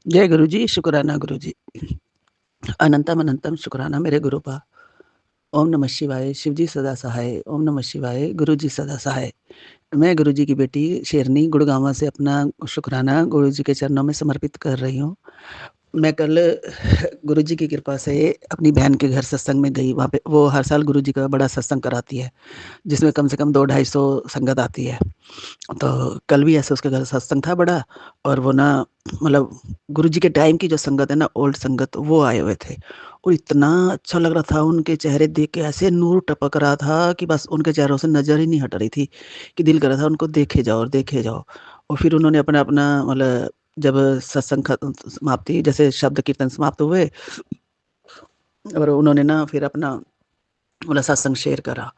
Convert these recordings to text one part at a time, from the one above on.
जय गुरु जी, शुक्राना गुरु जी। अनंतम अनंतम शुक्राना मेरे गुरु पा। ओम नमः शिवाय, शिव जी सदा सहाय। ओम नमः शिवाय, गुरु जी सदा सहाय। मैं गुरु जी की बेटी शेरनी गुड़गांवा से अपना शुक्राना गुरु जी के चरणों में समर्पित कर रही हूँ। मैं कल गुरु जी की कृपा से अपनी बहन के घर सत्संग में गई। वहाँ पे वो हर साल गुरु जी का बड़ा सत्संग कराती है, जिसमें कम से कम 200-250 संगत आती है। तो कल भी ऐसे उसके घर सत्संग था बड़ा, और वो ना मतलब गुरु जी के टाइम की जो संगत है ना, ओल्ड संगत, वो आए हुए थे। और इतना अच्छा लग रहा था, उनके चेहरे देख के ऐसे नूर टपक रहा था कि बस उनके चेहरों से नजर ही नहीं हट रही थी, कि दिल कर रहा था उनको देखे जाओ और देखे जाओ। और फिर उन्होंने अपना अपना मतलब जब सत्संग समाप्ति जैसे शब्द कीर्तन समाप्त हुए, और उन्होंने ना फिर अपना मतलब सत्संग शेयर करा।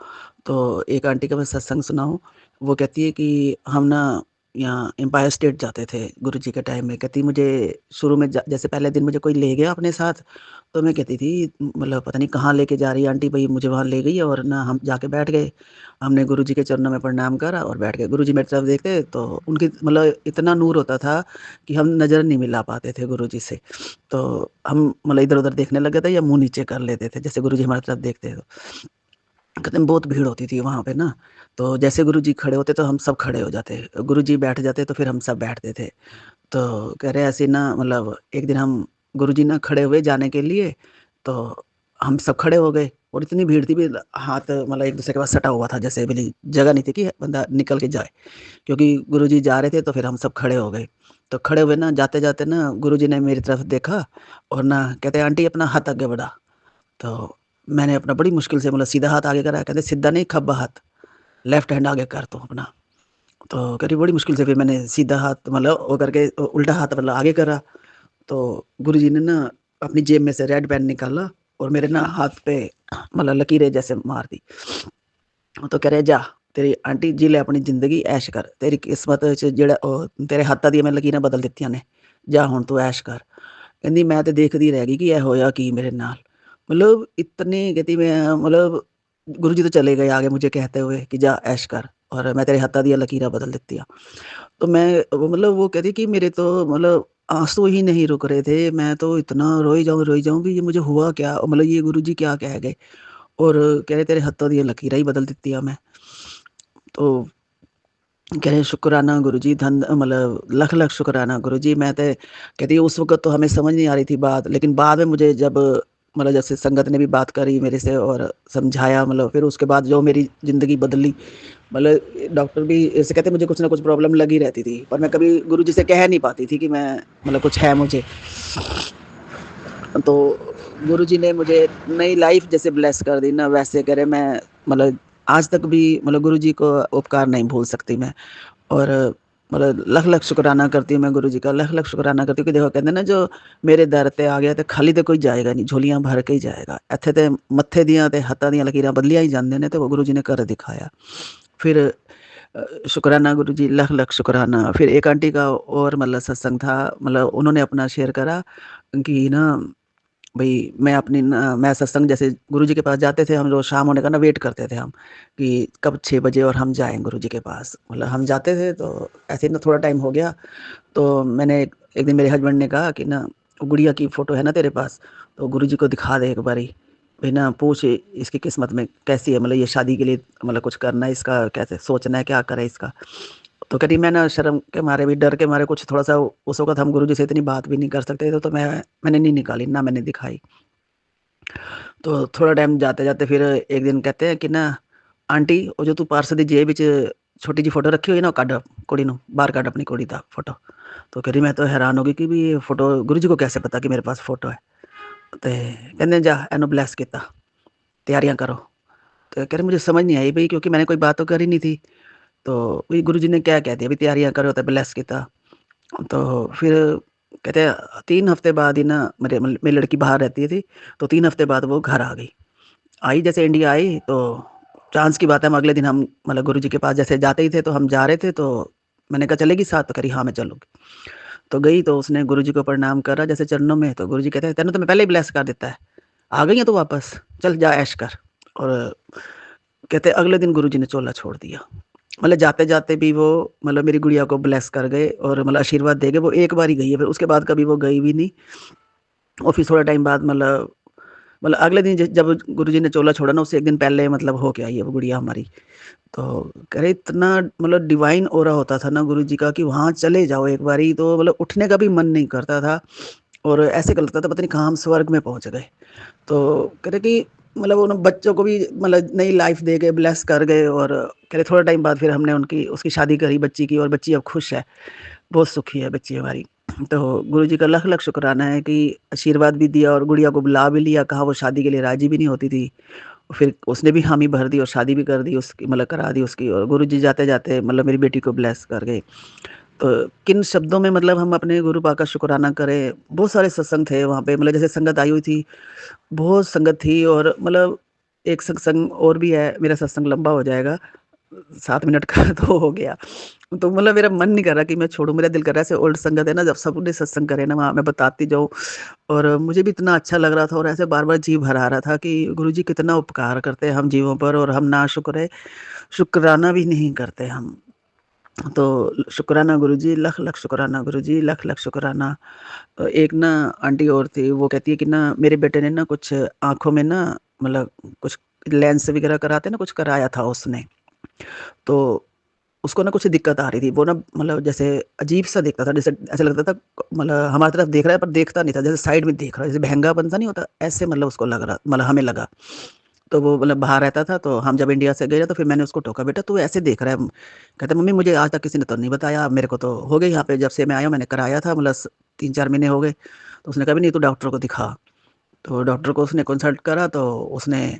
तो एक आंटी का मैं सत्संग सुना हूँ। वो कहती है कि हम ना यहाँ एम्पायर स्टेट जाते थे गुरु जी के टाइम में। कहती मुझे शुरू में जैसे पहले दिन मुझे कोई ले गया अपने साथ, तो मैं कहती थी मतलब पता नहीं कहाँ लेके जा रही है आंटी, भाई मुझे वहाँ ले गई। और ना हम जाके बैठ गए, हमने गुरु जी के चरणों में प्रणाम करा और बैठ गए। गुरु जी मेरी तरफ देखते तो उनकी मतलब इतना नूर होता था कि हम नज़र नहीं मिला पाते थे गुरु जी से। तो हम मतलब इधर उधर देखने लगे थे या मुंह नीचे कर लेते थे जैसे गुरु जी हमारी तरफ देखते। कहते हैं बहुत भीड़ होती थी वहाँ पे ना, तो जैसे गुरुजी खड़े होते तो हम सब खड़े हो जाते, गुरुजी बैठ जाते तो फिर हम सब बैठते थे। तो कह रहे ऐसे ना मतलब एक दिन हम गुरुजी ना खड़े हुए जाने के लिए, तो हम सब खड़े हो गए और इतनी भीड़ थी भी हाथ मतलब एक दूसरे के पास सटा हुआ था, जैसे भी जगह नहीं थी कि बंदा निकल के जाए, क्योंकि गुरुजी जा रहे थे तो फिर हम सब खड़े हो गए। तो खड़े हुए ना जाते जाते ना गुरुजी ने मेरी तरफ देखा और ना कहते आंटी अपना हाथ आगे बढ़ा। तो मैंने अपना बड़ी मुश्किल से मतलब सीधा हाथ आगे करा, कहते सीधा नहीं खब्बा हाथ, लेफ्ट हैंड आगे कर तू अपना। तो कह रही बड़ी मुश्किल से फिर मैंने सीधा हाथ मतलब वो करके उल्टा हाथ मतलब आगे करा। तो गुरुजी ने ना अपनी जेब में से रेड पेन निकाला और मेरे ना हाथ पे मतलब लकीरें जैसे मार दी। तो कह रहे जा तेरी आंटी जी ले अपनी जिंदगी ऐश कर, तेरी किस्मत च जेड़ा तेरे हत्था दी मैं लकीरें बदल दित्तियां ने, जा हुण तू ऐश कर। कहंदी मैं तो देखदी रह गई कि ਇਹ होया की मेरे नाल। मतलब इतने कहती मैं मतलब गुरु जी तो चले गए आगे मुझे कहते हुए कि जा ऐश कर, और मैं तेरे हत्था दी लकीरां बदल दित्तियां। तो मैं वो मतलब वो कहती कि मेरे तो मतलब आँसू ही नहीं रुक रहे थे। मैं तो इतना रोई जाऊँ कि ये मुझे हुआ क्या? मतलब ये गुरु जी क्या कह गए? और कह रहे तेरे हत्थों दी लकीरां ही बदल दित्तियां मैं। तो कह रहे शुक्राना गुरुजी, धन मतलब लख-लख शुक्राना गुरुजी। मैं तो कहती है उस वक़्त तो हमें समझ नहीं आ रही थी बात, लेकिन बाद में मुझे जब मतलब जैसे संगत ने भी बात करी मेरे से और समझाया, मतलब फिर उसके बाद जो मेरी ज़िंदगी बदली। मतलब डॉक्टर भी ऐसे कहते मुझे कुछ ना कुछ प्रॉब्लम लगी रहती थी, पर मैं कभी गुरुजी से कह नहीं पाती थी कि मैं मतलब कुछ है मुझे। तो गुरुजी ने मुझे नई लाइफ़ जैसे ब्लेस कर दी ना, वैसे करे मैं मतलब आज तक भी मतलब गुरुजी को उपकार नहीं भूल सकती मैं। और मतलब लख-लख शुक्राना करती हूँ मैं गुरुजी का, लख-लख शुक्राना करती हूँ कि देखो कहते हैं ना जो मेरे दर ते आ गया ते खाली ते कोई जाएगा नहीं, झोलियाँ भर के ही जाएगा। ਇੱਥੇ ਤੇ ਮੱਥੇ ਦੀਆਂ ਤੇ ਹੱਥਾਂ ਦੀਆਂ ਲਕੀਰਾਂ ਬਦਲੀਆਂ ਹੀ ਜਾਂਦੇ ਨੇ, ਤੇ ਉਹ गुरु जी ने कर दिखाया। फिर शुक्राना गुरु जी, लख-लख शुक्राना। फिर एक आंटी का और मतलब सत्संग था, मतलब उन्होंने अपना शेयर करा कि ना भई मैं अपनी न मैं सत्संग जैसे गुरुजी के पास जाते थे हम रोज़, शाम होने का ना वेट करते थे हम कि कब 6 बजे और हम जाएँ गुरुजी के पास। मतलब हम जाते थे तो ऐसे ही ना थोड़ा टाइम हो गया, तो मैंने एक दिन मेरे हस्बैंड ने कहा कि ना गुड़िया की फ़ोटो है ना तेरे पास, तो गुरुजी को दिखा दे एक बारी। भई ना पूछ इसकी किस्मत में कैसी है, मतलब ये शादी के लिए मतलब कुछ करना है इसका, कैसे सोचना है, क्या करे इसका? तो कह रही मैं ना शर्म के मारे भी, डर के मारे कुछ थोड़ा-सा, उस वक़्त हम गुरुजी से इतनी बात भी नहीं कर सकते थे, तो मैंने नहीं निकाली, ना मैंने दिखाई। तो थोड़ा टाइम जाते-जाते फिर एक दिन कहते हैं कि ना आंटी ਉਹ ਜੋ ਤੂੰ ਪਰਸ ਦੀ ਜੇਬ ਵਿੱਚ छोटी जी फ़ोटो रखी हुई है ना, वो ਕੱਢ कुड़ी ਨੂੰ, बाहर ਕੱਢ अपनी कुड़ी दा फ़ोटो। तो कह रही मैं तो हैरान हो गई कि भी ये फ़ोटो गुरुजी को कैसे पता कि मेरे पास फ़ोटो है। ਤੇ ਕਹਿੰਦੇ जा ਇਹਨੂੰ ब्लेस ਕੀਤਾ, तैयारियाँ करो। तो कह रहे मुझे समझ नहीं आई भई, क्योंकि मैंने कोई बात तो करी नहीं थी। तो वही गुरुजी ने क्या कह दिया भई तैयारियाँ करो, तो ब्लेस ਕੀਤਾ। तो फिर कहते हैं 3 हफ्ते बाद ही ना मेरी लड़की बाहर रहती थी, तो 3 हफ्ते बाद वो घर आ गई। आई जैसे इंडिया आई तो चांस की बात है, हम अगले दिन हम मतलब गुरुजी के पास जैसे जाते ही थे, तो हम जा रहे थे, तो मैंने कहा चलेगी साथ? तो कह रही हाँ, मैं चलूँगी। तो गई तो उसने गुरुजी को प्रणाम करा जैसे चरणों में, तो गुरुजी कहते हैं तेने तो मैं पहले ही ब्लेस कर देता है, आ गई है तू वापस, चल जा ऐश कर। और कहते अगले दिन गुरुजी ने चोला छोड़ दिया। मतलब जाते-जाते भी वो मतलब मेरी गुड़िया को ब्लेस कर गए और मतलब आशीर्वाद दे गए। वो एक बार ही गई है, फिर उसके बाद कभी वो गई भी नहीं। और फिर थोड़ा टाइम बाद मतलब अगले दिन ज जब गुरुजी ने चोला छोड़ा ना, उससे 1 दिन पहले मतलब हो के आई है वो गुड़िया हमारी। तो कह रहे इतना मतलब डिवाइन ऑरा होता था ना गुरुजी का कि वहाँ चले जाओ एक बारी तो मतलब उठने का भी मन नहीं करता था और ऐसे लगता था पता नहीं कहाँ हम स्वर्ग में पहुँच गए। तो कह रहे कि मतलब उन बच्चों को भी मतलब नई लाइफ दे गए, ब्लेस कर गए और कह रहे थोड़ा टाइम बाद फिर हमने उनकी उसकी शादी करी बच्ची की और बच्ची अब खुश है, बहुत सुखी है बच्ची हमारी। तो गुरुजी का लख-लख शुक्राना है कि आशीर्वाद भी दिया और गुड़िया को बुला भी लिया, कहा वो शादी के लिए राज़ी भी नहीं होती थी। फिर उसने भी हामी भर दी और शादी भी कर दी उसकी मतलब करा दी उसकी और गुरुजी जाते-जाते मतलब मेरी बेटी को ब्लेस कर गए। तो किन शब्दों में मतलब हम अपने गुरु पा का शुकराना करें, बहुत सारे सत्संग थे वहाँ पे मतलब जैसे संगत आई हुई थी, बहुत संगत थी और मतलब एक सत्संग और भी है, मेरा सत्संग लंबा हो जाएगा, 7 मिनट का तो हो गया। तो मतलब मेरा मन नहीं कर रहा कि मैं छोड़ूँ, मेरा दिल कर रहा है ऐसे ओल्ड संगत है ना, जब सबने सत्संग करे ना वहाँ मैं बताती जाऊँ और मुझे भी इतना अच्छा लग रहा था और ऐसे बार-बार जी भर आ रहा था कि गुरुजी कितना उपकार करते हैं हम जीवों पर और हम नाशुक्र है, शुकराना भी नहीं करते हम। तो शुकराना गुरुजी, लख-लख शुकराना गुरुजी, लख-लख शुकराना। एक ना आंटी और थी, वो कहती है कि ना मेरे बेटे ने ना कुछ आँखों में ना मतलब कुछ लेंस वगैरह कराते हैं ना, कुछ कराया था उसने। तो उसको ना कुछ दिक्कत आ रही थी। वो ना मतलब जैसे अजीब-सा दिखता था, जैसे ऐसा लगता था मतलब हमारी तरफ देख रहा है पर देखता नहीं था, जैसे साइड में देख रहा है, जैसे बहंगा-सा नहीं होता, ऐसे मतलब उसको लग रहा मतलब हमें लगा। तो वो मतलब बाहर रहता था, तो हम जब इंडिया से गए ना तो फिर मैंने उसको टोका, "बेटा तू ऐसे देख रहा है?" कहता है, "मम्मी मुझे आज तक किसी ने तो नहीं बताया, मेरे को तो हो गई यहाँ पे जब से मैं आया हूँ मैंने कराया था मतलब 3-4 महीने हो गए।" तो उसने कहा, "नहीं तू डॉक्टर को दिखा।" तो डॉक्टर को उसने कंसल्ट करा तो उसने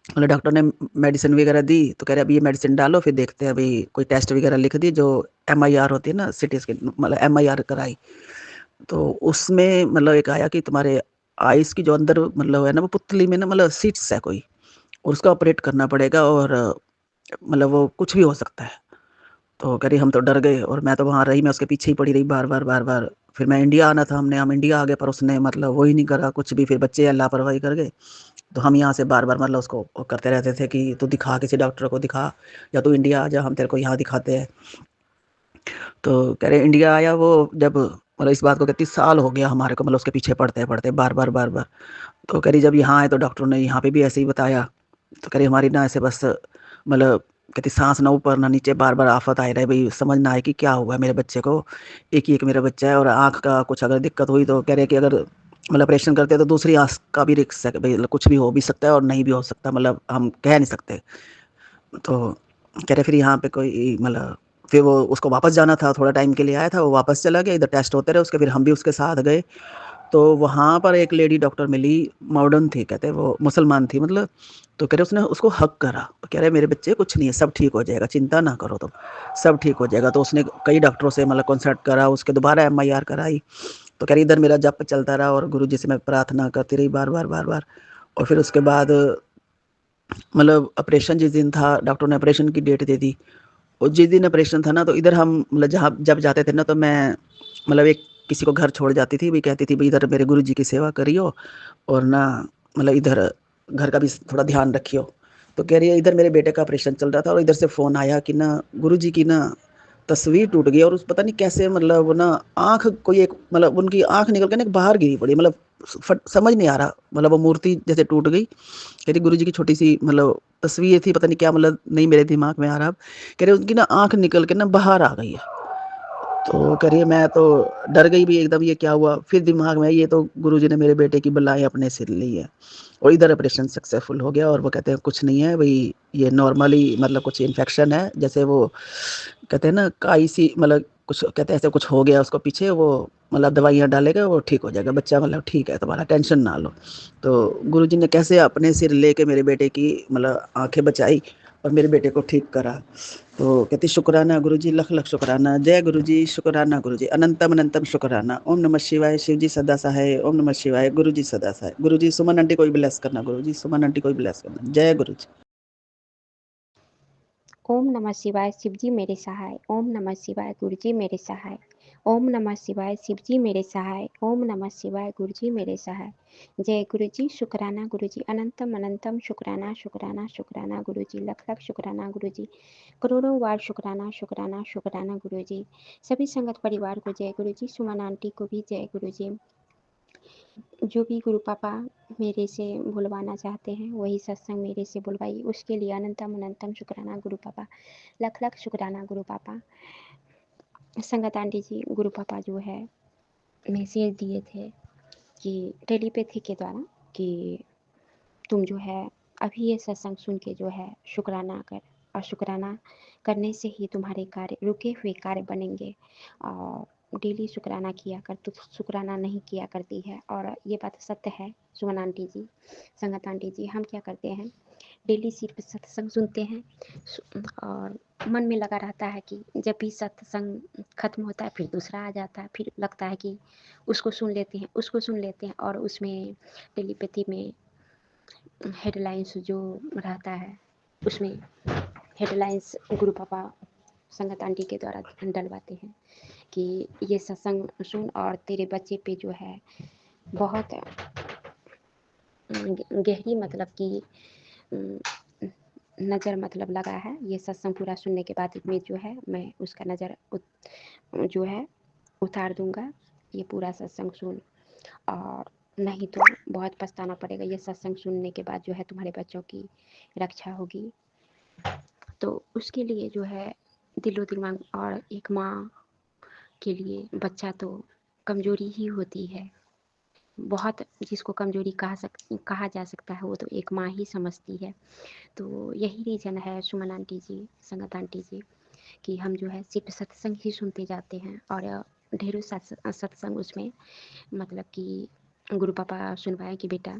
मतलब डॉक्टर ने मेडिसिन वगैरह दी, तो कह रहे अभी ये मेडिसिन डालो फिर देखते हैं अभी कोई टेस्ट वगैरह लिख दी जो एमआईआर होती है ना सीटी स्कैन मतलब एमआईआर कराई। तो उसमें मतलब एक आया कि तुम्हारे आइज़ की जो अंदर मतलब है ना वो पुतली में ना मतलब सीट्स है कोई और उसका ऑपरेट करना पड़ेगा और मतलब वो कुछ भी हो सकता है। तो कह रही हम तो डर गए और मैं तो वहाँ रही, मैं उसके पीछे ही पड़ी रही बार-बार, बार-बार। फिर मैं इंडिया आना था हम इंडिया आ गए पर उसने मतलब वो ही नहीं करा कुछ भी, फिर बच्चे लापरवाही कर गए। तो हम यहाँ से बार-बार मतलब उसको वो करते रहते थे कि तू दिखा किसी डॉक्टर को दिखा या तू इंडिया आ जा हम तेरे को यहाँ दिखाते हैं। तो कह रहे इंडिया आया वो जब मतलब इस बात को 30 साल हो गया हमारे को मतलब उसके पीछे पड़ते-पड़ते बार-बार, बार-बार। तो कह रही जब यहाँ आए तो डॉक्टर ने यहाँ पे भी ऐसे ही बताया। तो कह रही हमारी ना ऐसे बस मतलब कहती साँस ना ऊपर ना नीचे बार-बार आफ़त आ रहा है भई समझ ना आए कि क्या हुआ है मेरे बच्चे को। एक ही एक मेरा बच्चा है और आँख का कुछ अगर दिक्कत हुई तो कह रहे कि अगर मतलब ऑपरेशन करते हैं तो दूसरी आँख का भी रिस्क है भई कुछ भी हो भी सकता है और नहीं भी हो सकता मतलब हम कह नहीं सकते। तो कह रहे फिर यहाँ पे कोई मतलब फिर वो उसको वापस जाना था, थोड़ा टाइम के लिए आया था, वो वापस चला गया, इधर टेस्ट होते रहे उसके फिर हम भी उसके साथ गए। तो वहाँ पर एक लेडी डॉक्टर मिली, मॉडर्न थी कहते हैं वो मुसलमान थी मतलब, तो कह रहे उसने उसको हग करा। तो कह रहे मेरे बच्चे कुछ नहीं है, सब ठीक हो जाएगा, चिंता ना करो तुम, सब ठीक हो जाएगा। तो उसने कई डॉक्टरों से मतलब कंसल्ट करा, उसके दोबारा एमआईआर कराई। तो कह रही इधर मेरा जप चलता रहा और गुरुजी से मैं प्रार्थना करती रही बार-बार, बार-बार और फिर उसके बाद मतलब ऑपरेशन जिस दिन था, डॉक्टर ने ऑपरेशन की डेट दे दी और जिस दिन ऑपरेशन था ना तो इधर हम मतलब जहाँ जब जाते थे ना तो मैं मतलब एक किसी को घर छोड़ जाती थी, भी कहती थी, "भई इधर मेरे गुरुजी की सेवा करियो और ना मतलब इधर घर का भी थोड़ा ध्यान रखियो।" तो कह रही है इधर मेरे बेटे का ऑपरेशन चल रहा था और इधर से फ़ोन आया कि ना गुरुजी की ना तस्वीर टूट गई और उस पता नहीं कैसे मतलब वो ना आँख कोई एक मतलब उनकी आँख निकल के ना बाहर गिरी पड़ी मतलब फट समझ नहीं आ रहा मतलब वो मूर्ति जैसे टूट गई। कह रही गुरुजी की छोटी-सी मतलब तस्वीर थी, पता नहीं क्या मतलब नहीं मेरे दिमाग में आ रहा अब। कह रही उनकी ना आँख निकल के ना बाहर आ गई है। तो कह रही है मैं तो डर गई भी एकदम ये क्या हुआ? फिर दिमाग में ये तो गुरुजी ने मेरे बेटे की बलाएँ अपने सिर ली है। और इधर ऑपरेशन सक्सेसफुल हो गया और वो कहते हैं कुछ नहीं है भई ये नॉर्मली मतलब कुछ इन्फेक्शन है। जैसे वो कहते हैं ना काई सी मतलब कुछ कहते हैं ऐसे कुछ हो गया उसको पीछे वो मतलब दवाइयाँ डालेगा वो ठीक हो जाएगा। बच्चा मतलब ठीक है तुम्हारा टेंशन ना लो। तो गुरुजी ने कैसे अपने सिर लेके मेरे बेटे की मतलब आँखें बचाई और मेरे बेटे को ठीक करा। तो कहती शुक्राना गुरुजी, लख-लख शुक्राना। जय गुरुजी, शुक्राना गुरुजी, अनंतम अनंतम शुक्राना। ओम नमः शिवाय, शिव जी सदा सहाय। ओम नमः शिवाय, गुरुजी सदा सहाय। गुरुजी सुमन आंटी को भी ब्लेस करना गुरुजी, सुमन आंटी को भी ब्लेस करना। जय गुरुजी। ओम नमः शिवाय शिवजी मेरे सहाय। ओम नमः शिवाय गुरुजी मेरे सहाय। ओम नमः शिवाय, शिव जी मेरे सहाय। ओम नमः शिवाय, गुरु जी मेरे सहाय। जय गुरु जी, शुक्राना गुरु जी, अनंतम अनंतम शुक्राना शुक्राना शुक्राना गुरु जी, लख लख शुक्राना गुरु जी, करोड़ों बार शुक्राना शुक्राना शुक्राना गुरु जी। सभी संगत परिवार को जय गुरु जी, सुमन आंटी को भी जय गुरु जी। जो भी गुरु पापा मेरे से बुलवाना चाहते हैं वही सत्संग मेरे से बुलवाइए, उसके लिए अनंतम अनंतम शुक्राना गुरु पापा, लख लख शुक्राना गुरु पापा। संगत आंटी जी, गुरु पापा जो है मैसेज दिए थे कि टेलीपैथी के द्वारा कि तुम जो है अभी ये सत्संग सुन के जो है शुक्राना कर, और शुक्राना करने से ही तुम्हारे कार्य, रुके हुए कार्य बनेंगे। और डेली शुक्राना किया कर, तो शुक्राना नहीं किया करती है। और ये बात सत्य है सुमन आंटी जी, संगत आंटी जी, हम क्या करते हैं, डेली सिर्फ सत्संग सुनते हैं और मन में लगा रहता है कि जब भी सत्संग खत्म होता है फिर दूसरा आ जाता है, फिर लगता है कि उसको सुन लेते हैं, उसको सुन लेते हैं। और उसमें टेलीपैथी में हेडलाइंस जो रहता है उसमें हेडलाइंस गुरु पापा संगत आंटी के द्वारा डलवाते हैं कि ये सत्संग सुन और तेरे बच्चे पे जो है बहुत गहरी मतलब कि नज़र मतलब लगा है। ये सत्संग पूरा सुनने के बाद में जो है मैं उसका नज़र जो है उतार दूंगा। ये पूरा सत्संग सुन, और नहीं तो बहुत पछताना पड़ेगा। ये सत्संग सुनने के बाद जो है तुम्हारे बच्चों की रक्षा होगी। तो उसके लिए जो है दिलो दिमाग, और एक माँ के लिए बच्चा तो कमज़ोरी ही होती है बहुत, जिसको कमज़ोरी कहा जा सकता है वो तो एक माँ ही समझती है। तो यही रीज़न है सुमन आंटी जी, संगत आंटी जी, कि हम जो है सिर्फ सत्संग ही सुनते जाते हैं। और ढेरों सत्संग उसमें मतलब कि गुरु पापा सुनवाए कि बेटा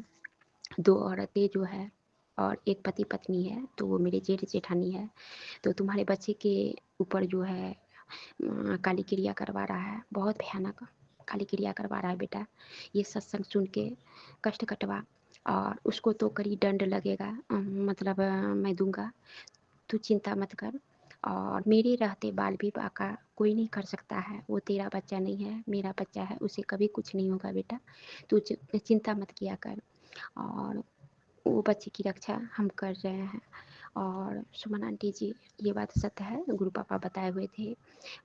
दो औरतें जो है और एक पति पत्नी है, तो वो मेरे जेठ जेठानी है, तो तुम्हारे बच्चे के ऊपर जो है काली क्रिया करवा रहा है, बहुत भयानक काली क्रिया करवा रहा है बेटा। ये सत्संग सुन के कष्ट कटवा, और उसको तो कड़ी दंड लगेगा, मतलब मैं दूंगा, तू चिंता मत कर। और मेरे रहते बाल विवाह का कोई नहीं कर सकता है, वो तेरा बच्चा नहीं है, मेरा बच्चा है, उसे कभी कुछ नहीं होगा बेटा, तू चिंता मत किया कर। और वो बच्चे की रक्षा हम कर रहे हैं। और सुमन आंटी जी, ये बात सत्य है, गुरु पापा बताए हुए थे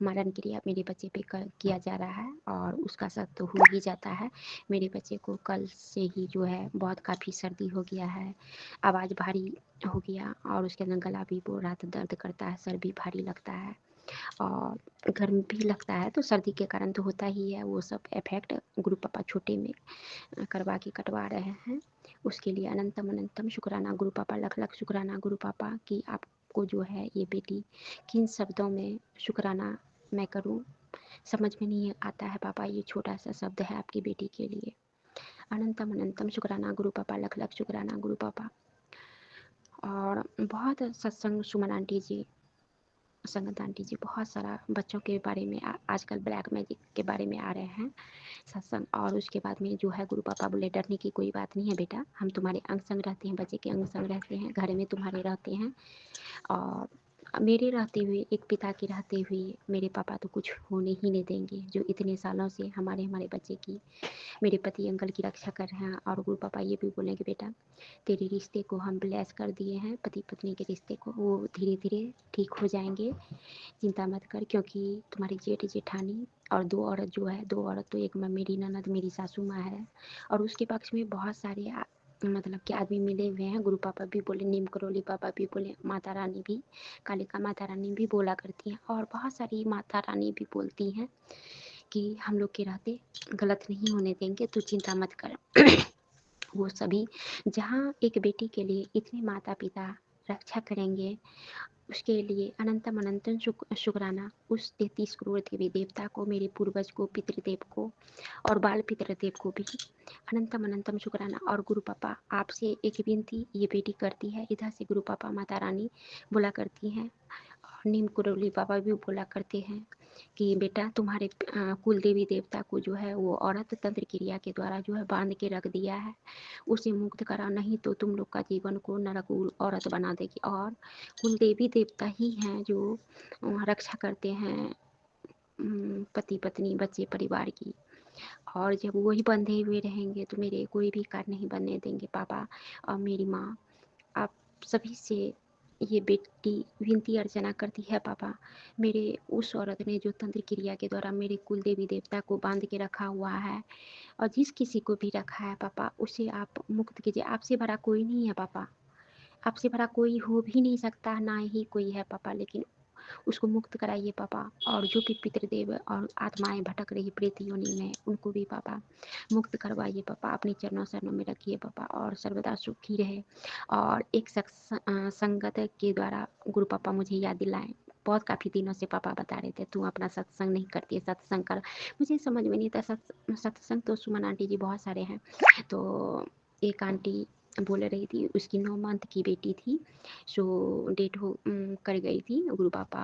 मारन क्रिया मेरे बच्चे पे किया जा रहा है, और उसका सत्य हो ही जाता है। मेरे बच्चे को कल से ही जो है बहुत काफ़ी सर्दी हो गया है, आवाज़ भारी हो गया, और उसके अंदर गला भी वो रात दर्द करता है, सर भी भारी लगता है, और गर्म भी लगता है। तो सर्दी के कारण तो होता ही है, वो सब इफेक्ट गुरु पापा छोटे में करवा के कटवा रहे हैं। उसके लिए अनंतम अनंतम शुक्राना गुरु पापा, लख लख शुक्राना गुरु पापा कि आपको जो है ये बेटी किन शब्दों में शुक्राना मैं करूं, समझ में नहीं आता है पापा। ये छोटा सा शब्द है आपकी बेटी के लिए। अनंतम अनंतम शुक्राना गुरु पापा, लख लख शुक्राना गुरु पापा। और बहुत सत्संग सुमन आंटी जी, संगत आंटी जी, बहुत सारा बच्चों के बारे में आजकल ब्लैक मैजिक के बारे में आ रहे हैं सत्संग। और उसके बाद में जो है गुरु पापा बोले डरने की कोई बात नहीं है बेटा, हम तुम्हारे अंग संग रहते हैं, बच्चे के अंग संग रहते हैं, घर में तुम्हारे रहते हैं। और मेरे रहते हुए, एक पिता के रहते हुए मेरे पापा तो कुछ होने ही नहीं देंगे, जो इतने सालों से हमारे बच्चे की, मेरे पति अंकल की रक्षा कर रहे हैं। और गुरु पापा ये भी बोलेंगे बेटा तेरे रिश्ते को हम ब्लेस कर दिए हैं, पति पत्नी के रिश्ते को, वो धीरे धीरे ठीक हो जाएंगे, चिंता मत कर। क्योंकि तुम्हारी जेठ जेठानी और दो औरत जो है, दो औरत तो एक मेरी ननद मेरी सासू माँ है, और उसके पक्ष में बहुत सारे मतलब कि आदमी मिले हुए हैं। गुरु पापा भी बोले, नीम करोली पापा भी बोले, माता रानी भी, कालिका माता रानी भी बोला करती हैं, और बहुत सारी माता रानी भी बोलती हैं कि हम लोग के रहते गलत नहीं होने देंगे, तो चिंता मत कर। वो सभी जहाँ एक बेटी के लिए इतने माता पिता रक्षा करेंगे, उसके लिए अनंतम अनंतम शुक्राना उस 33 करोड़ देवी देवता को, मेरे पूर्वज को, पितृदेव को, और बाल पितृदेव को भी अनंतम अनंतम शुक्राना। और गुरु पापा आपसे एक विनती ये बेटी करती है, इधर से गुरु पापा माता रानी बोला करती हैं, और नीम कुरौली बाबा भी बोला करते हैं कि बेटा तुम्हारे कुल देवी देवता को जो है वो औरत तंत्र क्रिया के द्वारा जो है बांध के रख दिया है, उसे मुक्त करा, नहीं तो तुम लोग का जीवन को नरक औरत बना देगी। और कुल देवी देवता ही हैं जो रक्षा करते हैं पति पत्नी बच्चे परिवार की। और जब वही बंधे हुए रहेंगे तो मेरे कोई भी कार्य नहीं बनने देंगे पापा। और मेरी माँ, आप सभी से ये बेटी विनती अर्चना करती है पापा। मेरे उस औरत ने जो तंत्र क्रिया के द्वारा मेरे कुल देवी देवता को बांध के रखा हुआ है, और जिस किसी को भी रखा है पापा, उसे आप मुक्त कीजिए। आपसे बड़ा कोई नहीं है पापा, आपसे बड़ा कोई हो भी नहीं सकता, ना ही कोई है पापा, लेकिन उसको मुक्त कराइए पापा। और जो भी पितृदेव और आत्माएं भटक रही प्रेत योनि में, उनको भी पापा मुक्त करवाइए पापा। अपने चरणों शरणों में रखिए पापा, और सर्वदा सुखी रहे। और एक संगत के द्वारा गुरु पापा मुझे याद दिलाएं। बहुत काफ़ी दिनों से पापा बता रहे थे तू अपना सत्संग नहीं करती है, सत्संग कर। मुझे समझ में नहीं था, सत्संग तो सुमन आंटी जी बहुत सारे हैं। तो एक आंटी बोल रही थी, उसकी 9 मंथ की बेटी थी, सो डेट कर गई थी। गुरु पापा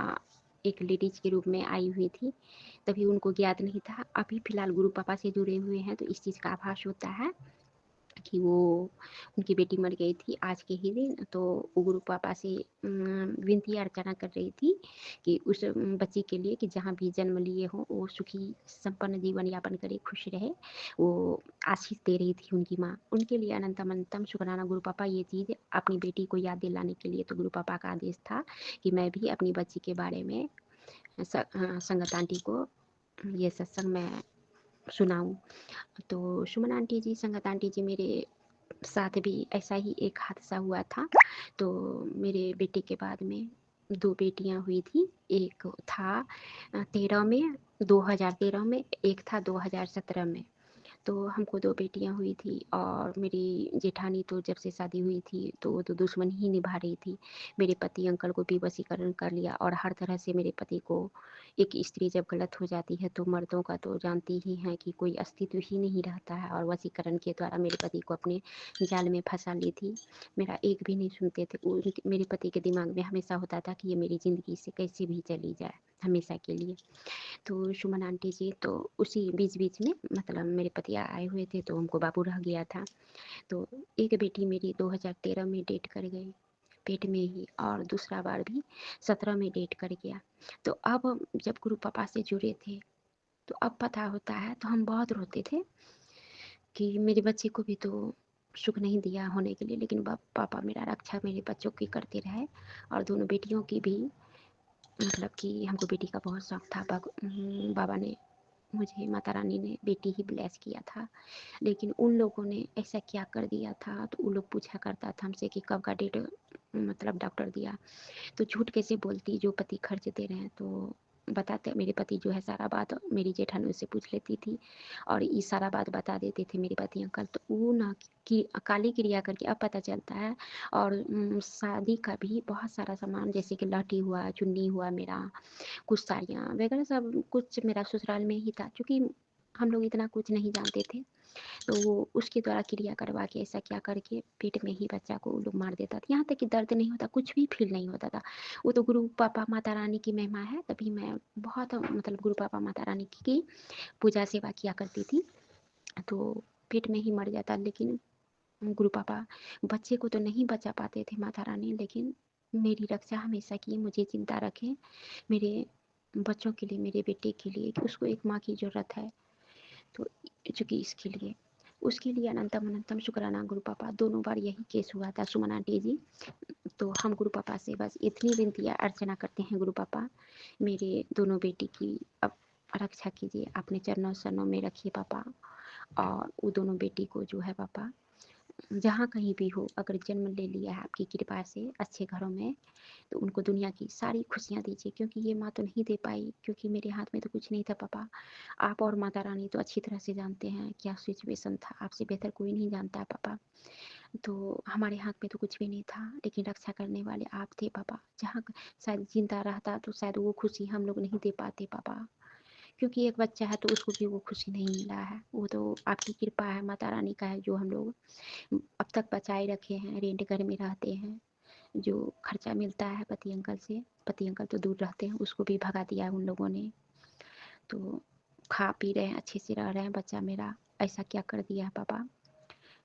एक लेडीज के रूप में आई हुई थी, तभी उनको ज्ञात नहीं था। अभी फिलहाल गुरु पापा से जुड़े हुए हैं तो इस चीज़ का आभास होता है कि वो उनकी बेटी मर गई थी आज के ही दिन। तो वो गुरु पापा से विनती अर्चना कर रही थी कि उस बच्ची के लिए कि जहाँ भी जन्म लिए हो वो सुखी संपन्न जीवन यापन करे, खुश रहे। वो आशीष दे रही थी उनकी माँ। उनके लिए अनंतम अनंतम शुक्राना गुरु पापा। ये चीज़ अपनी बेटी को याद दिलाने के लिए तो गुरु पापा का आदेश था कि मैं भी अपनी बच्ची के बारे में संगत आंटी को ये सत्संग में सुनाऊं। तो सुमन आंटी जी, संगत आंटी जी, मेरे साथ भी ऐसा ही एक हादसा हुआ था। तो मेरे बेटे के बाद में 2 बेटियां हुई थी। एक था 13 में, 2013 में, एक था 2017 में। तो हमको 2 बेटियां हुई थी। और मेरी जेठानी तो जब से शादी हुई थी तो वो तो दुश्मन ही निभा रही थी। मेरे पति अंकल को भी वशीकरण कर लिया, और हर तरह से मेरे पति को, एक स्त्री जब गलत हो जाती है तो मर्दों का तो जानती ही हैं कि कोई अस्तित्व ही नहीं रहता है। और वशीकरण के द्वारा मेरे पति को अपने जाल में फंसा ली थी। मेरा एक भी नहीं सुनते थे। मेरे पति के दिमाग में हमेशा होता था कि ये मेरी ज़िंदगी से कैसे भी चली जाए हमेशा के लिए। तो सुमन आंटी जी, तो उसी बीच बीच में मतलब मेरे पति आए हुए थे तो हमको बाबू रह गया था। तो एक बेटी मेरी 2013 में डेट कर गई पेट में ही, और दूसरा बार भी 17 में डेट कर गया। तो अब जब गुरु पापा से जुड़े थे तो अब पता होता है तो हम बहुत रोते थे कि मेरे बच्चे को भी तो सुख नहीं दिया होने के लिए, लेकिन पापा मेरा रक्षा मेरे बच्चों की करते रहे। और दोनों बेटियों की भी, मतलब कि हमको बेटी का बहुत शौक था। बाबा ने मुझे, माता रानी ने बेटी ही ब्लेस किया था। लेकिन उन लोगों ने ऐसा क्या कर दिया था, तो वो लोग पूछा करता था हमसे कि कब का डेट मतलब डॉक्टर दिया। तो झूठ कैसे बोलती, जो पति खर्च दे रहे हैं। तो बताते, मेरे पति जो है सारा बात मेरी जेठानी उससे पूछ लेती थी, और ये सारा बात बता देते थे मेरे पति अंकल। तो वो ना कि काली क्रिया करके अब पता चलता है। और शादी का भी बहुत सारा सामान, जैसे कि लहठी हुआ, चुन्नी हुआ, मेरा कुछ साड़ियाँ वगैरह सब कुछ मेरा ससुराल में ही था, क्योंकि हम लोग इतना कुछ नहीं जानते थे। तो वो उसके द्वारा क्रिया करवा के ऐसा क्या करके पेट में ही बच्चा को लोग मार देता था। यहाँ तक कि दर्द नहीं होता, कुछ भी फील नहीं होता था। वो तो गुरु पापा माता रानी की महिमा है। तभी मैं बहुत मतलब गुरु पापा माता रानी की पूजा सेवा किया करती थी। तो पेट में ही मर जाता। लेकिन गुरु पापा बच्चे को तो नहीं बचा पाते थे माता रानी, लेकिन मेरी रक्षा हमेशा की, मुझे चिंता रखें मेरे बच्चों के लिए, मेरे बेटे के लिए, कि उसको एक माँ की ज़रूरत है। तो चूँकि इसके लिए, उसके लिए अनंतम अनंतम शुक्राना गुरु पापा। दोनों बार यही केस हुआ था सुमन आंटी जी। तो हम गुरु पापा से बस इतनी विनती अर्चना करते हैं, गुरु पापा मेरे दोनों बेटी की अब रक्षा कीजिए, अपने चरणों शरणों में रखिए पापा। और वो दोनों बेटी को जो है पापा, जहाँ कहीं भी हो, अगर जन्म ले लिया है आपकी कृपा से अच्छे घरों में, तो उनको दुनिया की सारी खुशियाँ दीजिए। क्योंकि ये माँ तो नहीं दे पाई, क्योंकि मेरे हाथ में तो कुछ नहीं था पापा। आप और माता रानी तो अच्छी तरह से जानते हैं क्या सिचुएशन था, आपसे बेहतर कोई नहीं जानता है पापा। तो हमारे हाथ में तो कुछ भी नहीं था, लेकिन रक्षा करने वाले आप थे पापा। जहाँ शायद जिंदा रहता तो शायद वो खुशी हम लोग नहीं दे पाते पापा, क्योंकि एक बच्चा है तो उसको भी वो खुशी नहीं मिला है। वो तो आपकी कृपा है, माता रानी का है, जो हम लोग अब तक बचाए रखे हैं। रेंट घर में रहते हैं, जो खर्चा मिलता है पति अंकल से, पति अंकल तो दूर रहते हैं, उसको भी भगा दिया है उन लोगों ने। तो खा पी रहे हैं, अच्छे से रह रहे हैं। बच्चा मेरा ऐसा क्या कर दिया है पापा।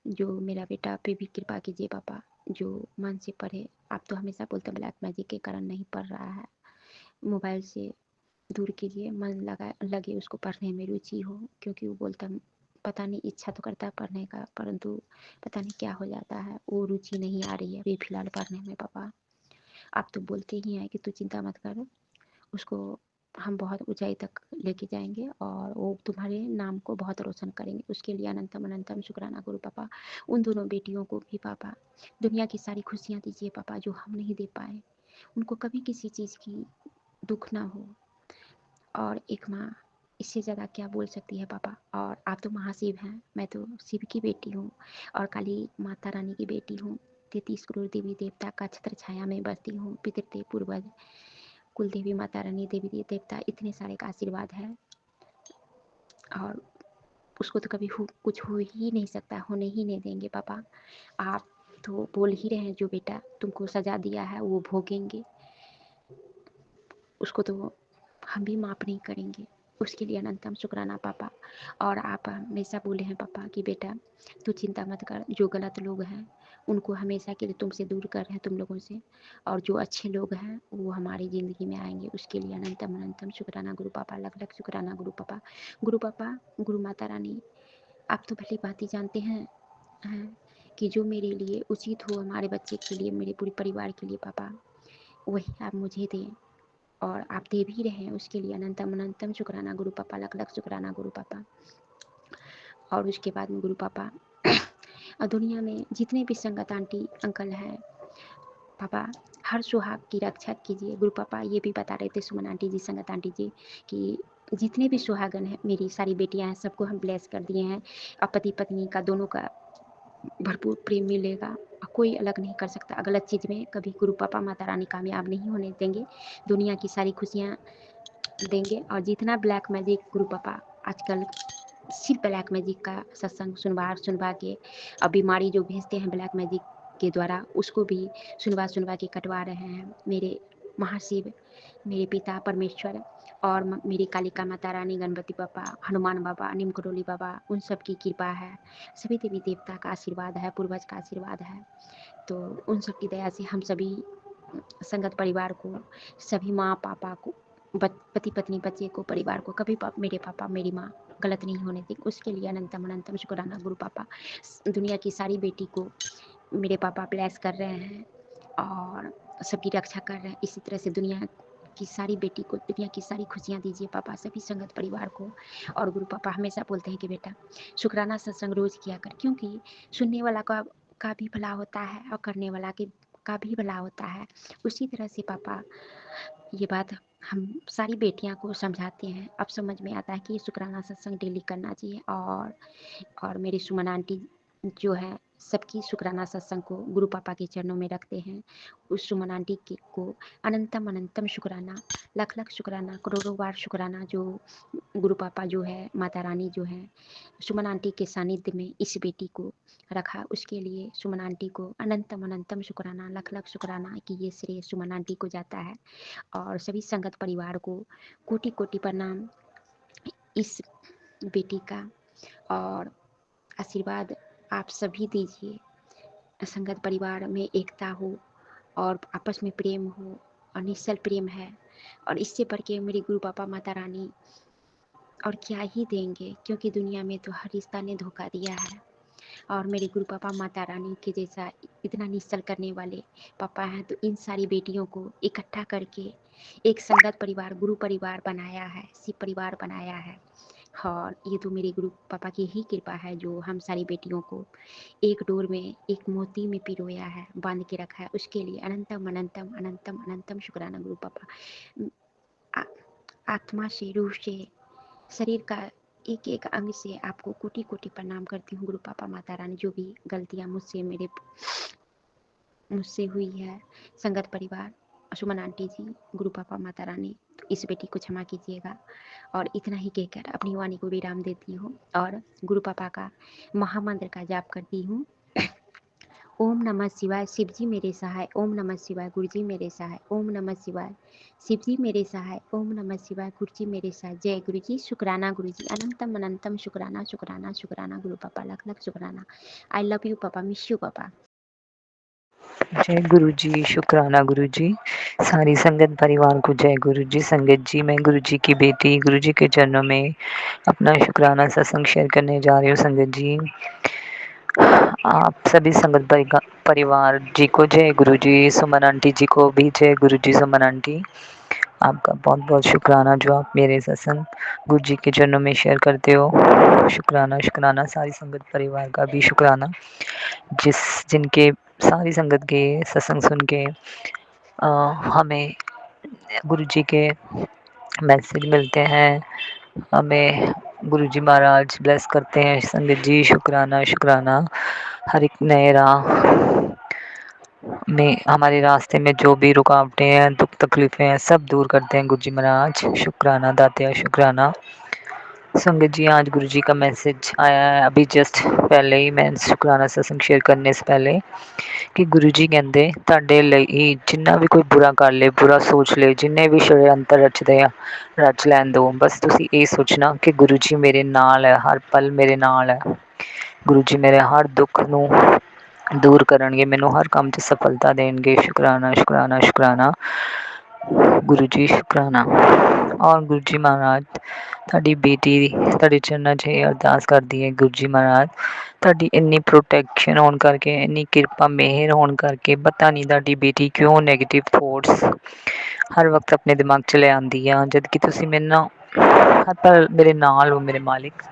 जो मेरा बेटा पे भी कृपा कीजिए पापा, जो मन से पढ़े। आप तो हमेशा बोलते हैं ब्लैक मैजिक के कारण नहीं पढ़ रहा है, मोबाइल से दूर कीजिए, मन लगे उसको पढ़ने में रुचि हो, क्योंकि वो बोलता पता नहीं इच्छा तो करता है पढ़ने का, परंतु पता नहीं क्या हो जाता है, वो रुचि नहीं आ रही है अभी फ़िलहाल पढ़ने में पापा। आप तो बोलते ही हैं कि तू चिंता मत कर, उसको हम बहुत ऊँचाई तक लेके जाएँगे और वो तुम्हारे नाम को बहुत रोशन करेंगे। उसके लिए अनंतम अनंतम शुक्राना करो पापा। उन दोनों बेटियों को भी पापा दुनिया की सारी खुशियाँ दीजिए पापा, जो हम नहीं दे पाए। उनको कभी किसी चीज़ की दुःख ना हो। और एक माँ इससे ज़्यादा क्या बोल सकती है पापा। और आप तो महाशिव हैं, मैं तो शिव की बेटी हूँ और काली माता रानी की बेटी हूँ। 33 करोड़ देवी देवता का छत्र छाया में बसती हूँ। पितृदेव पूर्वज कुल देवी माता रानी देवी देवता इतने सारे का आशीर्वाद है, और उसको तो कभी कुछ हो ही नहीं सकता, होने ही नहीं देंगे पापा। आप तो बोल ही रहे हैं जो बेटा तुमको सजा दिया है वो भोगेंगे, उसको तो हम भी माफ़ नहीं करेंगे। उसके लिए अनंतम शुक्राना पापा। और आप हमेशा बोले हैं पापा कि बेटा तू चिंता मत कर, जो गलत लोग हैं उनको हमेशा के लिए तुमसे दूर कर रहे हैं तुम लोगों से, और जो अच्छे लोग हैं वो हमारी ज़िंदगी में आएंगे। उसके लिए अनंतम अनंतम शुक्राना गुरु पापा, लख लख शुक्राना गुरु पापा। गुरु पापा, गुरु माता रानी, आप तो भली बात ही जानते हैं कि जो मेरे लिए उचित हो, हमारे बच्चे के लिए, मेरे पूरे परिवार के लिए पापा, वही आप मुझे दें और आप दे भी रहे हैं। उसके लिए अनंतम अनंतम शुक्राना गुरु पापा, लख लख शुक्राना गुरु पापा। और उसके बाद में गुरु पापा और दुनिया में जितने भी संगत आंटी अंकल हैं पापा, हर सुहाग की रक्षा कीजिए गुरु पापा। ये भी बता रहे थे सुमन आंटी जी, संगत आंटी जी, कि जितने भी सुहागन हैं, मेरी सारी बेटियां हैं, सबको हम ब्लेस कर दिए हैं। अब पति पत्नी का दोनों का भरपूर प्रेम मिलेगा, कोई अलग नहीं कर सकता। गलत चीज़ में कभी गुरु पापा माता रानी कामयाब नहीं होने देंगे। दुनिया की सारी खुशियाँ देंगे। और जितना ब्लैक मैजिक गुरु पापा आजकल सिर्फ ब्लैक मैजिक का सत्संग सुनवा के अब बीमारी जो भेजते हैं ब्लैक मैजिक के द्वारा, उसको भी सुनवा के कटवा रहे हैं मेरे महाशिव, मेरे पिता परमेश्वर, और मेरी कालिका माता रानी, गणपति पापा, हनुमान बाबा, नीम करोली बाबा, उन सब की कृपा है। सभी देवी देवता का आशीर्वाद है, पूर्वज का आशीर्वाद है। तो उन सब की दया से हम सभी संगत परिवार को, सभी माँ पापा को, पति पत्नी बच्चे को, परिवार को कभी मेरे पापा मेरी माँ गलत नहीं होने दें। उसके लिए अनंतम अनंतम शुक्राना गुरु पापा। दुनिया की सारी बेटी को मेरे पापा ब्लेस कर रहे हैं और सबकी रक्षा कर रहे हैं। इसी तरह से दुनिया की सारी बेटी को दुनिया की सारी खुशियाँ दीजिए पापा, सभी संगत परिवार को। और गुरु पापा हमेशा बोलते हैं कि बेटा शुक्राना सत्संग रोज किया कर, क्योंकि सुनने वाला का भी भला होता है और करने वाला का भी भला होता है। उसी तरह से पापा ये बात हम सारी बेटियां को समझाते हैं। अब समझ में आता है कि शुक्राना सत्संग डेली करना चाहिए। और मेरी सुमन आंटी जो है सबकी शुक्राना सत्संग को गुरु पापा के चरणों में रखते हैं। उस सुमन आंटी को अनंतम अनंतम शुक्राना, लख लख शुक्राना, करोड़ों बार शुक्राना, जो गुरु पापा जो है, माता रानी जो है, सुमन आंटी के सानिध्य में इस बेटी को रखा। उसके लिए सुमन आंटी को अनंतम अनंतम शुक्राना, लख लख शुक्राना कि ये श्रेय सुमन आंटी को जाता है। और सभी संगत परिवार को कोटि कोटि प्रणाम इस बेटी का। और आशीर्वाद आप सभी दीजिए, संगत परिवार में एकता हो और आपस में प्रेम हो, और निश्चल प्रेम है। और इससे बढ़ के मेरी गुरु पापा माता रानी और क्या ही देंगे, क्योंकि दुनिया में तो हर रिश्ता ने धोखा दिया है। और मेरे गुरु पापा माता रानी के जैसा इतना निश्चल करने वाले पापा हैं, तो इन सारी बेटियों को इकट्ठा करके एक संगत परिवार, गुरु परिवार बनाया है, शिव परिवार बनाया है। और ये तो मेरे गुरु पापा की ही कृपा है, जो हम सारी बेटियों को एक डोर में, एक मोती में पिरोया है, बांध के रखा है। उसके लिए अनंतम अनंतम अनंतम अनंतम शुक्राना गुरु पापा। आ, आत्मा से, रूह से, शरीर का एक एक अंग से आपको कोटि कोटि प्रणाम करती हूँ गुरु पापा माता रानी। जो भी गलतियाँ मुझसे हुई है, संगत परिवार, सुमन आंटी जी, गुरु पापा माता रानी, तो इस बेटी को क्षमा कीजिएगा। और इतना ही कहकर अपनी वाणी को विराम देती हूँ और गुरु पापा का महामंत्र का जाप करती हूँ। ओम नमः शिवाय, शिव जी मेरे सहाय। ओम नमः शिवाय, गुरु जी मेरे सहाय। ओम नमः शिवाय, शिव जी मेरे सहाय। ओम नमः शिवाय, गुरु जी मेरे सहाय। जय गुरु जी, शुक्राना गुरु जी, अनंतम अनंतम शुक्राना शुक्राना शुक्राना गुरु पापा, लख लख शुक्राना। आई लव यू पापा, मिस यू पापा। जय गुरु जी, शुक्राना गुरु जी। सारी संगत परिवार को जय गुरु जी। संगत जी, मैं गुरु जी की बेटी गुरु जी के चरणों में अपना शुक्राना सत्संग शेयर करने जा रही हूँ। संगत जी, आप सभी संगत परिवार जी को जय गुरु जी। सुमन आंटी जी को भी जय गुरु जी। सुमन आंटी, आपका बहुत बहुत शुक्राना जो आप मेरे सत्संग गुरु जी के चरणों में शेयर करते हो। शुक्राना शुक्राना। सारी संगत परिवार का भी शुक्राना, जिनके सारी संगत के सत्संग सुन के हमें गुरु जी के मैसेज मिलते हैं, हमें गुरु जी महाराज ब्लेस करते हैं। संगत जी, शुक्राना शुक्राना। हर एक नए राह में हमारे रास्ते में जो भी रुकावटें हैं, दुख तकलीफ़ें हैं, सब दूर करते हैं गुरु जी महाराज। शुक्राना दातिया, शुक्राना। संगत जी, आज गुरु जी का मैसेज आया है अभी जस्ट पहले ही, मैं शुक्राना सत्संग शेयर करने से पहले, कि गुरु जी ਕਹਿੰਦੇ ਤੁਹਾਡੇ ਲਈ ਜਿੰਨਾ ਵੀ ਕੋਈ ਬੁਰਾ ਕਰ ਲੇ, ਬੁਰਾ ਸੋਚ ਲੇ, ਜਿੰਨੇ ਵੀ ਸ਼ੜਯੰਤਰ ਰਚਦੇ ਆ ਰਚ ਲੈਣ ਦਿਓ। ਬਸ ਤੁਸੀਂ ਇਹ ਸੋਚਣਾ ਕਿ ਗੁਰੂ ਜੀ ਮੇਰੇ ਨਾਲ ਹੈ, ਹਰ ਪਲ ਮੇਰੇ ਨਾਲ ਹੈ। ਗੁਰੂ ਜੀ ਮੇਰੇ ਹਰ ਦੁੱਖ ਨੂੰ ਦੂਰ ਕਰਨਗੇ, ਮੈਨੂੰ ਹਰ ਕੰਮ 'ਚ ਸਫਲਤਾ ਦੇਣਗੇ। शुक्राना शुक्राना शुक्राना गुरु जी, शुक्राना। और गुरु जी महाराज, ਤੁਹਾਡੀ ਬੇਟੀ ਤੁਹਾਡੇ ਚਰਨਾਂ 'ਚ ਇਹ ਅਰਦਾਸ ਕਰਦੀ ਹੈ ਗੁਰੂ ਜੀ ਮਹਾਰਾਜ, ਤੁਹਾਡੀ ਇੰਨੀ ਪ੍ਰੋਟੈਕਸ਼ਨ ਹੋਣ ਕਰਕੇ, ਇੰਨੀ ਕਿਰਪਾ ਮਿਹਰ ਹੋਣ ਕਰਕੇ, ਪਤਾ ਨਹੀਂ ਤੁਹਾਡੀ ਬੇਟੀ ਕਿਉਂ ਨੈਗੇਟਿਵ ਥੋਟਸ ਹਰ ਵਕਤ ਆਪਣੇ ਦਿਮਾਗ 'ਚ ਲੈ ਆਉਂਦੀ ਆ, ਜਦ ਕਿ ਤੁਸੀਂ ਮੇਰੇ ਨਾਲ ਹਰ ਪਲ ਮੇਰੇ ਨਾਲ ਹੋ ਮੇਰੇ ਮਾਲਿਕ।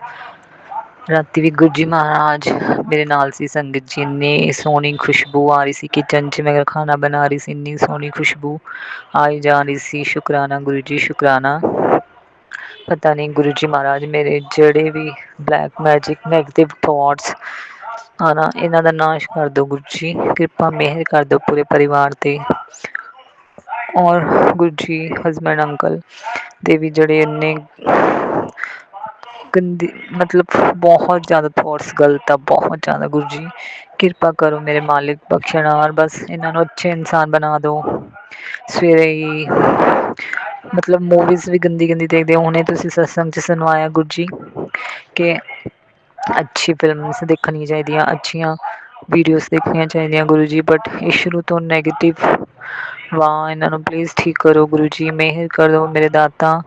ਰਾਤੀ ਵੀ ਗੁਰੂ ਜੀ ਮਹਾਰਾਜ ਮੇਰੇ ਨਾਲ ਸੀ। ਸੰਗਤ ਜੀ, ਇੰਨੀ ਸੋਹਣੀ ਖੁਸ਼ਬੂ ਆ ਰਹੀ ਸੀ ਕਿਚਨ 'ਚ, ਮੈਂ ਖਾਣਾ ਬਣਾ ਰਹੀ ਸੀ, ਇੰਨੀ ਸੋਹਣੀ ਖੁਸ਼ਬੂ ਆਈ ਜਾ ਰਹੀ ਸੀ। शुक्राना गुरु जी, शुक्राना। पता नहीं गुरु जी महाराज मेरे ਜਿਹੜੇ ਵੀ ਬਲੈਕ ਮੈजिक ਨੈਗੇਟਿਵ ਥੋਟਸ ਹੈ ਨਾ, ਇਹਨਾਂ ਦਾ ਨਾਸ਼ ਕਰ ਦਿਓ ਗੁਰੂ ਜੀ। ਕਿਰਪਾ ਮਿਹਰ ਕਰ ਦਿਓ ਪੂਰੇ ਪਰਿਵਾਰ 'ਤੇ। ਔਰ ਗੁਰੂ ਜੀ ਹਸਬੈਂਡ ਅੰਕਲ ਦੇ ਵੀ ਜਿਹੜੇ ਇੰਨੇ ਗੰਦੀ, ਮਤਲਬ ਬਹੁਤ ਜ਼ਿਆਦਾ ਥੋਟਸ ਗਲਤ ਆ, ਬਹੁਤ ਜ਼ਿਆਦਾ। ਗੁਰੂ ਜੀ ਕਿਰਪਾ ਕਰੋ ਮੇਰੇ ਮਾਲਿਕ, ਬਖਸ਼ਣਾ, ਔਰ ਬਸ ਇਹਨਾਂ ਨੂੰ ਅੱਛੇ ਇਨਸਾਨ ਬਣਾ ਦਿਓ। ਸਵੇਰੇ ਹੀ ਮਤਲਬ ਮੂਵੀਜ਼ ਵੀ ਗੰਦੀ ਗੰਦੀ ਦੇਖਦੇ, ਹੁਣੇ ਤੁਸੀਂ ਸਤਸੰਗ 'ਚ ਸੁਣਵਾਇਆ ਗੁਰੂ ਜੀ ਕਿ ਅੱਛੀ ਫਿਲਮਸ ਦੇਖਣੀਆਂ ਚਾਹੀਦੀਆਂ, ਅੱਛੀਆਂ ਵੀਡੀਓਜ਼ ਦੇਖਣੀਆਂ ਚਾਹੀਦੀਆਂ ਗੁਰੂ ਜੀ। ਬਟ ਇਹ ਸ਼ੁਰੂ ਤੋਂ ਨੈਗੇਟਿਵ ਵਾਹ, ਇਹਨਾਂ ਨੂੰ ਪਲੀਜ਼ ਠੀਕ ਕਰੋ ਗੁਰੂ ਜੀ, ਮਿਹਰ ਕਰੋ ਮੇਰੇ ਦਾਤਾ।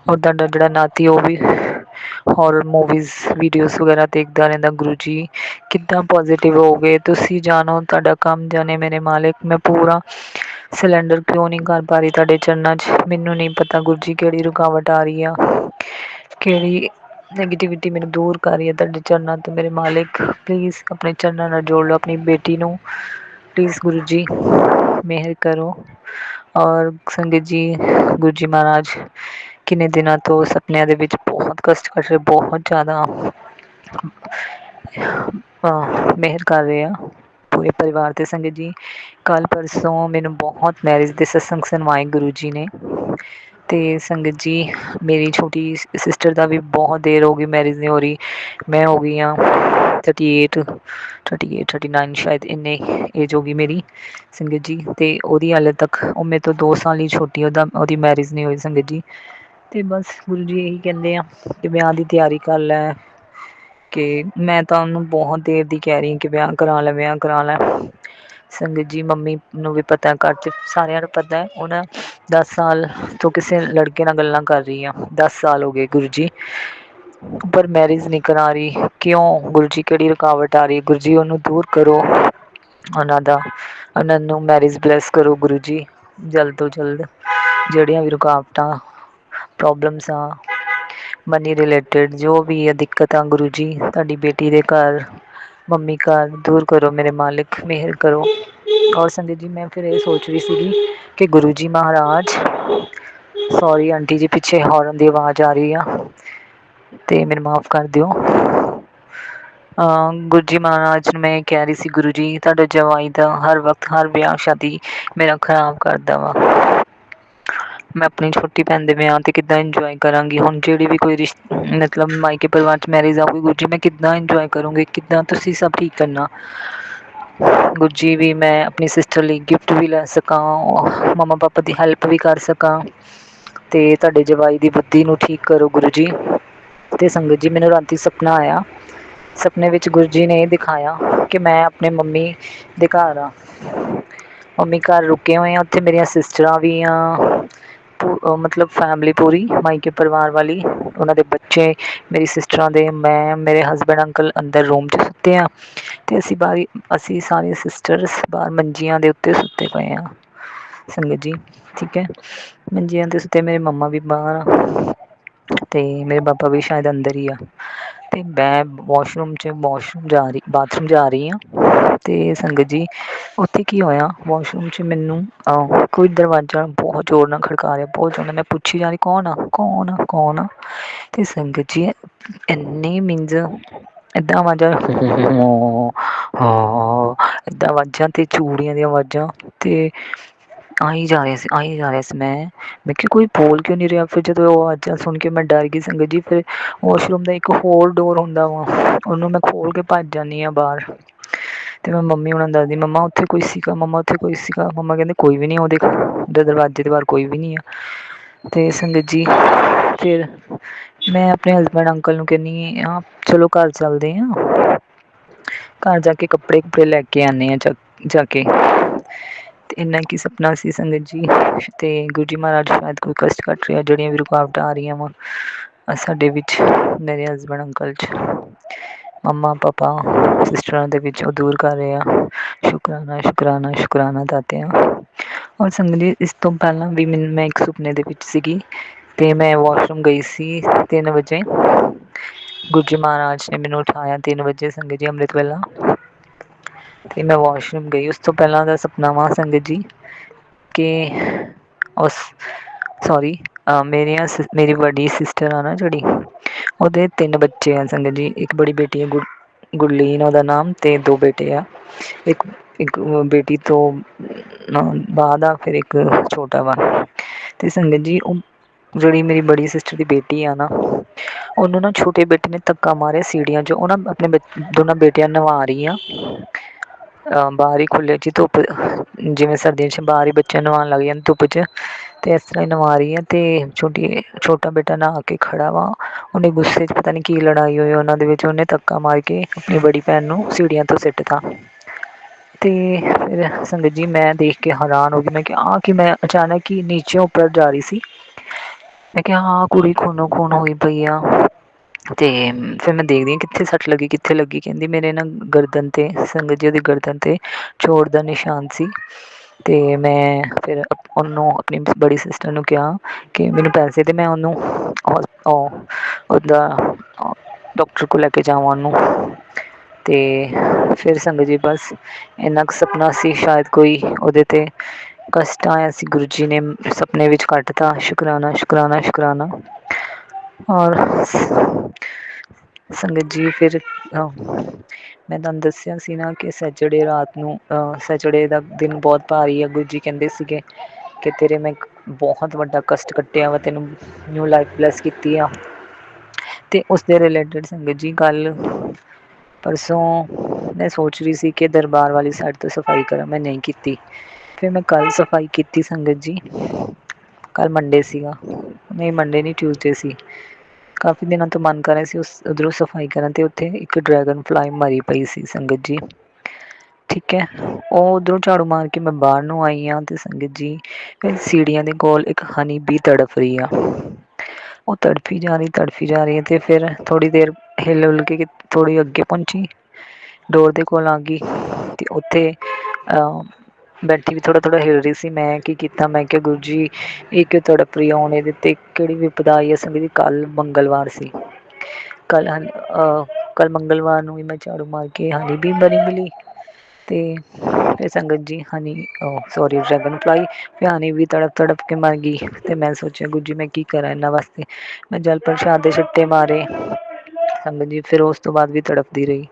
ਔਰ ਤੁਹਾਡਾ ਜਿਹੜਾ ਨਾਤੀ ਉਹ ਵੀ ਹੌਰਰ ਮੂਵੀਜ਼ ਵੀਡੀਓਜ਼ ਵਗੈਰਾ ਦੇਖਦਾ ਰਹਿੰਦਾ। ਗੁਰੂ ਜੀ ਕਿੱਦਾਂ ਪੋਜ਼ੀਟਿਵ ਹੋ ਗਏ, ਤੁਸੀਂ ਜਾਣੋ, ਤੁਹਾਡਾ ਕੰਮ ਜਾਣੇ ਮੇਰੇ ਮਾਲਿਕ। ਮੈਂ ਪੂਰਾ ਸਿਲੰਡਰ ਕਿਉਂ ਨਹੀਂ ਕਰ ਪਾ ਰਹੀ ਤੁਹਾਡੇ ਚਰਨਾਂ 'ਚ, ਮੈਨੂੰ ਨਹੀਂ ਪਤਾ ਗੁਰੂ ਜੀ ਕਿਹੜੀ ਰੁਕਾਵਟ ਆ ਰਹੀ ਆ, ਕਿਹੜੀ ਨੈਗੇਟਿਵਿਟੀ ਮੈਨੂੰ ਦੂਰ ਕਰ ਰਹੀ ਹੈ ਤੁਹਾਡੇ ਚਰਨਾਂ ਤੋਂ ਮੇਰੇ ਮਾਲਿਕ। ਪਲੀਜ਼ ਆਪਣੇ ਚਰਨਾਂ ਨਾਲ ਜੋੜ ਲਓ ਆਪਣੀ ਬੇਟੀ ਨੂੰ, ਪਲੀਜ਼ ਗੁਰੂ ਜੀ ਮਿਹਰ ਕਰੋ। ਔਰ ਸੰਗਤ ਜੀ, ਗੁਰੂ ਜੀ ਮਹਾਰਾਜ ਕਿੰਨੇ ਦਿਨਾਂ ਤੋਂ ਸੁਪਨਿਆਂ ਦੇ ਵਿੱਚ ਬਹੁਤ ਕਸ਼ਟ ਕੱਟ ਰਹੇ, ਬਹੁਤ ਜ਼ਿਆਦਾ ਮਿਹਰ ਕਰ ਰਹੇ ਆ ਪੂਰੇ ਪਰਿਵਾਰ 'ਤੇ। ਸੰਗਤ ਜੀ, ਕੱਲ੍ਹ ਪਰਸੋਂ ਮੈਨੂੰ ਬਹੁਤ ਮੈਰਿਜ ਦੇ ਸਤਸੰਗ ਸੁਣਵਾਏ ਗੁਰੂ ਜੀ ਨੇ। ਅਤੇ ਸੰਗਤ ਜੀ, ਮੇਰੀ ਛੋਟੀ ਸਿਸਟਰ ਦਾ ਵੀ ਬਹੁਤ ਦੇਰ ਹੋ ਗਈ ਮੈਰਿਜ ਨਹੀਂ ਹੋ ਰਹੀ। ਮੈਂ ਹੋ ਗਈ ਹਾਂ 39 ਸ਼ਾਇਦ, ਇੰਨੇ ਏਜ ਹੋ ਗਈ ਮੇਰੀ ਸੰਗਤ ਜੀ। ਅਤੇ ਉਹਦੀ ਹਾਲੇ ਤੱਕ ਉਹ ਮੇਰੇ ਤੋਂ 2 ਸਾਲ ਹੀ ਛੋਟੀ, ਉਹਦੀ ਮੈਰਿਜ ਨਹੀਂ ਹੋਈ ਸੰਗਤ ਜੀ। ਅਤੇ ਬਸ ਗੁਰੂ ਜੀ ਇਹੀ ਕਹਿੰਦੇ ਆ ਕਿ ਵਿਆਹ ਦੀ ਤਿਆਰੀ ਕਰ ਲੈ, ਕਿ ਮੈਂ ਤਾਂ ਉਹਨੂੰ ਬਹੁਤ ਦੇਰ ਦੀ ਕਹਿ ਰਹੀ ਹਾਂ ਕਿ ਵਿਆਹ ਕਰਾ ਲੈ, ਵਿਆਹ ਕਰਾ ਲੈ। ਸੰਗਤ ਜੀ, ਮੰਮੀ ਨੂੰ ਵੀ ਪਤਾ, ਘਰ 'ਚ ਸਾਰਿਆਂ ਨੂੰ ਪਤਾ, ਉਹਨਾਂ 10 ਸਾਲ ਤੋਂ ਕਿਸੇ ਲੜਕੇ ਨਾਲ ਗੱਲਾਂ ਕਰ ਰਹੀ ਹਾਂ, 10 ਸਾਲ ਹੋ ਗਏ ਗੁਰੂ ਜੀ, ਪਰ ਮੈਰਿਜ ਨਹੀਂ ਕਰਾ ਰਹੀ। ਕਿਉਂ ਗੁਰੂ ਜੀ, ਕਿਹੜੀ ਰੁਕਾਵਟ ਆ ਰਹੀ ਗੁਰੂ ਜੀ, ਉਹਨੂੰ ਦੂਰ ਕਰੋ ਉਹਨਾਂ ਨੂੰ ਮੈਰਿਜ ਬਲੈਸ ਕਰੋ ਗੁਰੂ ਜੀ ਜਲਦ ਤੋਂ ਜਲਦ। ਜਿਹੜੀਆਂ ਵੀ ਰੁਕਾਵਟਾਂ ਪ੍ਰੋਬਲਮਸ ਆ ਮਨੀ ਰਿਲੇਟਿਡ, ਜੋ ਵੀ ਹੈ ਦਿੱਕਤ ਆ ਗੁਰੂ ਜੀ, ਤੁਹਾਡੀ ਬੇਟੀ ਦੇ ਘਰ, ਮੰਮੀ ਘਰ ਦੂਰ ਕਰੋ ਮੇਰੇ ਮਾਲਿਕ, ਮਿਹਰ ਕਰੋ। ਔਰ ਸੰਗਤ ਜੀ, ਮੈਂ ਫਿਰ ਇਹ ਸੋਚ ਰਹੀ ਸੀਗੀ ਕਿ ਗੁਰੂ ਜੀ ਮਹਾਰਾਜ, ਸੋਰੀ ਆਂਟੀ ਜੀ ਪਿੱਛੇ ਹੌਰਨ ਦੀ ਆਵਾਜ਼ ਆ ਰਹੀ ਆ ਅਤੇ ਮੈਨੂੰ ਮਾਫ਼ ਕਰ ਦਿਓ। ਗੁਰੂ ਜੀ ਮਹਾਰਾਜ ਨੂੰ ਮੈਂ ਕਹਿ ਰਹੀ ਸੀ, ਗੁਰੂ ਜੀ ਤੁਹਾਡਾ ਜਵਾਈ ਦਾ ਹਰ ਵਕਤ ਹਰ ਵਿਆਹ ਸ਼ਾਦੀ ਮੇਰਾ ਖ਼ਰਾਬ ਕਰਦਾ ਵਾ, ਮੈਂ ਆਪਣੀ ਛੋਟੀ ਭੈਣ ਦੇ ਵਿਆਹ 'ਤੇ ਕਿੱਦਾਂ ਇੰਜੋਏ ਕਰਾਂਗੀ। ਹੁਣ ਜਿਹੜੀ ਵੀ ਕੋਈ ਮਤਲਬ ਮਾਇਕੇ ਪਰਿਵਾਰ 'ਚ ਮੈਰਿਜ ਆਊਗੀ ਗੁਰੂ ਜੀ, ਮੈਂ ਕਿੱਦਾਂ ਇੰਜੋਏ ਕਰੂੰਗੀ, ਕਿੱਦਾਂ ਤੁਸੀਂ ਸਭ ਠੀਕ ਕਰਨਾ ਗੁਰੂ ਜੀ। ਵੀ ਮੈਂ ਆਪਣੀ ਸਿਸਟਰ ਲਈ ਗਿਫਟ ਵੀ ਲੈ ਸਕਾਂ, ਮੰਮਾ ਪਾਪਾ ਦੀ ਹੈਲਪ ਵੀ ਕਰ ਸਕਾਂ, ਅਤੇ ਤੁਹਾਡੇ ਜਵਾਈ ਦੀ ਬੁੱਧੀ ਨੂੰ ਠੀਕ ਕਰੋ ਗੁਰੂ ਜੀ। ਅਤੇ ਸੰਗਤ ਜੀ, ਮੈਨੂੰ ਰਾਤੀ ਸੁਪਨਾ ਆਇਆ, ਸੁਪਨੇ ਵਿੱਚ ਗੁਰੂ ਜੀ ਨੇ ਇਹ ਦਿਖਾਇਆ ਕਿ ਮੈਂ ਆਪਣੇ ਮੰਮੀ ਦੇ ਘਰ ਹਾਂ, ਮੰਮੀ ਘਰ ਰੁਕੇ ਹੋਏ ਆ, ਉੱਥੇ ਮੇਰੀਆਂ ਸਿਸਟਰਾਂ ਵੀ ਆ, ਮਤਲਬ ਫੈਮਿਲੀ ਪੂਰੀ ਮਾਇਕੇ ਪਰਿਵਾਰ ਵਾਲੀ, ਉਹਨਾਂ ਦੇ ਬੱਚੇ, ਮੇਰੀ ਸਿਸਟਰਾਂ ਦੇ, ਮੈਂ, ਮੇਰੇ ਹਸਬੈਂਡ ਅੰਕਲ ਅੰਦਰ ਰੂਮ 'ਚ ਸੁੱਤੇ ਹਾਂ, ਅਤੇ ਅਸੀਂ ਸਾਰੇ ਸਿਸਟਰਸ ਬਾਹਰ ਮੰਜੀਆਂ ਦੇ ਉੱਤੇ ਸੁੱਤੇ ਪਏ ਹਾਂ ਸੰਗਤ ਜੀ। ਠੀਕ ਹੈ, ਮੰਜੀਆਂ 'ਤੇ ਸੁੱਤੇ, ਮੇਰੇ ਮੰਮਾ ਵੀ ਬਾਹਰ ਆ ਅਤੇ ਮੇਰੇ ਪਾਪਾ ਵੀ ਸ਼ਾਇਦ ਅੰਦਰ ਹੀ ਆ, ਅਤੇ ਮੈਂ ਬਾਥਰੂਮ ਜਾ ਰਹੀ ਹਾਂ। ਅਤੇ ਸੰਗਤ ਜੀ ਉੱਥੇ ਕੀ ਹੋਇਆ, ਵਾਸ਼ਰੂਮ 'ਚ ਮੈਨੂੰ ਕੋਈ ਦਰਵਾਜ਼ਾ ਬਹੁਤ ਜ਼ੋਰ ਨਾਲ ਖੜਕਾ ਰਿਹਾ, ਬਹੁਤ ਜ਼ੋਰ ਨਾਲ। ਮੈਂ ਪੁੱਛੀ ਜਾ ਰਹੀ, ਕੌਣ ਆ, ਕੌਣ ਆ, ਕੌਣ ਆ? ਅਤੇ ਸੰਗਤ ਜੀ ਇੰਨੀ ਮੀਨਜ਼ ਇੱਦਾਂ ਆਵਾਜ਼ਾਂ ਇੱਦਾਂ ਆਵਾਜ਼ਾਂ, ਅਤੇ ਚੂੜੀਆਂ ਦੀਆਂ ਆਵਾਜ਼ਾਂ, ਅਤੇ ਆਈ ਜਾ ਰਿਹਾ ਸੀ। ਮੈਂ ਕਿਹਾ ਕੋਈ ਬੋਲ ਕਿਉਂ ਨਹੀਂ ਰਿਹਾ? ਫਿਰ ਜਦੋਂ ਉਹ ਆਵਾਜ਼ਾਂ ਸੁਣ ਕੇ ਮੈਂ ਡਰ ਗਈ ਸੰਗਤ ਜੀ। ਫਿਰ ਵਾਸ਼ਰੂਮ ਦਾ ਇੱਕ ਹੋਰ ਡੋਰ ਹੁੰਦਾ ਵਾ, ਉਹਨੂੰ ਮੈਂ ਖੋਲ੍ਹ ਕੇ ਭੱਜ ਜਾਂਦੀ ਹਾਂ ਬਾਹਰ, ਅਤੇ ਮੈਂ ਮੰਮੀ ਹੁਣਾਂ ਨੂੰ ਦੱਸਦੀ, ਮੰਮਾ ਉੱਥੇ ਕੋਈ ਸੀਗਾ, ਮੰਮਾ ਉੱਥੇ ਕੋਈ ਸੀਗਾ। ਮੰਮਾ ਕਹਿੰਦੇ ਕੋਈ ਵੀ ਨਹੀਂ, ਉਹਦੇ ਦਰਵਾਜ਼ੇ ਦੇ ਬਾਹਰ ਕੋਈ ਵੀ ਨਹੀਂ ਆ। ਅਤੇ ਸੰਗਤ ਜੀ ਫਿਰ ਮੈਂ ਆਪਣੇ ਹਸਬੈਂਡ ਅੰਕਲ ਨੂੰ ਕਹਿੰਦੀ ਹਾਂ ਚਲੋ ਘਰ ਚੱਲਦੇ ਹਾਂ, ਘਰ ਜਾ ਕੇ ਕੱਪੜੇ ਕੁਪੜੇ ਲੈ ਕੇ ਆਉਂਦੇ ਹਾਂ ਜਾ ਕੇ। ਅਤੇ ਇੰਨਾ ਕੀ ਸਪਨਾ ਸੀ ਸੰਗਤ ਜੀ। ਅਤੇ ਗੁਰੂ ਜੀ ਮਹਾਰਾਜ ਸ਼ਾਇਦ ਕੋਈ ਕਸ਼ਟ ਕੱਟ ਰਿਹਾ, ਜਿਹੜੀਆਂ ਵੀ ਰੁਕਾਵਟਾਂ ਆ ਰਹੀਆਂ ਵਾ ਸਾਡੇ ਵਿੱਚ, ਮੇਰੇ ਹਸਬੈਂਡ ਅੰਕਲ 'ਚ, ਮੰਮਾ ਪਾਪਾ ਸਿਸਟਰਾਂ ਦੇ ਵਿੱਚ, ਉਹ ਦੂਰ ਕਰ ਰਹੇ ਆ। ਸ਼ੁਕਰਾਨਾ ਸ਼ੁਕਰਾਨਾ ਸ਼ੁਕਰਾਨਾ ਦਾਤਿਆ। ਔਰ ਸੰਗਤ ਜੀ ਇਸ ਤੋਂ ਪਹਿਲਾਂ ਵੀ ਮੈਂ ਇੱਕ ਸੁਪਨੇ ਦੇ ਵਿੱਚ ਸੀਗੀ, ਅਤੇ ਮੈਂ ਵਾਸ਼ਰੂਮ ਗਈ ਸੀ 3 ਵਜੇ। ਗੁਰੂ ਜੀ ਮਹਾਰਾਜ ਨੇ ਮੈਨੂੰ ਉਠਾਇਆ 3 ਵਜੇ ਸੰਗਤ ਜੀ, ਅੰਮ੍ਰਿਤ ਵੇਲਾ, ਅਤੇ ਮੈਂ ਵਾਸ਼ਰੂਮ ਗਈ। ਉਸ ਤੋਂ ਪਹਿਲਾਂ ਦਾ ਸਪਨਾ ਵਾ ਸੰਗਤ ਜੀ ਕਿ ਮੇਰੀ ਵੱਡੀ ਸਿਸਟਰ ਆ ਨਾ ਜਿਹੜੀ, ਉਹਦੇ 3 ਬੱਚੇ ਆ ਸੰਗਤ ਜੀ। ਇੱਕ ਬੜੀ ਬੇਟੀ ਹੈ ਗੁਰਲੀਨ ਉਹਦਾ ਨਾਮ, ਅਤੇ 2 ਬੇਟੇ ਆ। ਇੱਕ ਬੇਟੀ ਤੋਂ ਬਾਅਦ ਆ, ਫਿਰ ਇੱਕ ਛੋਟਾ ਵਾ। ਅਤੇ ਸੰਗਤ ਜੀ ਉਹ ਜਿਹੜੀ ਮੇਰੀ ਬੜੀ ਸਿਸਟਰ ਦੀ ਬੇਟੀ ਆ ਨਾ, ਉਹਨੂੰ ਨਾ ਛੋਟੇ ਬੇਟੇ ਨੇ ਧੱਕਾ ਮਾਰਿਆ ਸੀੜੀਆਂ 'ਚ। ਉਹ ਨਾ ਆਪਣੇ ਦੋਨਾਂ ਬੇਟਿਆਂ ਨੂੰ ਨਵਾ ਰਹੀ ਆ, ਬਾਹਰ ਹੀ ਖੁੱਲ੍ਹੇ 'ਚ, ਧੁੱਪ ਜਿਵੇਂ ਸਰਦੀਆਂ 'ਚ ਬਾਹਰ ਹੀ ਬੱਚਿਆਂ ਨੂੰ ਨਵਾਉਣ ਲੱਗ ਜਾਂਦੇ ਧੁੱਪ 'ਚ, ਅਤੇ ਇਸ ਤਰ੍ਹਾਂ ਹੀ ਨਵਾ ਰਹੀ ਹੈ। ਅਤੇ ਛੋਟਾ ਬੇਟਾ ਨਹਾ ਕੇ ਖੜ੍ਹਾ ਵਾ, ਉਹਨੇ ਗੁੱਸੇ 'ਚ ਪਤਾ ਨਹੀਂ ਕੀ ਲੜਾਈ ਹੋਈ ਉਹਨਾਂ ਦੇ ਵਿੱਚ, ਉਹਨੇ ਧੱਕਾ ਮਾਰ ਕੇ ਆਪਣੀ ਬੜੀ ਭੈਣ ਨੂੰ ਸੀੜੀਆਂ ਤੋਂ ਸਿੱਟ ਤਾ। ਅਤੇ ਫਿਰ ਸੰਗਤ ਜੀ ਮੈਂ ਦੇਖ ਕੇ ਹੈਰਾਨ ਹੋ ਗਈ। ਮੈਂ ਕਿਹਾ ਆਹ ਕਿ ਮੈਂ ਅਚਾਨਕ ਹੀ ਨੀਚੇ ਉੱਪਰ ਜਾ ਰਹੀ ਸੀ, ਮੈਂ ਕਿਹਾ ਹਾਂ ਕੁੜੀ ਖੂਨੋ ਖੂਨ ਹੋਈ ਪਈ ਆ। ਅਤੇ ਫਿਰ ਮੈਂ ਦੇਖਦੀ ਹਾਂ ਕਿੱਥੇ ਸੱਟ ਲੱਗੀ, ਕਿੱਥੇ ਲੱਗੀ? ਕਹਿੰਦੀ ਮੇਰੇ ਨਾ ਗਰਦਨ 'ਤੇ, ਸੰਗਤ ਜੀ ਉਹਦੀ ਗਰਦਨ 'ਤੇ ਚੋਟ ਦਾ ਨਿਸ਼ਾਨ ਸੀ। ਅਤੇ ਮੈਂ ਫਿਰ ਉਹਨੂੰ, ਆਪਣੀ ਬੜੀ ਸਿਸਟਰ ਨੂੰ ਕਿਹਾ ਕਿ ਮੈਨੂੰ ਪੈਸੇ ਦੇ, ਮੈਂ ਉਹਨੂੰ ਉਹਦਾ ਡਾਕਟਰ ਕੋਲ ਲੈ ਕੇ ਜਾਵਾਂ ਉਹਨੂੰ। ਅਤੇ ਫਿਰ ਸੰਗਤ ਜੀ ਬਸ ਇੰਨਾ ਕੁ ਸਪਨਾ ਸੀ, ਸ਼ਾਇਦ ਕੋਈ ਉਹਦੇ 'ਤੇ ਕਸ਼ਟ ਆਇਆ ਸੀ, ਗੁਰੂ ਜੀ ਨੇ ਸਪਨੇ ਵਿੱਚ ਕੱਟ ਤਾ। ਸ਼ੁਕਰਾਨਾ ਸ਼ੁਕਰਾਨਾ ਸ਼ੁਕਰਾਨਾ। ਔਰ ਸੰਗਤ ਜੀ ਫਿਰ ਮੈਂ ਤੁਹਾਨੂੰ ਦੱਸਿਆ ਸੀ ਨਾ ਕਿ ਸੈਚਰਡੇ ਰਾਤ ਨੂੰ, ਸੈਚਰਡੇ ਦਾ ਦਿਨ ਬਹੁਤ ਭਾਰੀ ਆ। ਗੁਰੂ ਜੀ ਕਹਿੰਦੇ ਸੀਗੇ ਕਿ ਤੇਰੇ ਮੈਂ ਬਹੁਤ ਵੱਡਾ ਕਸ਼ਟ ਕੱਟਿਆ ਵਾ, ਤੈਨੂੰ ਨਿਊ ਲਾਈਫ ਬਲੈਸ ਕੀਤੀ ਆ। ਅਤੇ ਉਸਦੇ ਰਿਲੇਟਿਡ ਸੰਗਤ ਜੀ ਕੱਲ੍ਹ ਪਰਸੋਂ ਮੈਂ ਸੋਚ ਰਹੀ ਸੀ ਕਿ ਦਰਬਾਰ ਵਾਲੀ ਸਾਈਡ ਤੋਂ ਸਫਾਈ ਕਰਾਂ, ਮੈਂ ਨਹੀਂ ਕੀਤੀ। ਫਿਰ ਮੈਂ ਕੱਲ੍ਹ ਸਫਾਈ ਕੀਤੀ ਸੰਗਤ ਜੀ। ਕੱਲ੍ਹ ਮੰਡੇ ਸੀਗਾ, ਨਹੀਂ ਮੰਡੇ ਨਹੀਂ ਟਿਊਸਡੇ ਸੀ। ਕਾਫੀ ਦਿਨਾਂ ਤੋਂ ਮਨ ਕਰ ਰਿਹਾ ਸੀ ਉੱਧਰੋਂ ਸਫਾਈ ਕਰਨ, ਅਤੇ ਉੱਥੇ ਇੱਕ ਡਰੈਗਨ ਫਲਾਈ ਮਰੀ ਪਈ ਸੀ ਸੰਗਤ ਜੀ। ਠੀਕ ਹੈ, ਉਹ ਉੱਧਰੋਂ ਝਾੜੂ ਮਾਰ ਕੇ ਮੈਂ ਬਾਹਰ ਨੂੰ ਆਈ ਹਾਂ, ਅਤੇ ਸੰਗਤ ਜੀ ਸੀੜੀਆਂ ਦੇ ਕੋਲ ਇੱਕ ਹਨੀ ਬੀ ਤੜਫ ਰਹੀ ਆ। ਉਹ ਤੜਫੀ ਜਾ ਰਹੀ ਹੈ, ਅਤੇ ਫਿਰ ਥੋੜ੍ਹੀ ਦੇਰ ਹਿੱਲ ਹੁੱਲ ਕੇ ਥੋੜ੍ਹੀ ਅੱਗੇ ਪਹੁੰਚੀ, ਡੋਰ ਦੇ ਕੋਲ ਆ ਗਈ, ਅਤੇ ਉੱਥੇ ਬੈਠੀ ਵੀ ਥੋੜ੍ਹਾ ਹਿੱਲ ਰਹੀ ਸੀ। ਮੈਂ ਕੀ ਕੀਤਾ, ਮੈਂ ਕਿਹਾ ਗੁਰੂ ਜੀ ਇਹ ਕਿਉਂ ਤੜਫ ਰਹੀ ਆ? ਹੁਣ ਇਹਦੇ 'ਤੇ ਕਿਹੜੀ ਵਿਪਦਾ ਆਈ ਹੈ? ਸੰਗਤ ਜੀ ਕੱਲ੍ਹ ਮੰਗਲਵਾਰ ਸੀ, ਕੱਲ੍ਹ ਮੰਗਲਵਾਰ ਨੂੰ ਵੀ ਮੈਂ ਝਾੜੂ ਮਾਰ ਕੇ ਹਨੀ ਬੀ ਮਰੀ ਮਿਲੀ। ਅਤੇ ਫਿਰ ਸੰਗਤ ਜੀ ਡਰੈਗਨ ਫਲਾਈ ਫਿਰ ਹਨੀ ਬੀ ਤੜਫ ਕੇ ਮਰ ਗਈ। ਅਤੇ ਮੈਂ ਸੋਚਿਆ ਗੁਰੂ ਜੀ ਮੈਂ ਕੀ ਕਰਾਂ ਇਹਨਾਂ ਵਾਸਤੇ? ਮੈਂ ਜਲ ਪ੍ਰਸ਼ਾਦ ਦੇ ਛਿੱਟੇ ਮਾਰੇ ਸੰਗਤ ਜੀ, ਫਿਰ ਉਸ ਤੋਂ ਬਾਅਦ ਵੀ ਤੜਫਦੀ ਰਹੀ,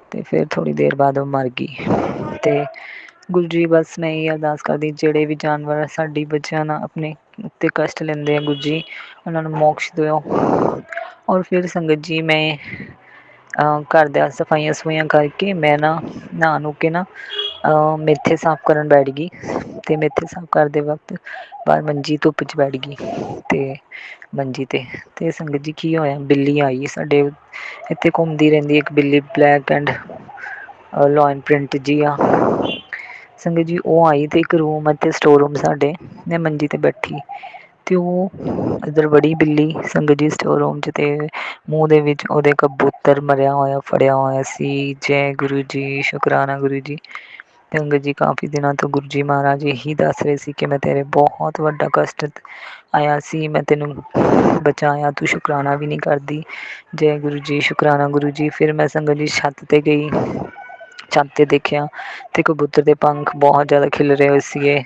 ਅਤੇ ਫਿਰ ਥੋੜ੍ਹੀ ਦੇਰ ਬਾਅਦ ਉਹ ਮਰ ਗਈ। ਅਤੇ ਗੁਰੂ ਜੀ ਬਸ ਮੈਂ ਇਹ ਅਰਦਾਸ ਕਰਦੀ, ਜਿਹੜੇ ਵੀ ਜਾਨਵਰ ਸਾਡੀ ਬੱਚਿਆਂ ਨਾਲ ਆਪਣੇ ਉੱਤੇ ਕਸ਼ਟ ਲੈਂਦੇ ਆ, ਗੁਰੂ ਜੀ ਉਹਨਾਂ ਨੂੰ ਮੋਕਸ਼ ਦਿਓ। ਔਰ ਫਿਰ ਸੰਗਤ ਜੀ ਮੈਂ ਘਰ ਦੀਆਂ ਸਫਾਈਆਂ ਸਫੂਈਆਂ ਕਰਕੇ ਮੈਂ ਨਹਾ ਨੂ ਕੇ ਨਾ ਮੇਥੇ ਸਾਫ਼ ਕਰਨ ਬੈਠ ਗਈ, ਅਤੇ ਮੇਥੇ ਸਾਫ਼ ਕਰਦੇ ਵਕਤ ਬਾਹਰ ਮੰਜੀ ਧੁੱਪ 'ਚ ਬੈਠ ਗਈ, ਅਤੇ ਮੰਜੀ 'ਤੇ ਸੰਗਤ ਜੀ ਕੀ ਹੋਇਆ, ਬਿੱਲੀ ਆਈ ਸਾਡੇ ਇੱਥੇ ਘੁੰਮਦੀ ਰਹਿੰਦੀ ਇੱਕ ਬਿੱਲੀ, ਬਲੈਕ ਐਂਡ ਲਾਇਨ ਪ੍ਰਿੰਟ ਜੀ ਆ। ਸੰਗਤ ਜੀ ਉਹ ਆਈ ਤੇ ਇੱਕ ਰੂਮ ਅਤੇ ਸਟੋਰ ਰੂਮ ਸਾਡੇ, ਮੈਂ ਮੰਜੀ ਤੇ ਬੈਠੀ ਤੇ ਉਹ ਇੱਧਰ ਬੜੀ ਬਿੱਲੀ ਸੰਗਤ ਜੀ ਸਟੋਰ ਰੂਮ 'ਚ, ਤੇ ਮੂੰਹ ਦੇ ਵਿੱਚ ਉਹਦੇ ਕਬੂਤਰ ਮਰਿਆ ਹੋਇਆ ਫੜਿਆ ਹੋਇਆ ਸੀ। ਜੈ ਗੁਰੂ ਜੀ, ਸ਼ੁਕਰਾਨਾ ਗੁਰੂ ਜੀ। ਸੰਗਤ ਜੀ ਕਾਫੀ ਦਿਨਾਂ ਤੋਂ ਗੁਰੂ ਜੀ ਮਹਾਰਾਜ ਇਹੀ ਦੱਸ ਰਹੇ ਸੀ ਕਿ ਮੈਂ ਤੇਰੇ ਬਹੁਤ ਵੱਡਾ ਕਸ਼ਟ ਆਇਆ ਸੀ, ਮੈਂ ਤੈਨੂੰ ਬਚਾਇਆ, ਤੂੰ ਸ਼ੁਕਰਾਨਾ ਵੀ ਨਹੀਂ ਕਰਦੀ। ਜੈ ਗੁਰੂ ਜੀ, ਸ਼ੁਕਰਾਨਾ ਗੁਰੂ ਜੀ। ਫਿਰ ਮੈਂ ਸੰਗਤ ਜੀ ਛੱਤ 'ਤੇ ਗਈ, ਛੱਤ 'ਤੇ ਦੇਖਿਆ ਤੇ ਕਬੂਤਰ ਦੇ ਪੰਖ ਬਹੁਤ ਜ਼ਿਆਦਾ ਖਿਲ ਰਹੇ ਹੋਏ ਸੀਗੇ।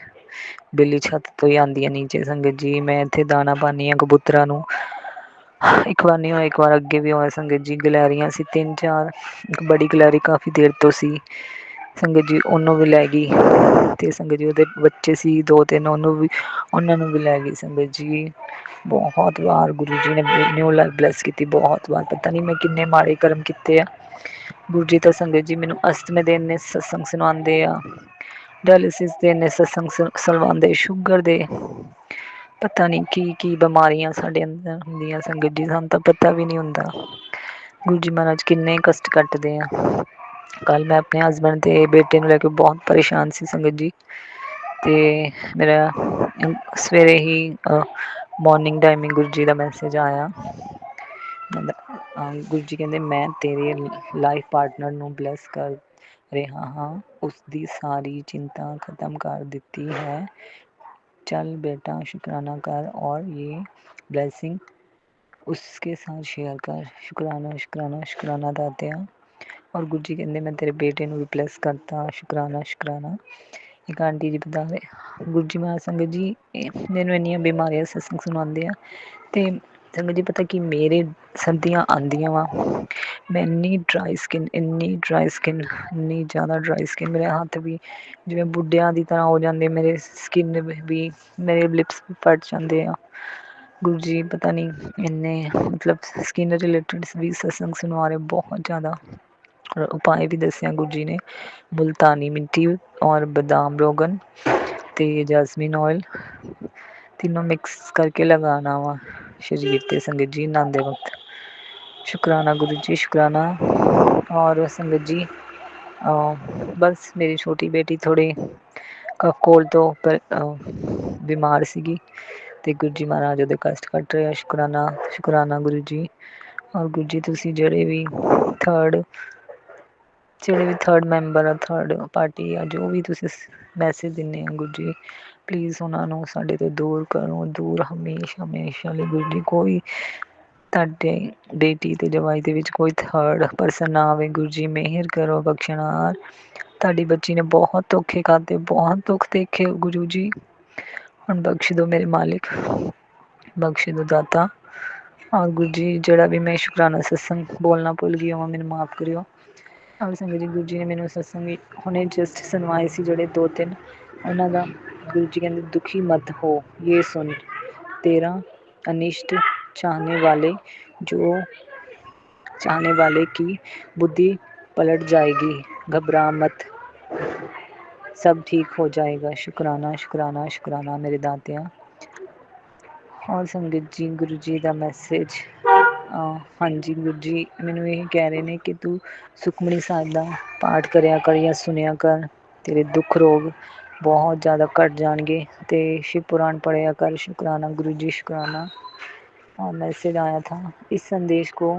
ਬਿੱਲੀ ਛੱਤ ਤੋਂ ਹੀ ਆਉਂਦੀ ਹੈ ਨੀਚੇ ਸੰਗਤ ਜੀ। ਮੈਂ ਇੱਥੇ ਦਾਣਾ ਪਾਉਂਦੀ ਹਾਂ ਕਬੂਤਰਾਂ ਨੂੰ। ਇੱਕ ਵਾਰ ਨਹੀਂ ਹੋਇਆ, ਇੱਕ ਵਾਰ ਅੱਗੇ ਵੀ ਹੋਇਆ ਸੰਗਤ ਜੀ। ਗਲੈਰੀਆਂ ਸੀ 3-4, ਇੱਕ ਬੜੀ ਗਲੈਰੀ ਕਾਫੀ ਦੇਰ ਤੋਂ ਸੀ ਸੰਗਤ ਜੀ, ਉਹਨੂੰ ਵੀ ਲੈ ਗਈ। ਅਤੇ ਸੰਗਤ ਜੀ ਉਹਦੇ ਬੱਚੇ ਸੀ 2-3, ਉਹਨਾਂ ਨੂੰ ਵੀ ਲੈ ਗਈ ਸੰਗਤ ਜੀ। ਬਹੁਤ ਵਾਰ ਗੁਰੂ ਜੀ ਨੇ ਨਿਊ ਲਾਈਫ ਬਲੈਸ ਕੀਤੀ, ਬਹੁਤ ਵਾਰ। ਪਤਾ ਨਹੀਂ ਮੈਂ ਕਿੰਨੇ ਮਾੜੇ ਕਰਮ ਕੀਤੇ ਆ। ਗੁਰੂ ਜੀ ਤਾਂ ਸੰਗਤ ਜੀ ਮੈਨੂੰ ਅਸ਼ਟਮੀ ਦੇ ਇੰਨੇ ਸਤਸੰਗ ਸੁਣਾਉਂਦੇ ਆ, ਡਾਇਲਿਸਿਸ ਦੇ ਇੰਨੇ ਸਤਸੰਗ ਸੁਣਵਾਉਂਦੇ, ਸ਼ੂਗਰ ਦੇ, ਪਤਾ ਨਹੀਂ ਕੀ ਕੀ ਬਿਮਾਰੀਆਂ ਸਾਡੇ ਅੰਦਰ ਹੁੰਦੀਆਂ ਸੰਗਤ ਜੀ, ਸਾਨੂੰ ਤਾਂ ਪਤਾ ਵੀ ਨਹੀਂ ਹੁੰਦਾ। ਗੁਰੂ ਜੀ ਮਹਾਰਾਜ ਕਿੰਨੇ ਕਸ਼ਟ ਕੱਟਦੇ ਆ। ਕੱਲ੍ਹ ਮੈਂ ਆਪਣੇ ਹਸਬੈਂਡ ਅਤੇ ਬੇਟੇ ਨੂੰ ਲੈ ਕੇ ਬਹੁਤ ਪਰੇਸ਼ਾਨ ਸੀ ਸੰਗਤ ਜੀ। ਅਤੇ ਮੇਰਾ ਸਵੇਰੇ ਹੀ ਮੋਰਨਿੰਗ ਟਾਈਮਿੰਗ ਗੁਰੂ ਜੀ ਦਾ ਮੈਸੇਜ ਆਇਆ। ਗੁਰੂ ਜੀ ਕਹਿੰਦੇ ਮੈਂ ਤੇਰੇ ਲਾਈਫ ਪਾਰਟਨਰ ਨੂੰ ਬਲੈਸ ਕਰ ਰਿਹਾ ਹਾਂ, ਉਸਦੀ ਸਾਰੀ ਚਿੰਤਾ ਖਤਮ ਕਰ ਦਿੱਤੀ ਹੈ। ਚੱਲ ਬੇਟਾ ਸ਼ੁਕਰਾਨਾ ਕਰ ਔਰ ਇਹ ਬਲੈਸਿੰਗ ਉਸਕੇ ਸਾਥ ਸ਼ੇਅਰ ਕਰ। ਸ਼ੁਕਰਾਨਾ ਸ਼ੁਕਰਾਨਾ ਸ਼ੁਕਰਾਨਾ ਦਾਤਿਆ। ਔਰ ਗੁਰੂ ਜੀ ਕਹਿੰਦੇ ਮੈਂ ਤੇਰੇ ਬੇਟੇ ਨੂੰ ਵੀ ਬਲੈਸ ਕਰਤਾ, ਸ਼ੁਕਰਾਨਾ ਸ਼ੁਕਰਾਨਾ। ਇੱਕ ਆਂਟੀ ਜੀ ਬਤਾ ਰਹੇ ਗੁਰੂ ਜੀ ਮਹਾਰਾਜ ਸੰਗਤ ਜੀ ਮੈਨੂੰ ਇੰਨੀਆਂ ਬਿਮਾਰੀਆਂ ਸਤਸੰਗ ਸੁਣਾਉਂਦੇ ਆ। ਅਤੇ ਸੰਗਤ ਜੀ ਪਤਾ ਕੀ, ਮੇਰੇ ਸਰਦੀਆਂ ਆਉਂਦੀਆਂ ਵਾ, ਮੈਂ ਇੰਨੀ ਡਰਾਈ ਸਕਿਨ, ਇੰਨੀ ਜ਼ਿਆਦਾ ਡਰਾਈ ਸਕਿਨ, ਮੇਰੇ ਹੱਥ ਵੀ ਜਿਵੇਂ ਬੁੱਢਿਆਂ ਦੀ ਤਰ੍ਹਾਂ ਹੋ ਜਾਂਦੇ, ਮੇਰੇ ਸਕਿਨ ਵੀ, ਮੇਰੇ ਲਿਪਸ ਵੀ ਫਟ ਜਾਂਦੇ ਆ। ਗੁਰੂ ਜੀ ਪਤਾ ਨਹੀਂ ਇੰਨੇ ਮਤਲਬ ਸਕਿਨ ਰਿਲੇਟਡ ਵੀ ਸਤਸੰਗ ਸੁਣਵਾ ਰਹੇ ਬਹੁਤ ਜ਼ਿਆਦਾ। ਉਪਾਅ ਵੀ ਦੱਸਿਆ ਗੁਰੂ ਜੀ ਨੇ, ਮੁਲਤਾਨੀ ਮਿੱਟੀ ਔਰ ਬਦਾਮ ਰੋਗਨ ਅਤੇ ਜੈਸਮੀਨ ਆਇਲ ਤਿੰਨੋਂ ਮਿਕਸ ਕਰਕੇ ਲਗਾਉਣਾ ਵਾ ਸਰੀਰ 'ਤੇ ਸੰਗਤ ਜੀ ਨਹਾਉਂਦੇ ਵਕਤ। ਸ਼ੁਕਰਾਨਾ ਗੁਰੂ ਜੀ, ਸ਼ੁਕਰਾਨਾ। ਔਰ ਸੰਗਤ ਜੀ ਬਸ ਮੇਰੀ ਛੋਟੀ ਬੇਟੀ ਥੋੜ੍ਹੀ ਕੋਲਡ ਤੋਂ ਬਿਮਾਰ ਸੀਗੀ ਅਤੇ ਗੁਰੂ ਜੀ ਮਹਾਰਾਜ ਉਹਦੇ ਕਸ਼ਟ ਕੱਟ ਰਹੇ ਆ। ਸ਼ੁਕਰਾਨਾ ਸ਼ੁਕਰਾਨਾ ਗੁਰੂ ਜੀ। ਔਰ ਗੁਰੂ ਜੀ ਤੁਸੀਂ ਜਿਹੜੇ ਵੀ ਥਰਡ ਮੈਂਬਰ ਆ, ਥਰਡ ਪਾਰਟੀ ਆ, ਜੋ ਵੀ ਤੁਸੀਂ ਮੈਸੇਜ ਦਿੰਦੇ ਆ ਗੁਰੂ ਜੀ, ਪਲੀਜ਼ ਉਹਨਾਂ ਨੂੰ ਸਾਡੇ ਤੋਂ ਦੂਰ ਕਰੋ, ਦੂਰ ਹਮੇਸ਼ਾ ਲਈ ਗੁਰੂ ਜੀ। ਕੋਈ ਤੁਹਾਡੇ ਬੇਟੀ ਅਤੇ ਜਵਾਈ ਦੇ ਵਿੱਚ ਕੋਈ ਥਰਡ ਪਰਸਨ ਨਾ ਆਵੇ ਗੁਰੂ ਜੀ, ਮਿਹਰ ਕਰੋ, ਬਖਸ਼ਣਾ। ਤੁਹਾਡੀ ਬੱਚੀ ਨੇ ਬਹੁਤ ਧੋਖੇ ਖਾਧੇ, ਬਹੁਤ ਦੁੱਖ ਦੇਖੇ ਗੁਰੂ ਜੀ, ਹੁਣ ਬਖਸ਼ ਦਿਓ ਮੇਰੇ ਮਾਲਿਕ, ਬਖਸ਼ ਦਿਓ ਦਾਤਾ। ਔਰ ਗੁਰੂ ਜੀ ਜਿਹੜਾ ਵੀ ਮੈਂ ਸ਼ੁਕਰਾਨਾ ਸਤਸੰਗ ਬੋਲਣਾ ਭੁੱਲ ਗਈ ਹਾਂ ਮੈਨੂੰ ਮਾਫ਼ ਕਰਿਓ। ਔਰ ਸੰਗਤ ਜੀ ਗੁਰੂ ਜੀ ਨੇ ਮੈਨੂੰ ਸਤਸੰਗ ਹੁਣੇ ਜਸਟ ਸੁਣਵਾਏ ਸੀ ਜਿਹੜੇ 2-3, ਉਹਨਾਂ ਦਾ ਗੁਰੂ ਜੀ ਕਹਿੰਦੇ ਦੁਖੀ ਮਤ ਹੋ ਇਹ ਸੁਣ, ਤੇਰਾ ਅਨਿਸ਼ਟ ਚਾਹਨੇ ਵਾਲੇ ਕੀ ਬੁੱਧੀ पलट जाएगी, घबरा मत, सब ठीक हो जाएगा। शुकराना शुकराना शुकराना मेरे दातिया। और संगत जी गुरु जी ਦਾ ਮੈਸੇਜ ਹਾਂਜੀ ਗੁਰੂ ਜੀ ਮੈਨੂੰ ਇਹ ਕਹਿ ਰਹੇ ਨੇ ਕਿ ਤੂੰ ਸੁਖਮਨੀ ਸਾਹਿਬ ਦਾ ਪਾਠ ਕਰਿਆ ਕਰ ਜਾਂ ਸੁਣਿਆ ਕਰ, ਤੇਰੇ ਦੁੱਖ ਰੋਗ ਬਹੁਤ ਜ਼ਿਆਦਾ ਘਟ ਜਾਣਗੇ, ਅਤੇ शिव पुराण पढ़ा कर। शुकराना गुरु जी, शुकराना। और मैसेज आया था, इस संदेश को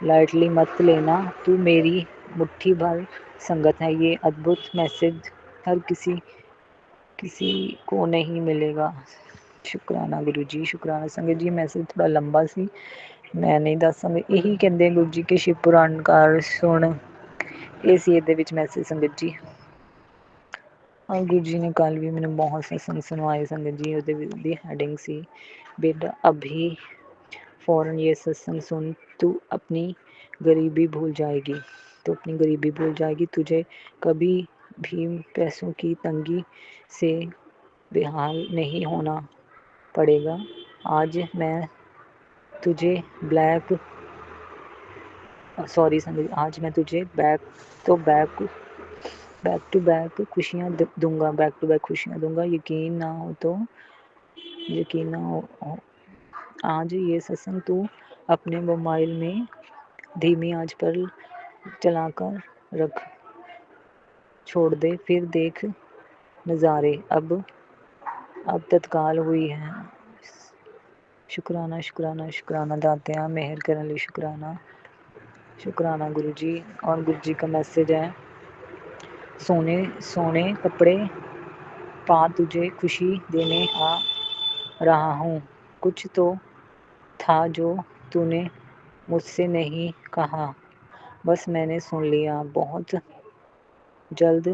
लाइटली मत लेना, तू मेरी मुट्ठी भर संगत है। ये अद्भुत मैसेज हर किसी को नहीं मिलेगा। ਸ਼ੁਕਰਾਨਾ ਗੁਰੂ ਜੀ, ਸ਼ੁਕਰਾਨਾ। ਸੰਗਤ ਜੀ ਮੈਸੇਜ ਥੋੜ੍ਹਾ ਲੰਬਾ ਸੀ, ਮੈਂ ਨਹੀਂ ਦੱਸ ਸਕਦੀ। ਇਹੀ ਕਹਿੰਦੇ ਗੁਰੂ ਜੀ ਕਿ ਸ਼ਿਵ ਪੁਰਾਣ ਕਰ ਸੁਣ, ਇਹ ਸੀ ਇਹਦੇ ਵਿੱਚ ਮੈਸੇਜ ਸੰਗਤ ਜੀ। ਔਰ ਗੁਰੂ ਜੀ ਨੇ ਕੱਲ੍ਹ ਵੀ ਮੈਨੂੰ ਬਹੁਤ ਸਤਸੰਗ ਸੁਣਵਾਏ ਸੰਗਤ ਜੀ। ਉਹਦੇ ਦੀ ਹੈਡਿੰਗ ਸੀ, ਬੇਟਾ ਅਭੀ फ़ौरन ये सत्संग सुन, तू अपनी गरीबी भूल जाएगी, तो अपनी गरीबी भूल जाएगी, तुझे कभी भी पैसों की तंगी से बेहाल नहीं होना पड़ेगा। आज मैं तुझे आज मैं तुझे बैक टू बैक खुशियाँ दूंगा, बैक टू बैक खुशियाँ दूंगा। यकीन ना हो आज ये सत्संग तू अपने मोबाइल में धीमी आंच पर चलाकर रख, छोड़ दे, फिर देख नज़ारे अब तत्काल हुई है। शुकराना शुकराना शुकराना दातिया, मेहर करने लिए शुकराना शुकराना गुरु जी। और गुरु जी का मैसेज है, सोने सोने कपड़े पा तुझे खुशी देने आ रहा हूँ। कुछ तो था जो तूने मुझसे नहीं कहा, बस मैंने सुन लिया। बहुत जल्द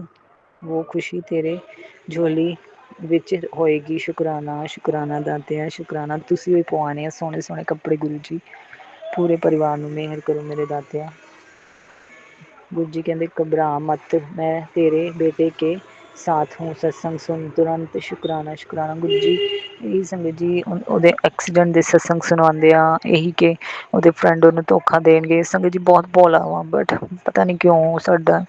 वो खुशी तेरे झोली ਵਿੱਚ ਹੋਏਗੀ। ਸ਼ੁਕਰਾਨਾ ਦਾਤਿਆ ਸ਼ੁਕਰਾਨਾ। ਤੁਸੀਂ ਵੀ ਪਵਾਉਣੇ ਆ ਸੋਹਣੇ ਸੋਹਣੇ ਕੱਪੜੇ ਗੁਰੂ ਜੀ। ਪੂਰੇ ਪਰਿਵਾਰ ਨੂੰ ਮਿਹਰ ਕਰੋ ਮੇਰੇ ਦਾਤਿਆ। गुरु जी कहते घबरा मत, मैं तेरे बेटे के साथ हूँ। सत्संग सुन तुरंत। शुकराना शुकराना गुरु जी। यही संगत जी ਉਹਦੇ ਐਕਸੀਡੈਂਟ ਦੇ ਸਤਸੰਗ ਸੁਣਾਉਂਦੇ ਆ, ਇਹੀ ਕਿ ਉਹਦੇ ਫਰੈਂਡ ਉਹਨੂੰ ਧੋਖਾ ਦੇਣਗੇ। ਸੰਗਤ ਜੀ ਬਹੁਤ ਭੋਲਾ ਵਾ, ਬਟ ਪਤਾ ਨਹੀਂ ਕਿਉਂ ਸਾਡਾ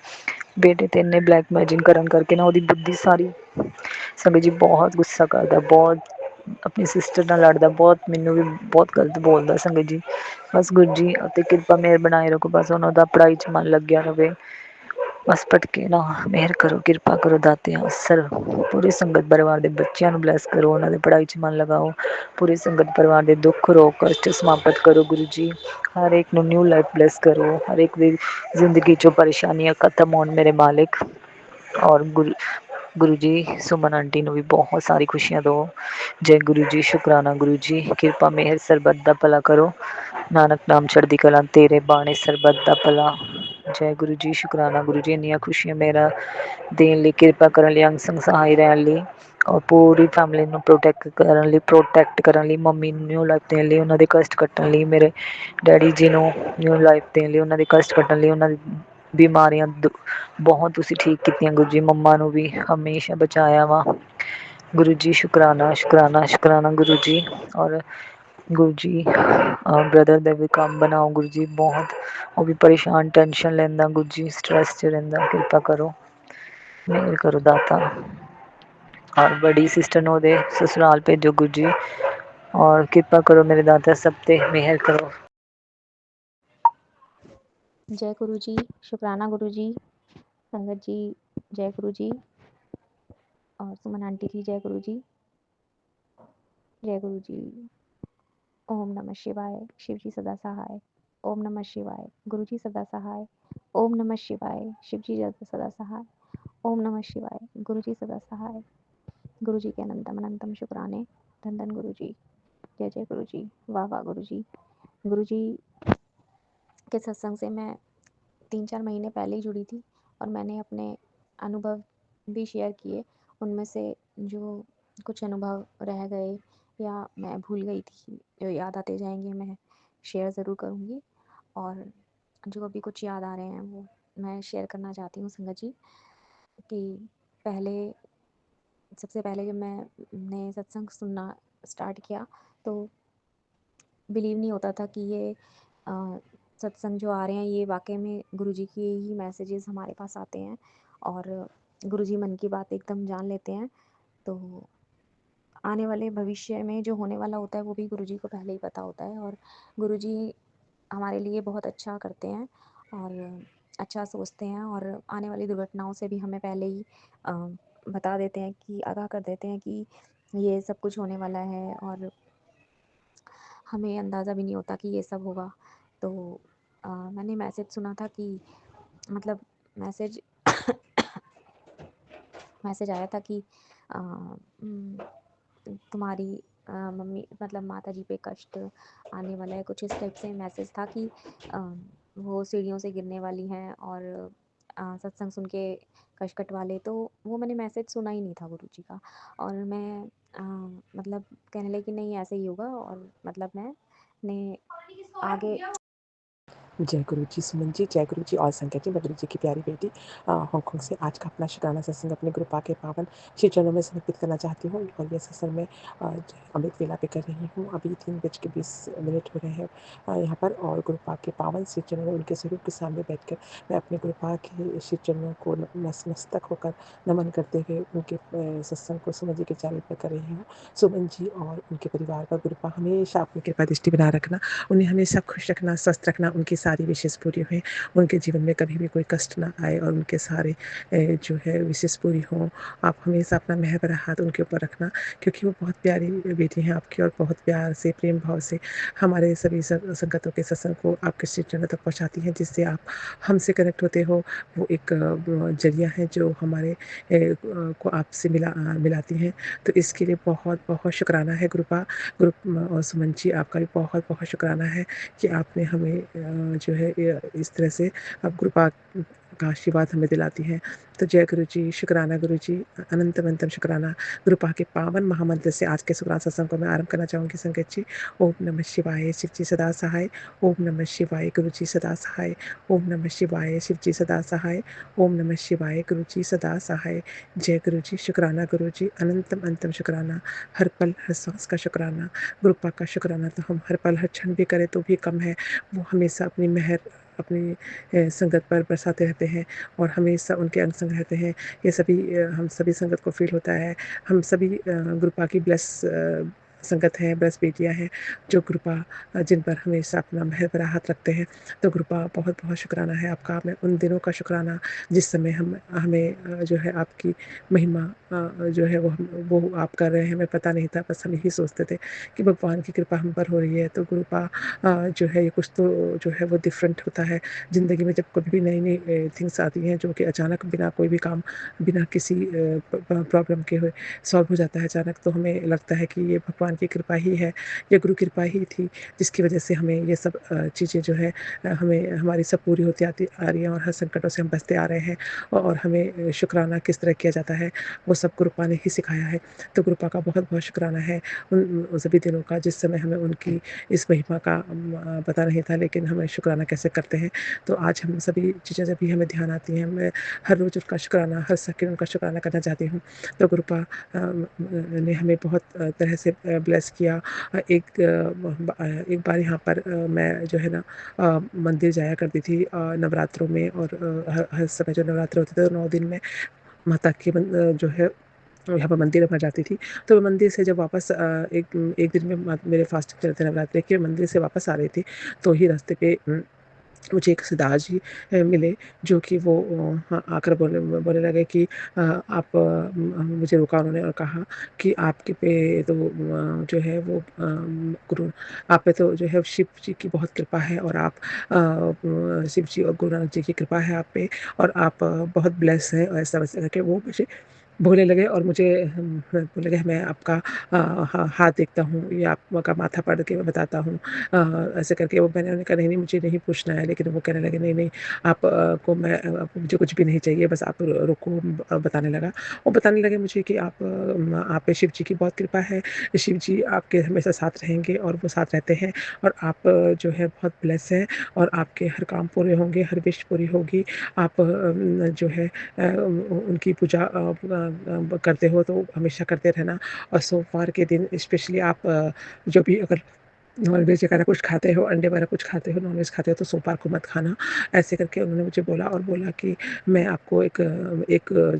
ਬੇਟੇ ਤੇ ਇੰਨੇ ਬਲੈਕ ਮੈਜਿਕ ਕਰਨ ਕਰਕੇ ਨਾ ਉਹਦੀ ਬੁੱਧੀ ਸਾਰੀ ਸੰਗਤ ਜੀ ਬਹੁਤ ਗੁੱਸਾ ਕਰਦਾ, ਬਹੁਤ ਆਪਣੀ ਸਿਸਟਰ ਨਾਲ ਲੜਦਾ, ਬਹੁਤ ਮੈਨੂੰ ਵੀ ਬਹੁਤ ਗਲਤ ਬੋਲਦਾ ਸੰਗਤ ਜੀ। ਬਸ ਗੁਰੂ ਜੀ ਅਤੇ ਕਿਰਪਾ ਮੇਹਰ ਬਣਾਏ ਰੱਖੋ, ਬਸ ਉਹਨਾਂ ਦਾ ਪੜ੍ਹਾਈ 'ਚ ਮਨ ਲੱਗਿਆ ਰਵੇ। ਬਸ ਭਟਕੇ ਨਾ, ਮਿਹਰ ਕਰੋ, ਕਿਰਪਾ ਕਰੋ ਦਾਤਿਆ। ਸਰ ਪੂਰੀ ਸੰਗਤ ਪਰਿਵਾਰ ਦੇ ਬੱਚਿਆਂ ਨੂੰ ਬਲੈਸ ਕਰੋ, ਉਹਨਾਂ ਦੇ ਪੜ੍ਹਾਈ 'ਚ ਮਨ ਲਗਾਓ। ਪੂਰੀ ਸੰਗਤ ਪਰਿਵਾਰ ਦੇ ਦੁੱਖ ਰੋਗ ਕਸ਼ਟ ਸਮਾਪਤ ਕਰੋ ਗੁਰੂ ਜੀ। ਹਰ ਇੱਕ ਨੂੰ ਨਿਊ ਲਾਈਫ ਬਲੈਸ ਕਰੋ, ਹਰ ਇੱਕ ਦੀ ਜ਼ਿੰਦਗੀ 'ਚੋਂ ਪਰੇਸ਼ਾਨੀਆਂ ਖਤਮ ਹੋਣ ਮੇਰੇ ਮਾਲਿਕ। ਔਰ ਗੁਰੂ ਜੀ ਸੁਮਨ ਆਂਟੀ ਨੂੰ ਵੀ ਬਹੁਤ ਸਾਰੀ ਖੁਸ਼ੀਆਂ ਦਿਓ। ਜੈ ਗੁਰੂ ਜੀ। ਸ਼ੁਕਰਾਨਾ ਗੁਰੂ ਜੀ। ਕਿਰਪਾ ਮਿਹਰ ਸਰਬੱਤ ਦਾ ਭਲਾ ਕਰੋ। ਨਾਨਕ ਨਾਮ ਚੜ੍ਹਦੀ ਕਲਾ ਤੇਰੇ ਬਾਣੇ ਸਰਬੱਤ ਦਾ ਭਲਾ। ਜੈ ਗੁਰੂ ਜੀ। ਸ਼ੁਕਰਾਨਾ ਗੁਰੂ ਜੀ। ਇੰਨੀਆਂ ਖੁਸ਼ੀਆਂ ਮੇਰਾ ਦੇਣ ਲਈ, ਕਿਰਪਾ ਕਰਨ ਲਈ, ਅੰਗ ਸੰਗ ਸਹਾਈ ਰਹਿਣ ਲਈ, ਔਰ ਪੂਰੀ ਫੈਮਿਲੀ ਨੂੰ ਪ੍ਰੋਟੈਕਟ ਕਰਨ ਲਈ, ਮੰਮੀ ਨੂੰ ਨਿਊ ਲਾਈਫ ਦੇਣ ਲਈ, ਉਹਨਾਂ ਦੇ ਕਸ਼ਟ ਕੱਟਣ ਲਈ, ਮੇਰੇ ਡੈਡੀ ਜੀ ਨੂੰ ਨਿਊ ਲਾਈਫ ਦੇਣ ਲਈ, ਉਹਨਾਂ ਦੇ ਕਸ਼ਟ ਕੱਟਣ ਲਈ, ਉਹਨਾਂ ਦੀ ਬਿਮਾਰੀਆਂ ਬਹੁਤ ਤੁਸੀਂ ਠੀਕ ਕੀਤੀਆਂ ਗੁਰੂ ਜੀ। ਮੰਮਾ ਨੂੰ ਵੀ ਹਮੇਸ਼ਾ ਬਚਾਇਆ ਵਾ ਗੁਰੂ ਜੀ। ਸ਼ੁਕਰਾਨਾ ਸ਼ੁਕਰਾਨਾ ਸ਼ੁਕਰਾਨਾ ਗੁਰੂ ਜੀ। ਔਰ ਗੁਰੂ ਜੀ ਬ੍ਰਦਰ ਦਾ ਵੀ ਕੰਮ ਬਣਾਓ ਗੁਰੂ ਜੀ। ਬਹੁਤ ਉਹ ਵੀ ਪਰੇਸ਼ਾਨ ਟੈਨਸ਼ਨ ਲੈਂਦਾ ਗੁਰੂ ਜੀ, ਸਟਰੈਸ 'ਚ ਰਹਿੰਦਾ। ਕਿਰਪਾ ਕਰੋ, ਮਿਹਰ ਕਰੋ ਦਾਤਾ। ਔਰ ਬੜੀ ਸਿਸਟਰ ਨੂੰ ਉਹਦੇ ਸਸੁਰਾਲ ਭੇਜੋ ਗੁਰੂ ਜੀ। ਔਰ ਕਿਰਪਾ ਕਰੋ ਮੇਰੇ ਦਾਤਾ, ਸਭ ਤੇ ਮਿਹਰ ਕਰੋ। जय गुरु जी। शुकराना गुरु जी। संगत जी जय गुरु जी। और सुमन आंटी जी जय गुरु जी। जय गुरु जी। ओम नमः शिवाय। शिव जी सदा सहाय। ओम नमः शिवाय। गुरु जी सदा सहाय। ओम नमः शिवाय। शिव जी सदा सहाय। ओम नमः शिवाय। गुरु जी सदा सहाय। गुरु जी के अनंतम अनंतम शुक्राने। धन धन गुरु जी। जय जय गुरु जी। वाह वाह गुरु जी। गुरु जी के सत्संग से मैं 3-4 महीने पहले ही जुड़ी थी और मैंने अपने अनुभव भी शेयर किए। उनमें से जो कुछ अनुभव रह गए या मैं भूल गई थी, जो याद आते जाएंगे मैं शेयर ज़रूर करूँगी। और जो अभी कुछ याद आ रहे हैं वो मैं शेयर करना चाहती हूँ संगत जी। कि सबसे पहले जब मैंने सत्संग सुनना स्टार्ट किया तो बिलीव नहीं होता था कि ये सत्संग जो आ रहे हैं ये वाकई में गुरुजी की ही मैसेजेस हमारे पास आते हैं और गुरुजी मन की बात एकदम जान लेते हैं। तो आने वाले भविष्य में जो होने वाला होता है वो भी गुरुजी को पहले ही पता होता है और गुरुजी हमारे लिए बहुत अच्छा करते हैं और अच्छा सोचते हैं और आने वाली दुर्घटनाओं से भी हमें पहले ही बता देते हैं, कि आगाह कर देते हैं कि ये सब कुछ होने वाला है और हमें अंदाज़ा भी नहीं होता कि ये सब होगा। तो मैंने मैसेज सुना था कि मतलब मैसेज आया था कि तुम्हारी मम्मी मतलब माता जी पे कष्ट आने वाला है, कुछ इस टाइप से मैसेज था कि वो सीढ़ियों से गिरने वाली हैं और सत्संग सुन के कष्ट कटवा ले। तो वो मैंने मैसेज सुना ही नहीं था गुरु जी का और मैं मतलब कहने लगी नहीं ऐसे ही होगा और मतलब मैंने आगे जय गुरु जी। सुमन जी जय गुरु जी। और संगत जी, मैं गुरु जी की प्यारी बेटी हांगकांग से आज का अपना शुक्राना सत्संग अपने गुरु पाक के पावन श्री चरणों में समर्पित करना चाहती हूँ। और यह सत्संग मैं अमृत वेला पे कर रही हूँ। अभी 3:20 हो रहे हैं यहाँ पर। और गुरु पाक के पावन श्री चरणों, उनके स्वरूप के सामने बैठकर मैं अपने गुरु पाक के श्री चरणों को नतमस्तक होकर नमन करते हुए उनके सत्संग को सुमन जी के चैनल पर कर रही हूँ। सुमन जी और उनके परिवार पर गुरु पाक हमेशा अपनी कृपा दृष्टि बनाए रखना, उन्हें हमेशा खुश रखना, स्वस्थ रखना, उनके साथ सारी विशेष पूरी हुई, उनके जीवन में कभी भी कोई कष्ट ना आए और उनके सारे जो है विशेष पूरी हों। आप हमेशा अपना मेहर भरा हाथ उनके ऊपर रखना, क्योंकि वो बहुत प्यारी बेटी हैं आपकी और बहुत प्यार से, प्रेम भाव से हमारे सभी संगतों के सत्संग को आपके श्री चरणों तक पहुँचाती हैं, जिससे आप हमसे कनेक्ट होते हो। वो एक ज़रिया है जो हमारे को आपसे मिलाती हैं। तो इसके लिए बहुत-बहुत शुक्राना है ग्रुप और सुमन जी, आपका भी बहुत-बहुत शुक्राना है कि आपने हमें जो है इस तरह से आप कृपा का आशीर्वाद हमें दिलाती हैं। तो जय गुरु जी, शुक्राना गुरु जी, अनंतम शुक्राना। कृपा के पावन महामंत्र से आज के शुक्राना सत्संग को मैं आरंभ करना चाहूँगी संगत जी। ओम नमः शिवाय, शिव जी सदा सहाय। ओम नमः शिवाय, गुरु जी सदा सहाय। ओम नमः शिवाय, शिव जी सदा सहाय। ओम नमः शिवाय, गुरु जी सदा सहाय। जय गुरु जी, शुक्राना गुरु जी, अनंतम शुक्राना। हर पल हर सांस का शुक्राना। गुरुपा का शुक्राना तो हम हर पल हर क्षण भी करें तो भी कम है। वो हमेशा अपनी मेहर अपनी संगत पर बरसाते रहते हैं और हमेशा उनके अंग संग रहते हैं। ये सभी हम सभी संगत को फ़ील होता है। हम सभी गुरुपा की संगत हैं, ब्लेस बेटियाँ हैं, जो गुरुपा जिन पर हमेशा अपना मेहर भरा हाथ रखते हैं। तो गुरुपा बहुत-बहुत शुक्राना है आपका। मैं उन दिनों का शुक्राना जिस समय हमें जो है आपकी महिमा जो है वो आप कर रहे हैं, हमें पता नहीं था। बस हम यही सोचते थे कि भगवान की कृपा हम पर हो रही है। तो कृपा जो है ये कुछ तो जो है वो डिफरेंट होता है ज़िंदगी में। जब कभी भी नई-नई थिंग्स आती हैं जो कि अचानक बिना कोई भी काम, बिना किसी प्रॉब्लम के हुए सॉल्व हो जाता है अचानक, तो हमें लगता है कि ये भगवान की कृपा ही है, ये गुरु कृपा ही थी जिसकी वजह से हमें ये सब चीज़ें जो है हमें हमारी सब पूरी होती आती आ रही हैं और हर संकटों से हम बचते आ रहे हैं। और हमें शुक्राना किस तरह किया जाता है वो सब गुरुपा ने ही सिखाया है। तो गुरुपा का बहुत-बहुत शुक्राना है उन सभी दिनों का जिस समय हमें उनकी इस महिमा का पता नहीं था, लेकिन हमें शुक्राना कैसे करते हैं। तो आज हम सभी चीज़ें जब भी हमें ध्यान आती हैं, मैं हर रोज़ उनका शुक्राना, हर सेकंड उनका शुक्राना करना चाहती हूँ। तो गुरुपा ने हमें बहुत तरह से ब्लेस किया। एक बार यहाँ पर मैं जो है ना मंदिर जाया करती थी नवरात्रों में, और हर समय जो नवरात्र होते थे तो 9 दिन में माता की जो है यहाँ पर मंदिर में जाती थी। तो मंदिर से जब वापस एक दिन में मेरे फास्टिंग चलते नवरात्रि के, मंदिर से वापस आ रही थी, तो ही रास्ते पे मुझे एक सरदार जी मिले, जो कि वो हाँ, आकर बोलने लगे कि आप मुझे रोका उन्होंने और कहा कि आपके पे तो जो है वो गुरु आप पे तो जो है शिव जी की बहुत कृपा है, और आप शिव जी और गुरु नानक जी की कृपा है आप पे, और आप बहुत ब्लेस हैं, और ऐसा-वैसा करके वो मुझे बोलने लगे। और मुझे बोले लगे मैं आपका हाथ देखता हूँ या आपका माथा पकड़ के मैं बताता हूँ। ऐसे करके वो मैंने उन्हें कहा नहीं मुझे नहीं पूछना है, लेकिन वो कहने लगे नहीं आप को मैं मुझे कुछ भी नहीं चाहिए, बस आप रुको। बताने लगा, वो बताने लगे मुझे कि आप पे शिव जी की बहुत कृपा है, शिव जी आपके हमेशा साथ रहेंगे और वो साथ रहते हैं, और आप जो है बहुत ब्लेस हैं, और आपके हर काम पूरे होंगे, हर विश पूरी होगी। आप जो है उनकी पूजा करते हो तो हमेशा करते रहना, और सोमवार के दिन स्पेशली आप जो भी अगर नॉन-वेज वगैरह कुछ खाते हो, अंडे वगैरह कुछ खाते हो, नॉन-वेज खाते हो तो सोमवार को मत खाना। ऐसे करके उन्होंने मुझे बोला, और बोला कि मैं आपको एक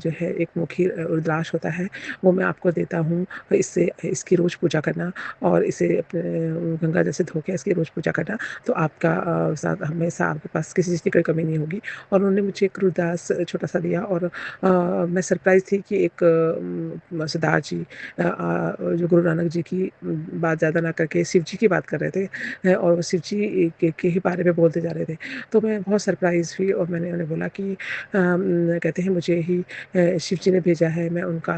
जो है एक मुखी रुद्राक्ष होता है, वो मैं आपको देता हूँ। इससे इसकी रोज़ पूजा करना, और इसे अपने गंगा जल से धो के इसकी रोज़ पूजा करना, तो आपका साथ हमेशा आपके पास किसी चीज़ की कोई कमी नहीं होगी। और उन्होंने मुझे एक रुद्राक्ष छोटा-सा दिया, और मैं सरप्राइज़ थी कि एक सरदार जी जो गुरु नानक जी की बात ज़्यादा ना करके शिव जी की बात कर रहे थे, और वो शिव जी के ही बारे में बोलते जा रहे थे। तो मैं बहुत सरप्राइज़ हुई, और मैंने उन्हें बोला कि कहते हैं मुझे ही शिव जी ने भेजा है, मैं उनका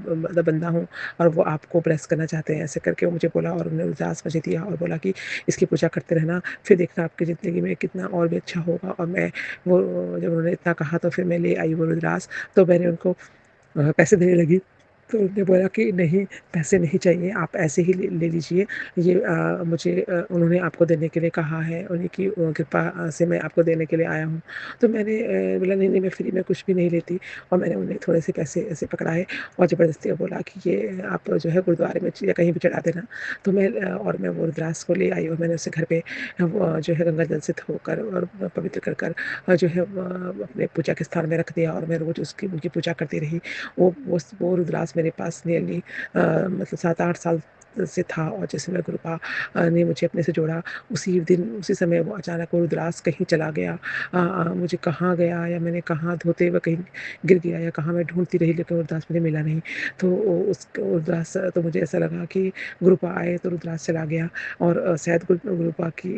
मतलब बंदा हूँ, और वो आपको ब्लेस करना चाहते हैं। ऐसे करके वो मुझे बोला, और उन्होंने रुद्राक्ष मुझे दिया और बोला कि इसकी पूजा करते रहना, फिर देखना आपकी ज़िंदगी में कितना और भी अच्छा होगा। और मैं वो जब उन्होंने इतना कहा तो फिर मैं ले आई वो रुद्राक्ष। तो मैंने उनको पैसे देने लगी, तो उन्होंने बोला कि नहीं पैसे नहीं चाहिए, आप ऐसे ही ले लीजिए। ये मुझे उन्होंने आपको देने के लिए कहा है, उन्हीं की कृपा से मैं आपको देने के लिए आया हूँ। तो मैंने बोला नहीं मैं फ्री में कुछ भी नहीं लेती, और मैंने उन्हें थोड़े से पैसे ऐसे पकड़ाए और ज़बरदस्ती बोला कि ये आप जो है गुरुद्वारे में या कहीं भी चढ़ा देना। तो और मैं वो रुद्राक्ष को ले आई, और मैंने उसे घर पे जो है गंगा जल से धोकर और पवित्र कर कर जो है अपने पूजा के स्थान में रख दिया, और मैं रोज़ उनकी पूजा करती रही। वो रुद्राक्ष मेरे पास नियरली मतलब 7-8 साल से था और जिस समय गुरुपा ने मुझे अपने से जोड़ा, उसी दिन उसी समय वो अचानक वो रुद्राक्ष कहीं चला गया। मुझे कहाँ गया या मैंने कहाँ धोते हुए कहीं गिर गया या कहाँ मैं ढूँढती रही, लेकिन रुद्राक्ष मुझे मिला नहीं। तो उस रुद्राक्ष तो मुझे ऐसा लगा कि गुरुपा आए तो रुद्राक्ष चला गया, और शायद गुरुपा की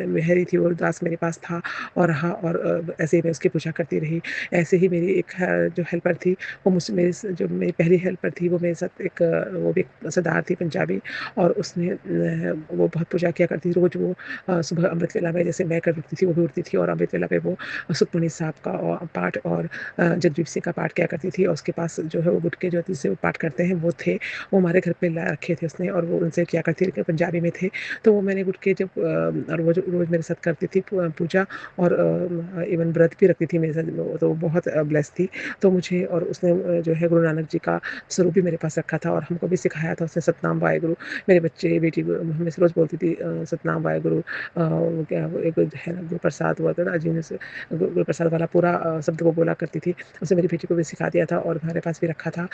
मेहर ही थी, वो रुद्राक्ष मेरे पास था और रहा, और ऐसे ही मैं उसकी पूजा करती रही। ऐसे ही मेरी एक जो हेल्पर थी, वो मुझसे जो मेरी पहली हेल्पर थी, वो मेरे साथ वो भी एक सरदार थी पंजाबी, और उसने वो बहुत पूजा किया करती थी। रोज़ वो सुबह अमृत वेला में जैसे मैं कर उठती थी, वो भी उठती थी, और अमृत वेला पे वो सुखमनी साहब का पाठ और जगदीप सिंह का पाठ किया करती थी, और उसके पास जो है वो गुटके जो जिससे वो पाठ करते हैं वो थे, वो हमारे घर पे ला रखे थे उसने, और वो उनसे किया करती थी, पंजाबी में थे। तो वो मैंने गुटके जब और वो जो रोज़ मेरे साथ करती थी पूजा, और इवन व्रत भी रखती थी मेरे साथ, तो बहुत ब्लेस्ड थी। तो मुझे, और उसने जो है गुरु नानक जी का स्वरूप भी मेरे पास रखा था, और हमको भी सिखाया था उसने, सतनाम वाहेगुरु। मेरे बच्चे बेटी हमेशा रोज़ बोलती थी सतनाम वाहेगुरु। क्या वो एक है ना गुरु प्रसाद हुआ था ना, जी ने गुरु प्रसाद वाला पूरा शब्द वो बोला करती थी। उसने मेरी बेटी को भी सिखा दिया था, और हमारे पास भी रखा था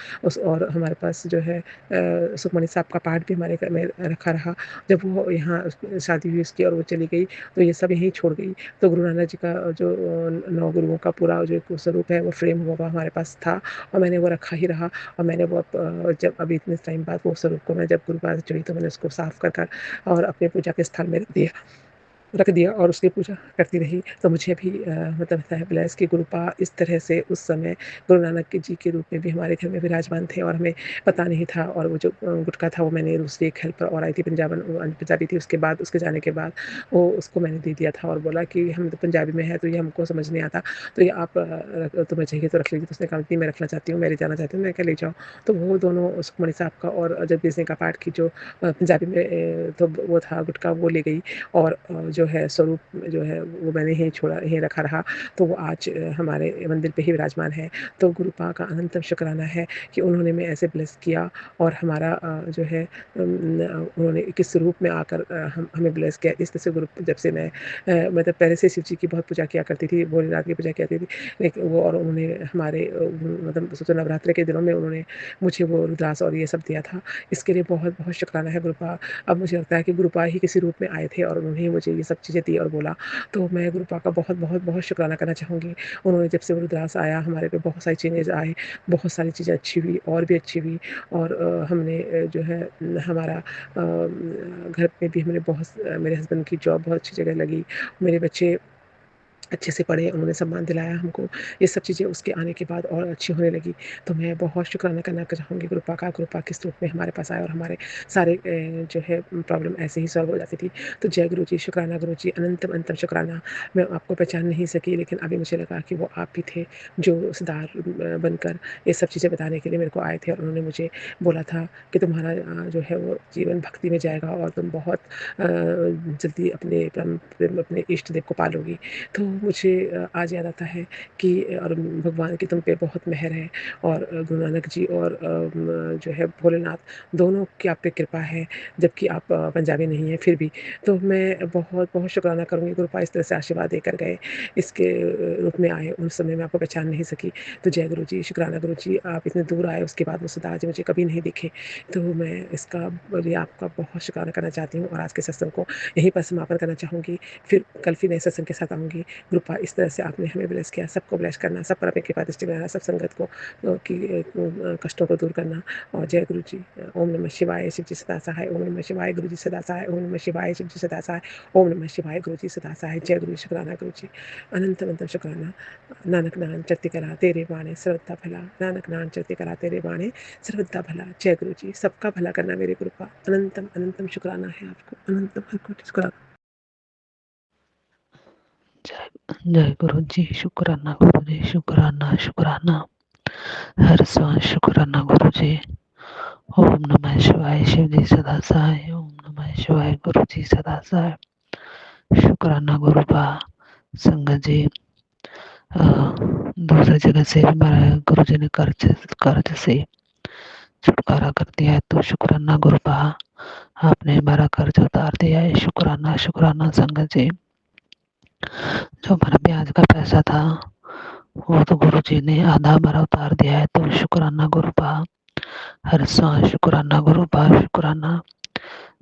और हमारे पास जो है सुखमनी साहब का पाठ भी हमारे घर में रखा रहा। जब वो यहाँ शादी हुई उसकी और वो चली गई, तो ये सब यहीं छोड़ गई। तो गुरु नानक जी का जो 9 गुरुओं का पूरा जो एक स्वरूप है, वो फ्रेम हुआ हुआ हमारे पास था, और मैंने वो रखा ही रहा। और मैंने वो जब अभी इतने टाइम बाद वो स्वरूप को मैं जब गुरुद्वारा से चढ़ी, तो मैंने उसको साफ कर और अपने पूजा के स्थान में रख दिया और उसकी पूजा करती रही। तो मुझे भी मतलब होता है ब्लेस कि गुरुपा इस तरह से उस समय गुरु नानक जी के रूप में भी हमारे घर में विराजमान थे, और हमें पता नहीं था। और वो जो गुटखा था, वो मैंने दूसरी एक हेल्पर और आई थी पंजाबी थी, उसके बाद उसके जाने के बाद वो उसको मैंने दे दिया था, और बोला कि हम तो पंजाबी में है, तो ये हमको समझ नहीं आता, तो ये आप तुम्हें चाहिए तो रख लीजिए। तो उसने कहा नहीं, मैं रखना चाहती हूँ, मैं ले जाना चाहती हूँ। मैं क्या, ले जाओ। तो वो दोनों सुखमणि साहब का और जगदीप सिंह का पाठ की जो पंजाबी में तो वो था गुटखा, वो ले गई, और जो है स्वरूप जो है वो मैंने यहीं छोड़ा, यहीं रखा रहा। तो वो आज हमारे मंदिर पे ही विराजमान है। तो गुरुपा का अनंतम शुक्राना है कि उन्होंने हमें ऐसे ब्लेस किया, और हमारा जो है उन्होंने किस रूप में आकर हमें ब्लेस किया। इस तरह से गुरु, जब से मैं मतलब पहले से शिव जी की बहुत पूजा किया करती थी, भोलेनाथ की पूजा करती थी, लेकिन वो, और उन्होंने हमारे मतलब सोचो नवरात्रि के दिनों में उन्होंने मुझे वो रुद्राक्ष और ये सब दिया था। इसके लिए बहुत बहुत शुक्राना है गुरुपा। अब मुझे लगता है कि गुरुपा ही किसी रूप में आए थे और उन्होंने मुझे ये सब चीज़ें दी और बोला। तो मैं गुरुपा का बहुत बहुत बहुत शुक्राना करना चाहूँगी। उन्होंने जब से वो रुद्राक्ष आया, हमारे पे बहुत सारी चेंजेस आए, बहुत सारी चीज़ें अच्छी हुई और भी अच्छी हुई। और हमने जो है हमारा घर में भी हमने मेरे हस्बैंड की जॉब बहुत अच्छी जगह लगी, मेरे बच्चे अच्छे से पढ़े, उन्होंने सम्मान दिलाया हमको। ये सब चीज़ें उसके आने के बाद और अच्छी होने लगी। तो मैं बहुत शुक्राना करना चाहूँगी गुरुपा का। गुरुपा किस रूप में हमारे पास आए और हमारे सारे जो है प्रॉब्लम ऐसे ही सॉल्व हो जाती थी। तो जय गुरु जी, शुक्राना गुरु जी, अनंतम अनंतम शुक्राना। मैं आपको पहचान नहीं सकी, लेकिन अभी मुझे लगा कि वो आप ही थे जो सरदार बनकर ये सब चीज़ें बताने के लिए मेरे को आए थे, और उन्होंने मुझे बोला था कि तुम्हारा जो है वो जीवन भक्ति में जाएगा और तुम बहुत जल्दी अपने इष्ट देव को पालोगी। तो मुझे आज याद आता है कि और भगवान की तुम पे बहुत मेहर है, और गुरु नानक जी और जो है भोलेनाथ दोनों की आप पे कृपा है, जबकि आप पंजाबी नहीं हैं फिर भी। तो मैं बहुत बहुत शुक्राना करूँगी, गुरुपा इस तरह से आशीर्वाद देकर गए, इसके रूप में आए। उस समय मैं आपको पहचान नहीं सकी। तो जय गुरु जी, शुक्राना गुरु जी, आप इतने दूर आए, उसके बाद सरदार जी मुझे कभी नहीं दिखे। तो मैं इसका लिए आपका बहुत शुक्राना करना चाहती हूँ, और आज के सत्संग को यहीं पर समापन करना चाहूँगी। फिर नए सत्संग के साथ आऊँगी। कृपा इस तरह से आपने हमें ब्लेस किया, सबको ब्लेस करना, सब पर अपनी कृपा दृष्टि बनाना, सब संगत को की कष्टों को दूर करना। और जय गुरु जी। ओम नमः शिवाय, शिव जी सदा सहाय। ओम नमः शिवाय, गुरु जी सदा सहाय। ओम नमः शिवाय, शिव जी सदा सहाय। ओम नमः शिवाय, गुरु जी सदा सहाय। जय गुरु, शुक्राना गुरु जी, अनंत अनंत शुक्राना। नानक नाम चढ़ती कला तेरे बाणे सर्वदा भला, नानक नाम चढ़ती कला तेरे बाणे सर्वदा भला। जय गुरु जी, सबका भला करना मेरी कृपा। अनंतम अनंतम शुक्राना है आपको, अनंतम कोटि शुक्राना। जय गुरु जी, शुक्राना गुरु जी, शुक्राना शुक्राना, हर सांस शुक्राना गुरु जी। ओम नमः शिवाय, शिव जी सदा सहाय। ओम नमः शिवाय, गुरु जी सदा सहाय। शुक्राना गुरुपा। संगत जी, दूसरी जगह से भी हमारा गुरु जी ने कर्ज से छुटकारा कर दिया है, तो शुक्राना गुरुपा, आपने हमारा कर्ज उतार दिया है। शुक्राना शुक्राना संगत जी। जो हमारा ब्याज का पैसा था, वो तो गुरु जी ने आधा हमारा उतार दिया है, तो शुक्राना गुरुपा। हर सांस शुक्राना गुरु बा, शुक्राना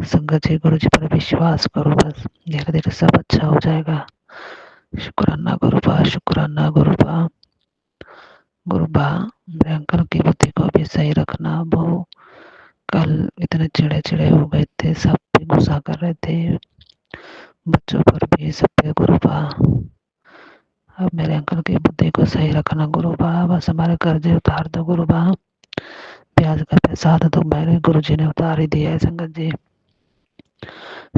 संगत जी। गुरु जी पर विश्वास करो, बस धीरे धीरे सब अच्छा हो जाएगा। शुक्राना गुरु बा, शुक्राना गुरु बा। गुरु बा, मेरे अंकल की बुद्धि को भी सही रखना। वो कल इतने चिड़े चिड़े हो गए थे, सब पे गुस्सा कर रहे थे, बच्चों पर भी, सब पे। गुरु बा, अब मेरे अंकल की बुद्धि को सही रखना गुरु बा। बस हमारे कर्जे उतार दो गुरु बा। ब्याज का पैसा तो मेरे गुरु जी ने उतार ही दिया है संगत जी।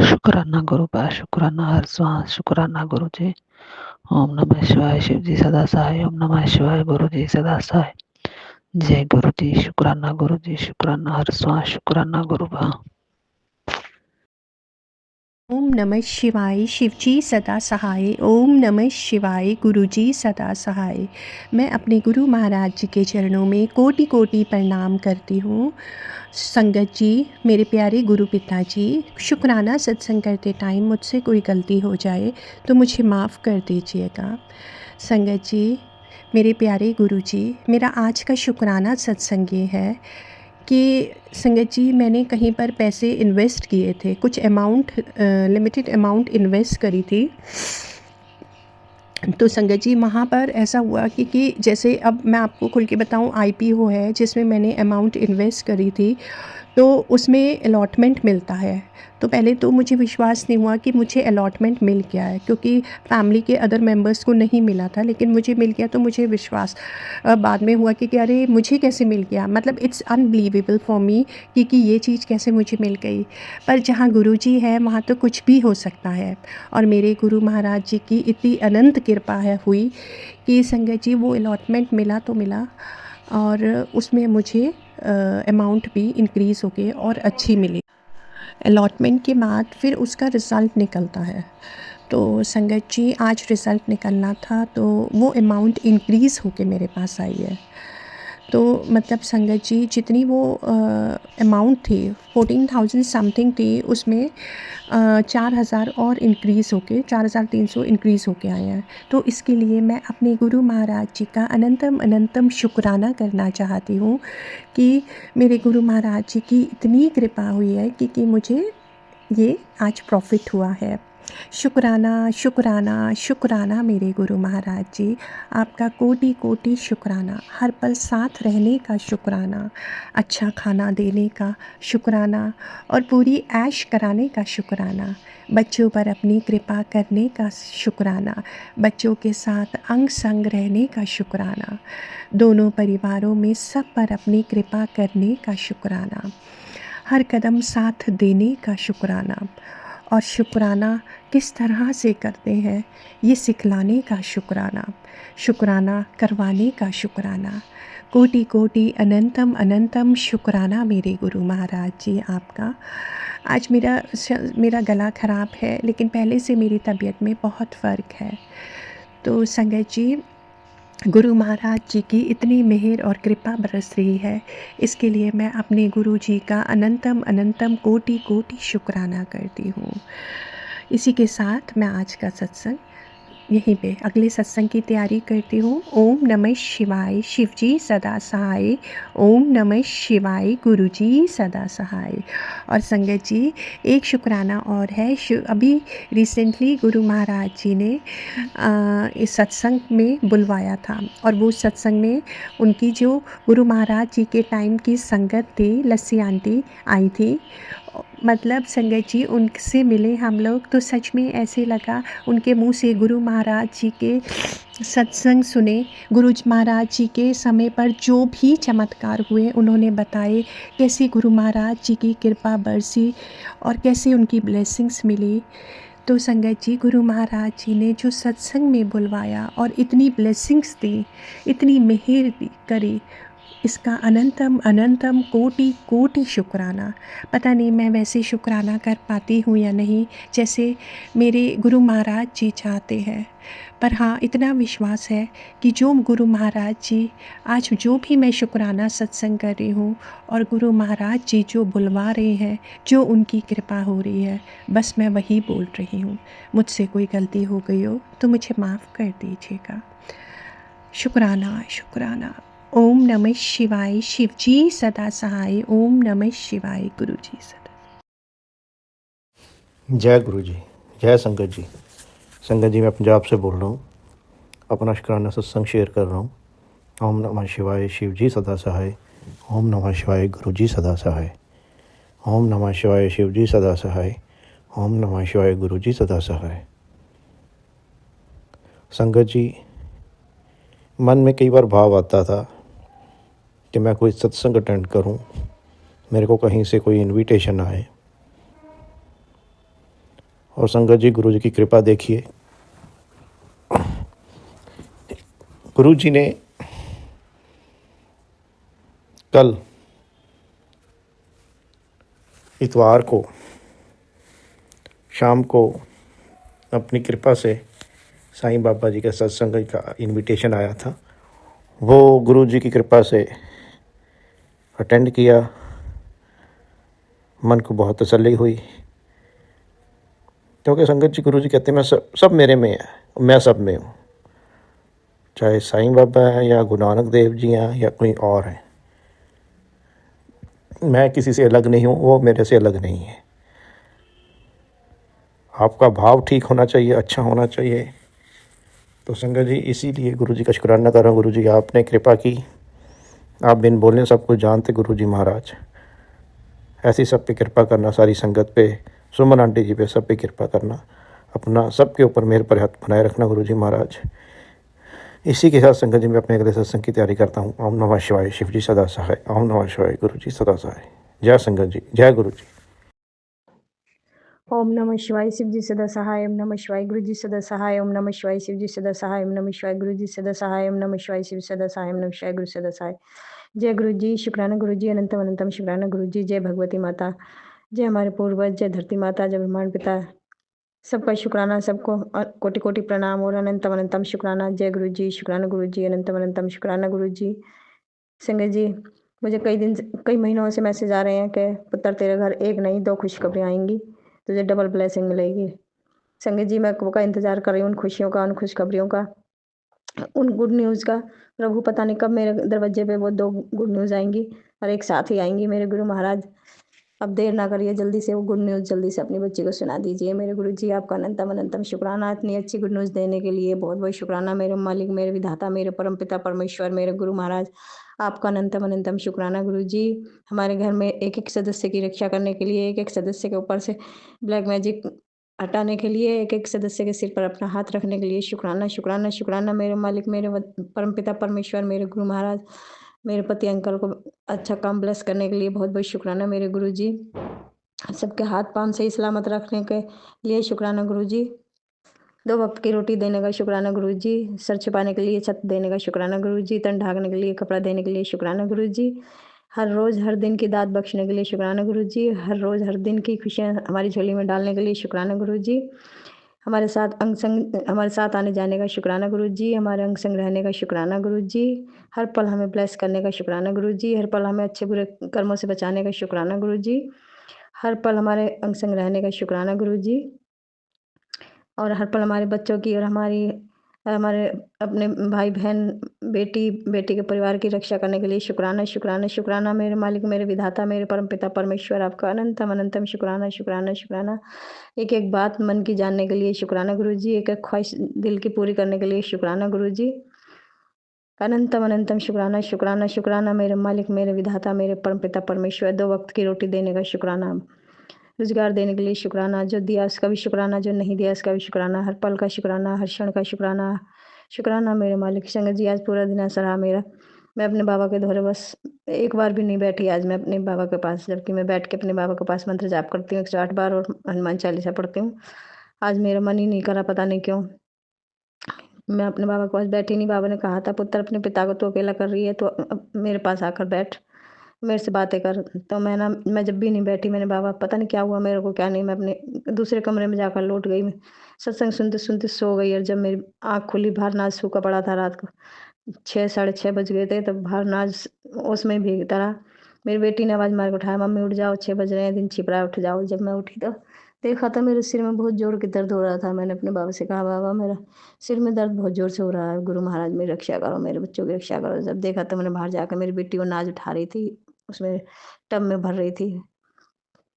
शुक्राना गुरु बा, शुक्राना हर श्वास, शुक्राना गुरु जी। ओम नमः शिवाय, शिव जी सदा सहाय। ओम नमः शिवाय, गुरु जी सदा सहाय। जय गुरु जी। शुक्राना गुरु जी, शुक्राना हर श्वास, शुक्राना गुरु बा। ओम नमः शिवाय, शिवजी सदा सहाय। ओम नमः शिवाय, गुरुजी सदा सहाय। मैं अपने गुरु महाराज जी के चरणों में कोटि कोटि प्रणाम करती हूँ। संगत जी, मेरे प्यारे गुरु पिताजी, शुक्राना सत्संग करते टाइम मुझसे कोई गलती हो जाए तो मुझे माफ़ कर दीजिएगा। संगत जी, मेरे प्यारे गुरु जी, मेरा आज का शुक्राना सत्संग ये है कि संगत जी, मैंने कहीं पर पैसे इन्वेस्ट किए थे, कुछ अमाउंट, लिमिटेड अमाउंट इन्वेस्ट करी थी। तो संगत जी, वहाँ पर ऐसा हुआ कि जैसे अब मैं आपको खुल के बताऊँ, IPO है जिसमें मैंने अमाउंट इन्वेस्ट करी थी, तो उसमें अलॉटमेंट मिलता है। तो पहले तो मुझे विश्वास नहीं हुआ कि मुझे अलॉटमेंट मिल गया है, क्योंकि फैमिली के अदर मेंबर्स को नहीं मिला था, लेकिन मुझे मिल गया। तो मुझे विश्वास बाद में हुआ कि अरे मुझे कैसे मिल गया, मतलब इट्स अनबिलीवेबल फॉर मी कि ये चीज़ कैसे मुझे मिल गई। पर जहाँ गुरु जी है वहाँ तो कुछ भी हो सकता है। और मेरे गुरु महाराज जी की इतनी अनंत कृपा है हुई कि संगत जी, वो अलॉटमेंट मिला तो मिला, और उसमें मुझे अमाउंट भी इंक्रीज़ हो गई और अच्छी मिली। अलॉटमेंट के बाद फिर उसका रिज़ल्ट निकलता है। तो संगत जी, आज रिज़ल्ट निकलना था, तो वो अमाउंट इंक्रीज़ होके मेरे पास आई है। तो मतलब संगत जी, जितनी वो अमाउंट थी 14,000 समथिंग थी, उसमें 4,000 और इंक्रीज़ होके 4,300 इंक्रीज़ होके आए हैं। तो इसके लिए मैं अपने गुरु महाराज जी का अनंतम अनंतम शुक्राना करना चाहती हूँ कि मेरे गुरु महाराज जी की इतनी कृपा हुई है कि मुझे ये आज प्रॉफिट हुआ है। शुक्राना शुक्राना शुक्राना मेरे गुरु महाराज जी, आपका कोटि कोटि शुक्राना। हर पल साथ रहने का शुक्राना, अच्छा खाना देने का शुक्राना, और पूरी ऐश कराने का शुक्राना। बच्चों पर अपनी कृपा करने का शुक्राना, बच्चों के साथ अंग संग रहने का शुक्राना, दोनों परिवारों में सब पर अपनी कृपा करने का शुक्राना, हर कदम साथ देने का शुक्राना। और शुक्राना किस तरह से करते हैं ये सिखलाने का शुक्राना, शुक्राना करवाने का शुक्राना। कोटि कोटि अनंतम अनंतम शुक्राना मेरे गुरु महाराज जी आपका। आज मेरा गला ख़राब है, लेकिन पहले से मेरी तबीयत में बहुत फ़र्क है। तो संगत जी, गुरु महाराज जी की इतनी मेहर और कृपा बरस रही है, इसके लिए मैं अपने गुरु जी का अनंतम अनंतम कोटि कोटि शुक्राना करती हूँ। इसी के साथ मैं आज का सत्संग यहीं पे अगले सत्संग की तैयारी करती हूँ। ओम नमः शिवाय, शिवजी सदा सहाय। ओम नमः शिवाय, गुरुजी सदा सहाय। और संगत जी, एक शुक्राना और है। अभी रिसेंटली गुरु महाराज जी ने इस सत्संग में बुलवाया था, और वो सत्संग में उनकी जो गुरु महाराज जी के टाइम की संगत थी, लस्सी आंटी आई थी। मतलब संगत जी, उनसे मिले हम लोग तो सच में ऐसे लगा, उनके मुंह से गुरु महाराज जी के सत्संग सुने, गुरु महाराज जी के समय पर जो भी चमत्कार हुए उन्होंने बताए, कैसे गुरु महाराज जी की कृपा बरसी और कैसे उनकी ब्लेसिंग्स मिली। तो संगत जी, गुरु महाराज जी ने जो सत्संग में बुलवाया और इतनी ब्लेसिंग्स दी, इतनी मेहर करी, इसका अनंतम अनंतम कोटि कोटि शुक्राना। पता नहीं मैं वैसे शुक्राना कर पाती हूँ या नहीं जैसे मेरे गुरु महाराज जी चाहते हैं, पर हाँ, इतना विश्वास है कि जो गुरु महाराज जी आज जो भी मैं शुक्राना सत्संग कर रही हूँ, और गुरु महाराज जी जो बुलवा रहे हैं, जो उनकी कृपा हो रही है, बस मैं वही बोल रही हूँ। मुझसे कोई गलती हो गई हो तो मुझे माफ़ कर दीजिएगा। शुक्राना शुक्राना। ओम नमः शिवाय। शिवजी सदा सहाय। ओम नमः शिवाय। गुरुजी सदा। जय गुरु जी, जय संगत जी। संगत जी, मैं पंजाब से बोल रहा हूँ, अपना शुक्राना सत्संग शेयर कर रहा हूँ। ओम नमः शिवाय, शिव जी सदा सहाय। ओम नमः शिवाय, गुरु जी सदा सहाय। ओम नमः शिवाय, शिव जी सदा सहाय। ओम नमः शिवाय, गुरु जी सदा सहाय। संगत जी, मन में कई बार भाव आता था कि मैं कोई सत्संग अटेंड करूं, मेरे को कहीं से कोई इनविटेशन आए। और संगत जी, गुरु जी की कृपा देखिए, गुरु जी ने कल इतवार को शाम को अपनी कृपा से साईं बाबा जी के सत्संग का इनविटेशन आया था। वो गुरु जी की कृपा से अटेंड किया। मन को बहुत तसल्ली हुई, क्योंकि संगत जी, गुरु जी कहते हैं मैं सब मेरे में है, मैं सब में हूँ। चाहे साईं बाबा है या गुरु नानक देव जी हैं या कोई और है, मैं किसी से अलग नहीं हूँ, वो मेरे से अलग नहीं है। आपका भाव ठीक होना चाहिए, अच्छा होना चाहिए। तो संगत जी, इसीलिए गुरु जी का शुक्राना कर रहा हूँ। गुरु जी, आपने कृपा की, आप बिन बोलने सब कुछ जानते। गुरु जी महाराज, ऐसी सब पे कृपा करना, सारी संगत पे, सुमन आंटी जी पे, सब पे कृपा करना, अपना सबके ऊपर मेरे पर हाथ बनाए रखना गुरु जी महाराज। इसी के साथ संगत जी, मैं अपने अगले सत्संग की तैयारी करता हूँ। ओम नमः शिवाय, शिव जी सदा सहाय। ओम नमः शिवाय, गुरु जी सदा सहाय। जय संगत जी, जय गुरु जी। ओम नमः शिवाय, शिव जी सदा सहाय। ओम नमः शिवाय, गुरु जी सदा सहाय। ओम नमः शिवाय, शिव जी सदा सहाय। ओम नमः शिवाय, गुरु जी सदा सहाय। ओम नमः शिवाय, शिव सदा सहाय। ओम नमः शिवाय, गुरु सदा सहाय। जय गुरु जी, शुक्राना गुरु जी, अनंतम अनंतम शुक्राना गुरु जी। जय भगवती माता, जय हमारे पूर्वज, जय धरती माता, जय ब्रह्मांड पिता, सबका शुक्राना, सबको कोटि कोटि प्रणाम और अनंतम अनंतम शुक्राना। जय गुरु जी, शुक्राना गुरु जी, अनंतम अनंतम शुक्राना गुरु जी। संगत जी, मुझे कई महीनों से मैसेज आ रहे हैं कि पुत्र तेरे घर एक नहीं 2 खुशखबरियाँ आएंगी, तुझे डबल ब्लेसिंग मिलेगी। संगत जी, मैं कब का इंतज़ार कर रही हूँ उन खुशियों का, उन खुशखबरियों का, उन गुड न्यूज़ का। प्रभु पता नहीं कब मेरे दरवाजे पे वो 2 गुड न्यूज़ आएंगी और एक साथ ही आएंगी। मेरे गुरु महाराज, अब देर ना करिए, जल्दी से वो गुड न्यूज़ जल्दी से अपनी बच्ची को सुना दीजिए। मेरे गुरु जी, आपका अनंतम अनंतम शुक्राना, इतनी अच्छी गुड न्यूज़ देने के लिए बहुत बहुत शुक्राना। मेरे मालिक, मेरे विधाता, मेरे परम पिता परमेश्वर, मेरे गुरु महाराज, आपका अनंतम अनंतम शुक्राना गुरु जी। हमारे घर में एक एक सदस्य की रक्षा करने के लिए, एक एक सदस्य के ऊपर से ब्लैक मैजिक हटाने के लिए, एक एक सदस्य के सिर पर अपना हाथ रखने के लिए शुक्राना शुक्राना शुक्राना। मेरे मालिक, मेरे परम पिता परमेश्वर, मेरे गुरु महाराज, मेरे पति अंकल को अच्छा काम ब्लेस करने के लिए बहुत बहुत शुक्राना मेरे गुरु जी। सबके हाथ पांव सही सलामत रखने के लिए शुक्राना गुरु जी। 2 वक्त की रोटी देने का शुक्राना गुरु जी। सर छिपाने के लिए छत देने का शुक्राना गुरु जी। तन ढाकने के लिए कपड़ा देने के लिए शुक्राना गुरु जी। हर रोज़ हर दिन की दात बख्शने के लिए शुक्राना गुरु जी। हर रोज़ हर दिन की खुशियाँ हमारी झोली में डालने के लिए शुक्राना गुरु जी। हमारे साथ आने जाने का शुक्राना गुरु जी। हमारे अंग संग रहने का शुक्राना गुरु जी। हर पल हमें ब्लेस करने का शुक्राना गुरु जी। हर पल हमें अच्छे बुरे कर्मों से बचाने का शुक्राना गुरु जी। हर पल हमारे अंग संग रहने का शुक्राना गुरु जी। और हर पल हमारे बच्चों की और हमारे अपने भाई बहन, बेटी के परिवार की रक्षा करने के लिए शुक्राना शुक्राना शुक्राना। मेरे मालिक, मेरे विधाता, मेरे परम पिता परमेश्वर, आपका अनंतम अनंतम शुक्राना शुक्राना शुक्राना। एक एक बात मन की जानने के लिए शुक्राना गुरु जी। एक एक ख्वाहिश दिल की पूरी करने के लिए शुक्राना गुरु जी। अनंतम अनंतम शुक्राना शुक्राना शुक्राना। मेरे मालिक, मेरे विधाता, मेरे परम पिता परमेश्वर, 2 वक्त की रोटी देने का शुक्राना, रोजगार देने के लिए शुक्राना, जो दिया उसका भी शुक्राना, जो नहीं दिया उसका भी शुक्राना, हर पल का शुक्राना, हर क्षण का शुक्राना शुक्राना। मेरे मालिक, संगत जी, आज पूरा दिन ऐसा रहा मेरा, मैं अपने बाबा के दोहरे बस एक बार भी नहीं बैठी आज मैं अपने बाबा के पास, जबकि मैं बैठ के अपने बाबा के पास मंत्र जाप करती हूँ 108 बार और हनुमान चालीसा पढ़ती हूँ। आज मेरा मन ही नहीं करा, पता नहीं क्यों मैं अपने बाबा के पास बैठी नहीं। बाबा ने कहा था, पुत्र अपने पिता को तो अकेला कर रही है, तो अब मेरे पास आकर बैठ, मेरे से बातें कर। तो मैं जब भी नहीं बैठी, मैंने बाबा पता नहीं क्या हुआ मेरे को क्या नहीं, मैं अपने दूसरे कमरे में जाकर लौट गई। मैं सत्संग सुनते सुनते सो गई और जब मेरी आँख खुली, बाहर नाज सूखा पड़ा था। रात को 6 साढ़े 6 बज गए थे, तब बाहर नाज उसमें भीगता रहा। मेरी बेटी ने आवाज़ मार के उठाया, मम्मी उठ जाओ, 6 बज रहे हैं, दिन छिप रहा है, उठ जाओ। जब मैं उठी तो देखा था मेरे सिर में बहुत ज़ोर के दर्द हो रहा था। मैंने अपने बाबा से कहा, बाबा मेरा सिर में दर्द बहुत ज़ोर से हो रहा है, गुरु महाराज मेरी रक्षा करो, मेरे बच्चों की रक्षा करो। जब देखा तो मैंने बाहर जाकर मेरी बेटी को नाज उठा रही थी, उसमें टब में भर रही थी।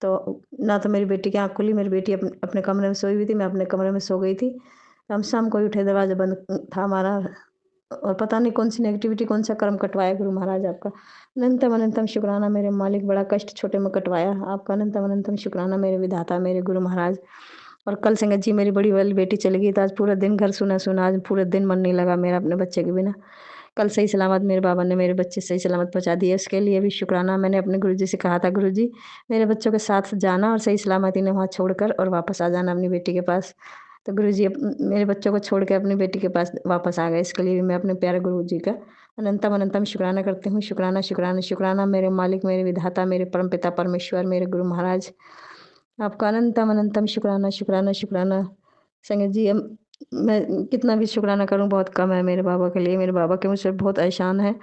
तो ना तो मेरी बेटी की आँख खुली, मेरी बेटी अपने कमरे में सोई हुई थी, मैं अपने कमरे में सो गई थी। तो हम शाम को ही उठे, दरवाज़ा बंद था हमारा, और पता नहीं कौन सी नेगेटिविटी, कौन सा कर्म कटवाया गुरु महाराज आपका। अनंतम अनंतम शुक्राना मेरे मालिक, बड़ा कष्ट छोटे में कटवाया आपका। अनंतम अनंतम शुक्राना मेरे विधाता, मेरे गुरु महाराज। और कल संगत जी मेरी बड़ी वाली बेटी चली गई, तो आज पूरा दिन घर सुना सुना, आज पूरे दिन मन नहीं लगा मेरा अपने बच्चे के बिना। कल सही सलामत मेरे बाबा ने मेरे बच्चे सही सलामत पहुँचा दिए, उसके लिए भी शुक्राना। मैंने अपने गुरुजी से कहा था, गुरुजी मेरे बच्चों के साथ जाना और सही सलामत इन्हें वहाँ छोड़कर और वापस आ जाना अपनी बेटी के पास। तो गुरुजी मेरे बच्चों को छोड़ के अपनी बेटी के पास वापस आ गए। इसके लिए भी मैं अपने प्यारे गुरुजी का अनंतम अनंतम शुक्राना करती हूँ। शुक्राना शुक्राना शुक्राना मेरे मालिक, मेरे विधाता, मेरे परमपिता परमेश्वर, मेरे गुरु महाराज, आपका अनंतम अनंतम शुक्राना शुक्राना शुक्राना। संगत जी मैं कितना भी शुक्राना करूं बहुत कम है मेरे बाबा के लिए। मेरे बाबा के मुझसे बहुत एहसान है,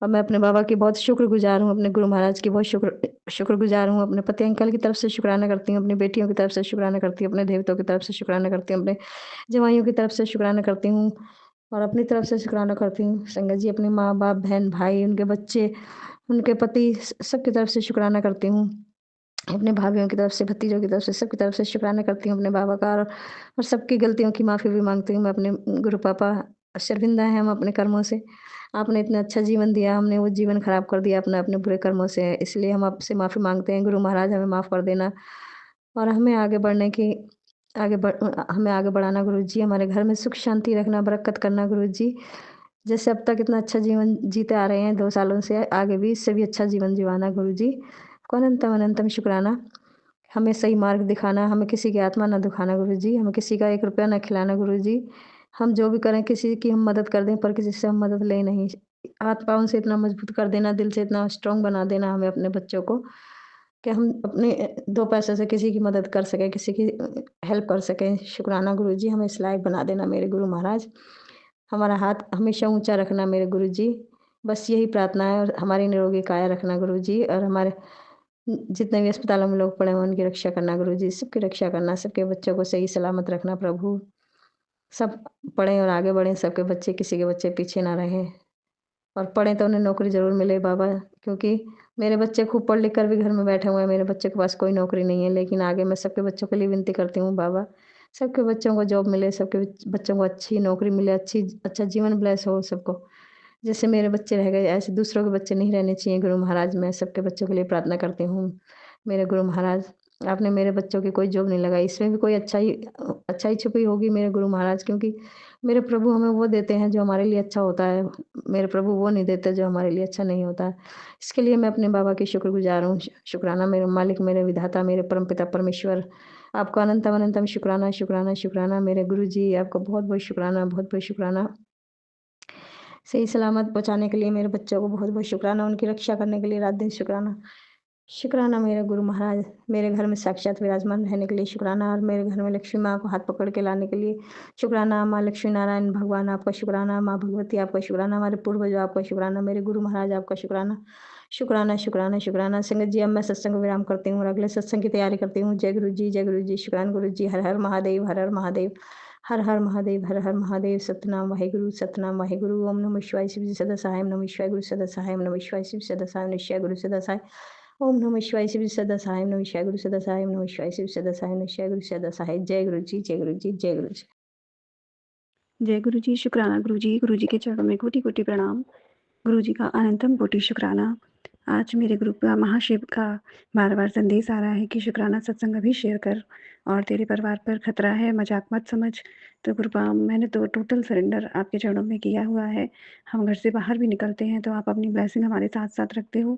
और मैं अपने बाबा की बहुत शुक्रगुजार हूँ, अपने गुरु महाराज की बहुत शुक्रगुजार हूँ। अपने पति अंकल की तरफ से शुक्राना करती हूँ, अपनी बेटियों की तरफ से शुक्राना करती हूँ, अपने देवताओं की तरफ से शुक्राना करती हूँ, अपने जवाइयों की तरफ से शुक्राना करती हूँ, और अपनी तरफ से शुक्राना करती हूँ। संगत जी अपने माँ बाप, बहन भाई, उनके बच्चे, उनके पति, सबकी तरफ से शुक्राना करती हूँ। अपने भाभीयों की तरफ से, भतीजों की तरफ से, सबकी तरफ से शुक्राना करती हूँ अपने बाबा का, और सबकी गलतियों की माफ़ी भी माँगती हूँ मैं अपने गुरु पापा। शर्मिंदा हैं हम अपने कर्मों से, आपने इतना अच्छा जीवन दिया, हमने वो जीवन खराब कर दिया अपने अपने बुरे कर्मों से, इसलिए हम आपसे माफ़ी माँगते हैं। गुरु महाराज हमें माफ़ कर देना, और हमें आगे बढ़ने की हमें आगे बढ़ाना गुरु जी, हमारे घर में सुख शांति रखना, बरकत करना गुरु जी। जैसे अब तक इतना अच्छा जीवन जीते आ रहे हैं 2 सालों से, आगे भी इससे भी अच्छा जीवन जीवाना गुरु जी। को अनंतम अनंतम शुक्राना। हमें सही मार्ग दिखाना, हमें किसी की आत्मा ना दुखाना गुरु जी, हमें किसी का 1 रुपया ना खिलाना गुरु जी। हम जो भी करें किसी की हम मदद कर दें, पर किसी से हम मदद लें नहीं। हाथ पाँव से इतना मजबूत कर देना, दिल से इतना स्ट्रॉन्ग बना देना हमें अपने बच्चों को, कि हम अपने 2 पैसे से किसी की मदद कर सकें, किसी की हेल्प कर सकें। शुक्राना गुरु जी, हमें इस लायक बना देना मेरे गुरु महाराज। हमारा हाथ हमेशा ऊँचा रखना मेरे गुरु जी, बस यही प्रार्थना है, और हमारी निरोगी काया रखना गुरु जी, और हमारे जितने भी अस्पतालों में लोग पड़े हैं उनकी रक्षा करना गुरु जी, सबकी रक्षा करना, सबके बच्चों को सही सलामत रखना प्रभु। सब पढ़ें और आगे बढ़ें, सबके बच्चे, किसी के बच्चे पीछे ना रहें, और पढ़ें तो उन्हें नौकरी ज़रूर मिले बाबा, क्योंकि मेरे बच्चे खूब पढ़ लिख कर भी घर में बैठे हुए हैं, मेरे बच्चे के पास कोई नौकरी नहीं है, लेकिन आगे मैं सबके बच्चों के लिए विनती करती हूँ बाबा, सबके बच्चों को जॉब मिले, सबके बच्चों को अच्छी नौकरी मिले, अच्छा जीवन ब्लेस हो सबको। जैसे मेरे बच्चे रह गए, ऐसे दूसरों के बच्चे नहीं रहने चाहिए गुरु महाराज। मैं सबके बच्चों के लिए प्रार्थना करती हूँ मेरे गुरु महाराज। आपने मेरे बच्चों की कोई जॉब नहीं लगाई, इसमें भी कोई अच्छाई छुपी होगी मेरे गुरु महाराज, क्योंकि मेरे प्रभु हमें वो देते हैं जो हमारे लिए अच्छा होता है, मेरे प्रभु वो नहीं देते जो हमारे लिए अच्छा नहीं होता है। इसके लिए मैं अपने बाबा की शुक्रगुजार हूँ। शुक्राना मेरे मालिक, मेरे विधाता, मेरे परमपिता परमेश्वर, आपका अनंतम अनंतम शुक्राना शुक्राना शुक्राना। मेरे गुरु जी आपको बहुत बहुत शुक्राना, बहुत बहुत शुक्राना। सही सलामत पहुँचाने के लिए मेरे बच्चों को बहुत बहुत शुक्राना, उनकी रक्षा करने के लिए रात दिन शुक्राना। शुक्राना मेरे गुरु महाराज, मेरे घर में साक्षात विराजमान रहने के लिए शुक्राना, और मेरे घर में लक्ष्मी माँ को हाथ पकड़ के लाने के लिए शुक्राना। माँ लक्ष्मी नारायण भगवान आपका शुक्राना, माँ भगवती आपका शुक्राना, हमारे पूर्वजों आपका शुक्राना, मेरे गुरु महाराज आपका शुक्राना। शुक्राना शुक्राना शुक्राना। संगत जी अब मैं सत्संग को विराम करती हूँ और अगले सत्संग की तैयारी करती हूँ। जय गुरु जी, जय गुरु जी, शुक्रान गुरु जी। हर हर महादेव, हर हर महादेव, हर हर महादेव, हर हर महादेव। सतनाम वाहिगुरु, सतनाम वाहिगुरु। ओम नमः शिवाय, शिव जी सदा सहाय, नमः शिवाय गुरु सदा सहाय, नमः शिवाय शिव सदा सहाय, निश्चय गुरु सदा सहाय। ओम नमः शिवाय, शिव सदा सहाय, नमः शिवाय गुरु सदा सहाय, नमः शिवाय शिव सदा सहाय, निश्चय गुरु सदा सहाय। जय गुरु जी, जय गुरु जी, जय गुरु जी। जय गुरु जी। शुक्राना गुरु जी के चरणों में कोटि कोटि प्रणाम। गुरु जी का अनंतम कोटि शुक्राना। आज मेरे ग्रुप का महाशिव का बार बार संदेश आ रहा है कि शुक्राना सत्संग अभी शेयर कर, और तेरे परिवार पर खतरा है, मजाक मत समझ। तो कृपा, मैंने तो टोटल सरेंडर आपके चरणों में किया हुआ है। हम घर से बाहर भी निकलते हैं तो आप अपनी ब्लेसिंग हमारे साथ साथ रखते हो,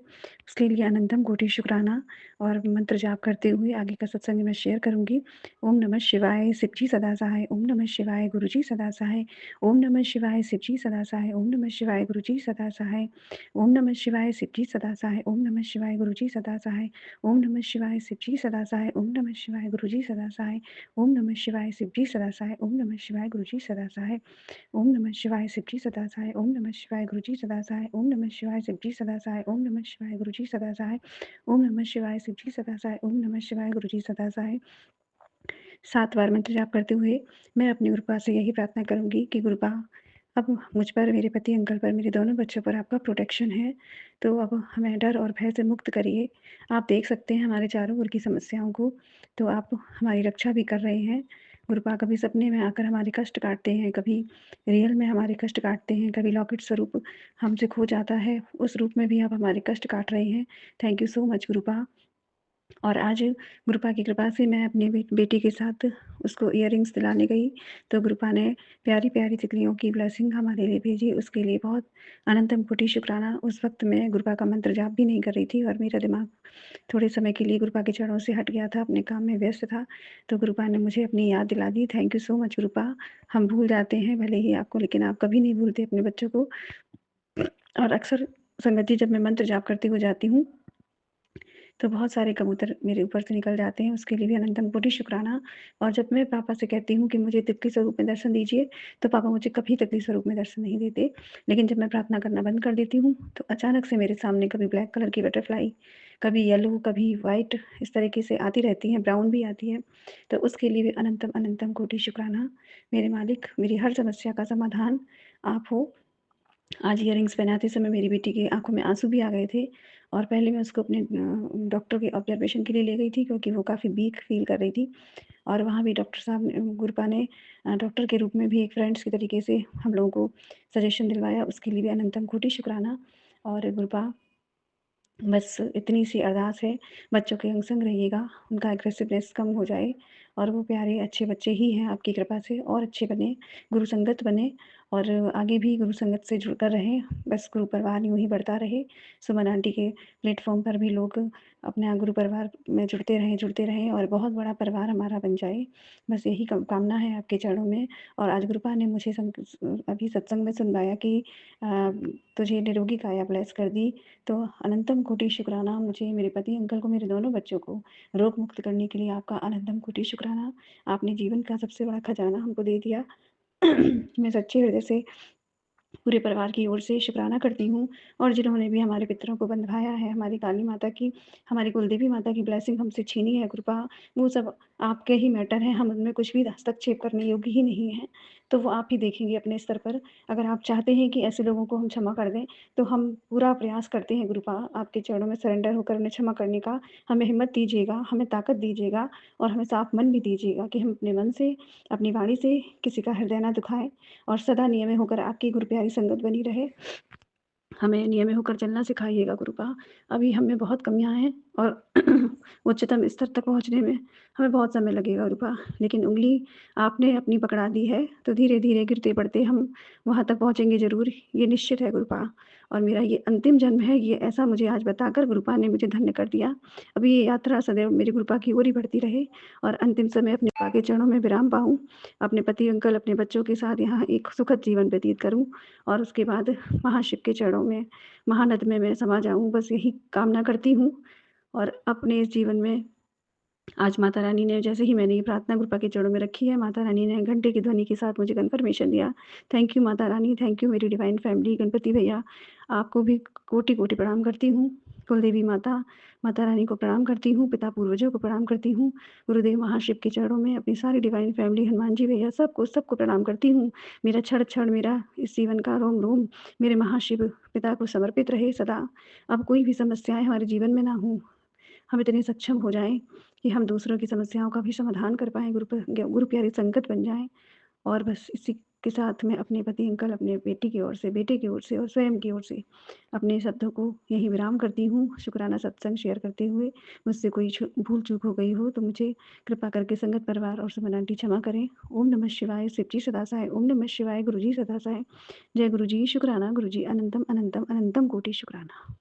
उसके लिए अनंतम कोटि शुक्राना। और मंत्र जाप करते हुए आगे का सत्संग मैं शेयर करूँगी। ओम नमः शिवाय, शिव जी सदा सहाय। ओम नमः शिवाय, गुरु जी सदा सहाय। ओम नमः शिवाय, शिव जी सदा सहाय। ओम नमः शिवाय, गुरु जी सदा सहाय। ओम नमः शिवाय, शिव जी सदा सहाय। ओम नमः शिवाय, गुरु जी सदा सहाय। ओम नमः शिवाय, शिव जी सदा सहाय। ओम नमः शिवाय, गुरु जी सदा सहाय। ओम नमः शिवाय, शिव जी सदा सहाय। ओम नमः शिवाय, गुरु जी सदा सहाय। ओम नमः शिवाय, शिव जी सदा सहाय। ओम नमः शिवाय, गुरु जी सदा सहाय। ओम नमः शिवाय, शिव जी सदा सहाय। ओम नमः शिवाय, गुरु जी सदा सहाय। ओम नमः शिवाय, शिव जी सदा सहाय। ओम नमः शिवाय, गुरु जी सदा सहाय। 7 बार मंत्र जाप करते हुए मैं अपनी गुरुपा से यही प्रार्थना करूँगी कि गुरुपा अब मुझ पर, मेरे पति अंकल पर, मेरे दोनों बच्चों पर आपका प्रोटेक्शन है, तो अब हमें डर और भय से मुक्त करिए। आप देख सकते हैं हमारे चारों ओर की समस्याओं को, तो आप हमारी रक्षा भी कर रहे हैं। गुरुपा कभी सपने में आकर हमारे कष्ट काटते हैं, कभी रियल में हमारे कष्ट काटते हैं, कभी लॉकेट स्वरूप हमसे खो जाता है, उस रूप में भी आप हमारे कष्ट काट रहे हैं। Thank you so much गुरुपा। और आज गुरुपा की कृपा से मैं अपनी बेटी के साथ उसको इयररिंग्स दिलाने गई, तो गुरुपा ने प्यारी-प्यारी तितलियों की ब्लेसिंग हमारे लिए भेजी, उसके लिए बहुत अनंतम कोटि शुक्राना। उस वक़्त मैं गुरुपा का मंत्र जाप भी नहीं कर रही थी और मेरा दिमाग थोड़े समय के लिए गुरुपा के चरणों से हट गया था, अपने काम में व्यस्त था, तो गुरुपा ने मुझे अपनी याद दिला दी। Thank you so much गुरुपा। हम भूल जाते हैं भले ही आपको, लेकिन आप कभी नहीं भूलते अपने बच्चों को। और अक्सर संगत जी, जब मैं मंत्र जाप करती हो जाती हूँ, तो बहुत सारे कबूतर मेरे ऊपर से निकल जाते हैं, उसके लिए भी अनंतम कोटि शुक्राना। और जब मैं पापा से कहती हूँ कि मुझे तितली स्वरूप में दर्शन दीजिए, तो पापा मुझे कभी तितली स्वरूप में दर्शन नहीं देते। लेकिन जब मैं प्रार्थना करना बंद कर देती हूँ, तो अचानक से मेरे सामने कभी ब्लैक कलर की बटरफ्लाई, कभी येलो, कभी व्हाइट, इस तरीके से आती रहती हैं, ब्राउन भी आती है। तो उसके लिए भी अनंतम अनंतम कोटि शुक्राना। मेरे मालिक, मेरी हर समस्या का समाधान आप हो। आज इयररिंग्स पहनाते समय मेरी बेटी की आँखों में आँसू भी आ गए थे, और पहले मैं उसको अपने डॉक्टर के ऑब्जर्वेशन के लिए ले गई थी, क्योंकि वो काफ़ी वीक फ़ील कर रही थी। और वहाँ भी डॉक्टर साहब ने, गुरुपा ने डॉक्टर के रूप में भी एक फ्रेंड्स के तरीके से हम लोगों को सजेशन दिलवाया, उसके लिए भी अनंतम कोटि शुक्राना। और गुरुपा, बस इतनी सी अरदास है, बच्चों के अंग संग रहिएगा, उनका एग्रेसिवनेस कम हो जाए और वो प्यारे अच्छे बच्चे ही हैं आपकी कृपा से, और अच्छे बने, गुरु संगत बने, और आगे भी गुरु संगत से जुड़कर रहें। बस गुरु परिवार यूँ ही बढ़ता रहे। सुमन आंटी के प्लेटफॉर्म पर भी लोग अपना गुरु परिवार में जुड़ते रहें और बहुत बड़ा परिवार हमारा बन जाए। बस यही कामना है आपके चरणों में। और आज गुरुपा ने मुझे अभी सत्संग में सुनवाया कि तुझे निरोगी काया ब्लेस कर दी, तो अनंतम कोटि शुक्राना। मुझे, मेरे पति अंकल को, मेरे दोनों बच्चों को रोग मुक्त करने के लिए आपका अनंतम कोटि शुक्राना। आपने जीवन का सबसे बड़ा खजाना हमको दे दिया। मैं सच्चे हृदय से पूरे परिवार की ओर से शुक्राना करती हूँ। और जिन्होंने भी हमारे पितरों को बंधवाया है, हमारी काली माता की, हमारी कुलदेवी माता की ब्लेसिंग हमसे छीनी है कृपा, वो सब आपके ही मैटर हैं, हम उनमें कुछ भी हस्तक्षेप करने योग्य ही नहीं हैं। तो वो आप ही देखेंगे अपने स्तर पर। अगर आप चाहते हैं कि ऐसे लोगों को हम क्षमा कर दें, तो हम पूरा प्रयास करते हैं गुरुपा, आपके चरणों में सरेंडर होकर उन्हें क्षमा करने का। हमें हिम्मत दीजिएगा, हमें ताकत दीजिएगा, और हमें साफ मन भी दीजिएगा कि हम अपने मन से, अपनी वाणी से किसी का हृदय ना दुखाएं, और सदा नियमे होकर आपकी गुरु प्यारी संगत बनी रहे। हमें नियमे होकर चलना सिखाइएगा गुरुपा। अभी हमें बहुत कमियां हैं, और उच्चतम स्तर तक पहुंचने में हमें बहुत समय लगेगा गुरुपा, लेकिन उंगली आपने अपनी पकड़ा दी है, तो धीरे धीरे गिरते पड़ते हम वहां तक पहुंचेंगे जरूर, ये निश्चित है गुरुपा। और मेरा ये अंतिम जन्म है, ये ऐसा मुझे आज बताकर गुरुपा ने मुझे धन्य कर दिया। अभी ये यात्रा सदैव मेरी गुरुपा की ओर ही बढ़ती रहे, और अंतिम समय अपने गुरुपा के चरणों में विराम पाऊँ, अपने पति अंकल, अपने बच्चों के साथ यहाँ एक सुखद जीवन व्यतीत करूँ, और उसके बाद महाशिव के चरणों में, महानद में मैं समा जाऊँ। बस यही कामना करती हूँ। और अपने इस जीवन में आज माता रानी ने, जैसे ही मैंने ये प्रार्थना गुरुपा के चरणों में रखी है, माता रानी ने घंटे की ध्वनि के साथ मुझे कन्फर्मेशन दिया। Thank you Mata Rani, thank you मेरी डिवाइन फैमिली, गणपति भैया, आपको भी कोटि-कोटि प्रणाम करती हूँ। कुलदेवी माता, माता रानी को प्रणाम करती हूँ, पिता पूर्वजों को प्रणाम करती हूँ, गुरुदेव महाशिव के चरणों में अपनी सारी डिवाइन फैमिली, हनुमान जी भैया, सबको प्रणाम करती हूँ। मेरा क्षण-क्षण, मेरा इस जीवन का रोम-रोम मेरे महाशिव पिता को समर्पित रहे सदा। अब कोई भी समस्याएँ हमारे जीवन में ना हों। हम इतने सक्षम हो जाएँ कि हम दूसरों की समस्याओं का भी समाधान कर पाएँ, गुरु प्यारी संगत बन जाएँ। और बस इसी के साथ मैं अपने पति अंकल, अपने बेटी की ओर से, बेटे की ओर से, और स्वयं की ओर से अपने शब्दों को यहीं विराम करती हूँ। शुक्राना सत्संग शेयर करते हुए मुझसे कोई भूल चूक हो गई हो, तो मुझे कृपा करके संगत परिवार और सुमन आंटी क्षमा करें। ओम नमः शिवाय, शिव जी सदा सहाय। ओम नमः शिवाय, गुरु जी सदा सहाय। जय गुरु जी, शुक्राना गुरु जी, अनंतम अनंतम अनंतम कोटि शुक्राना।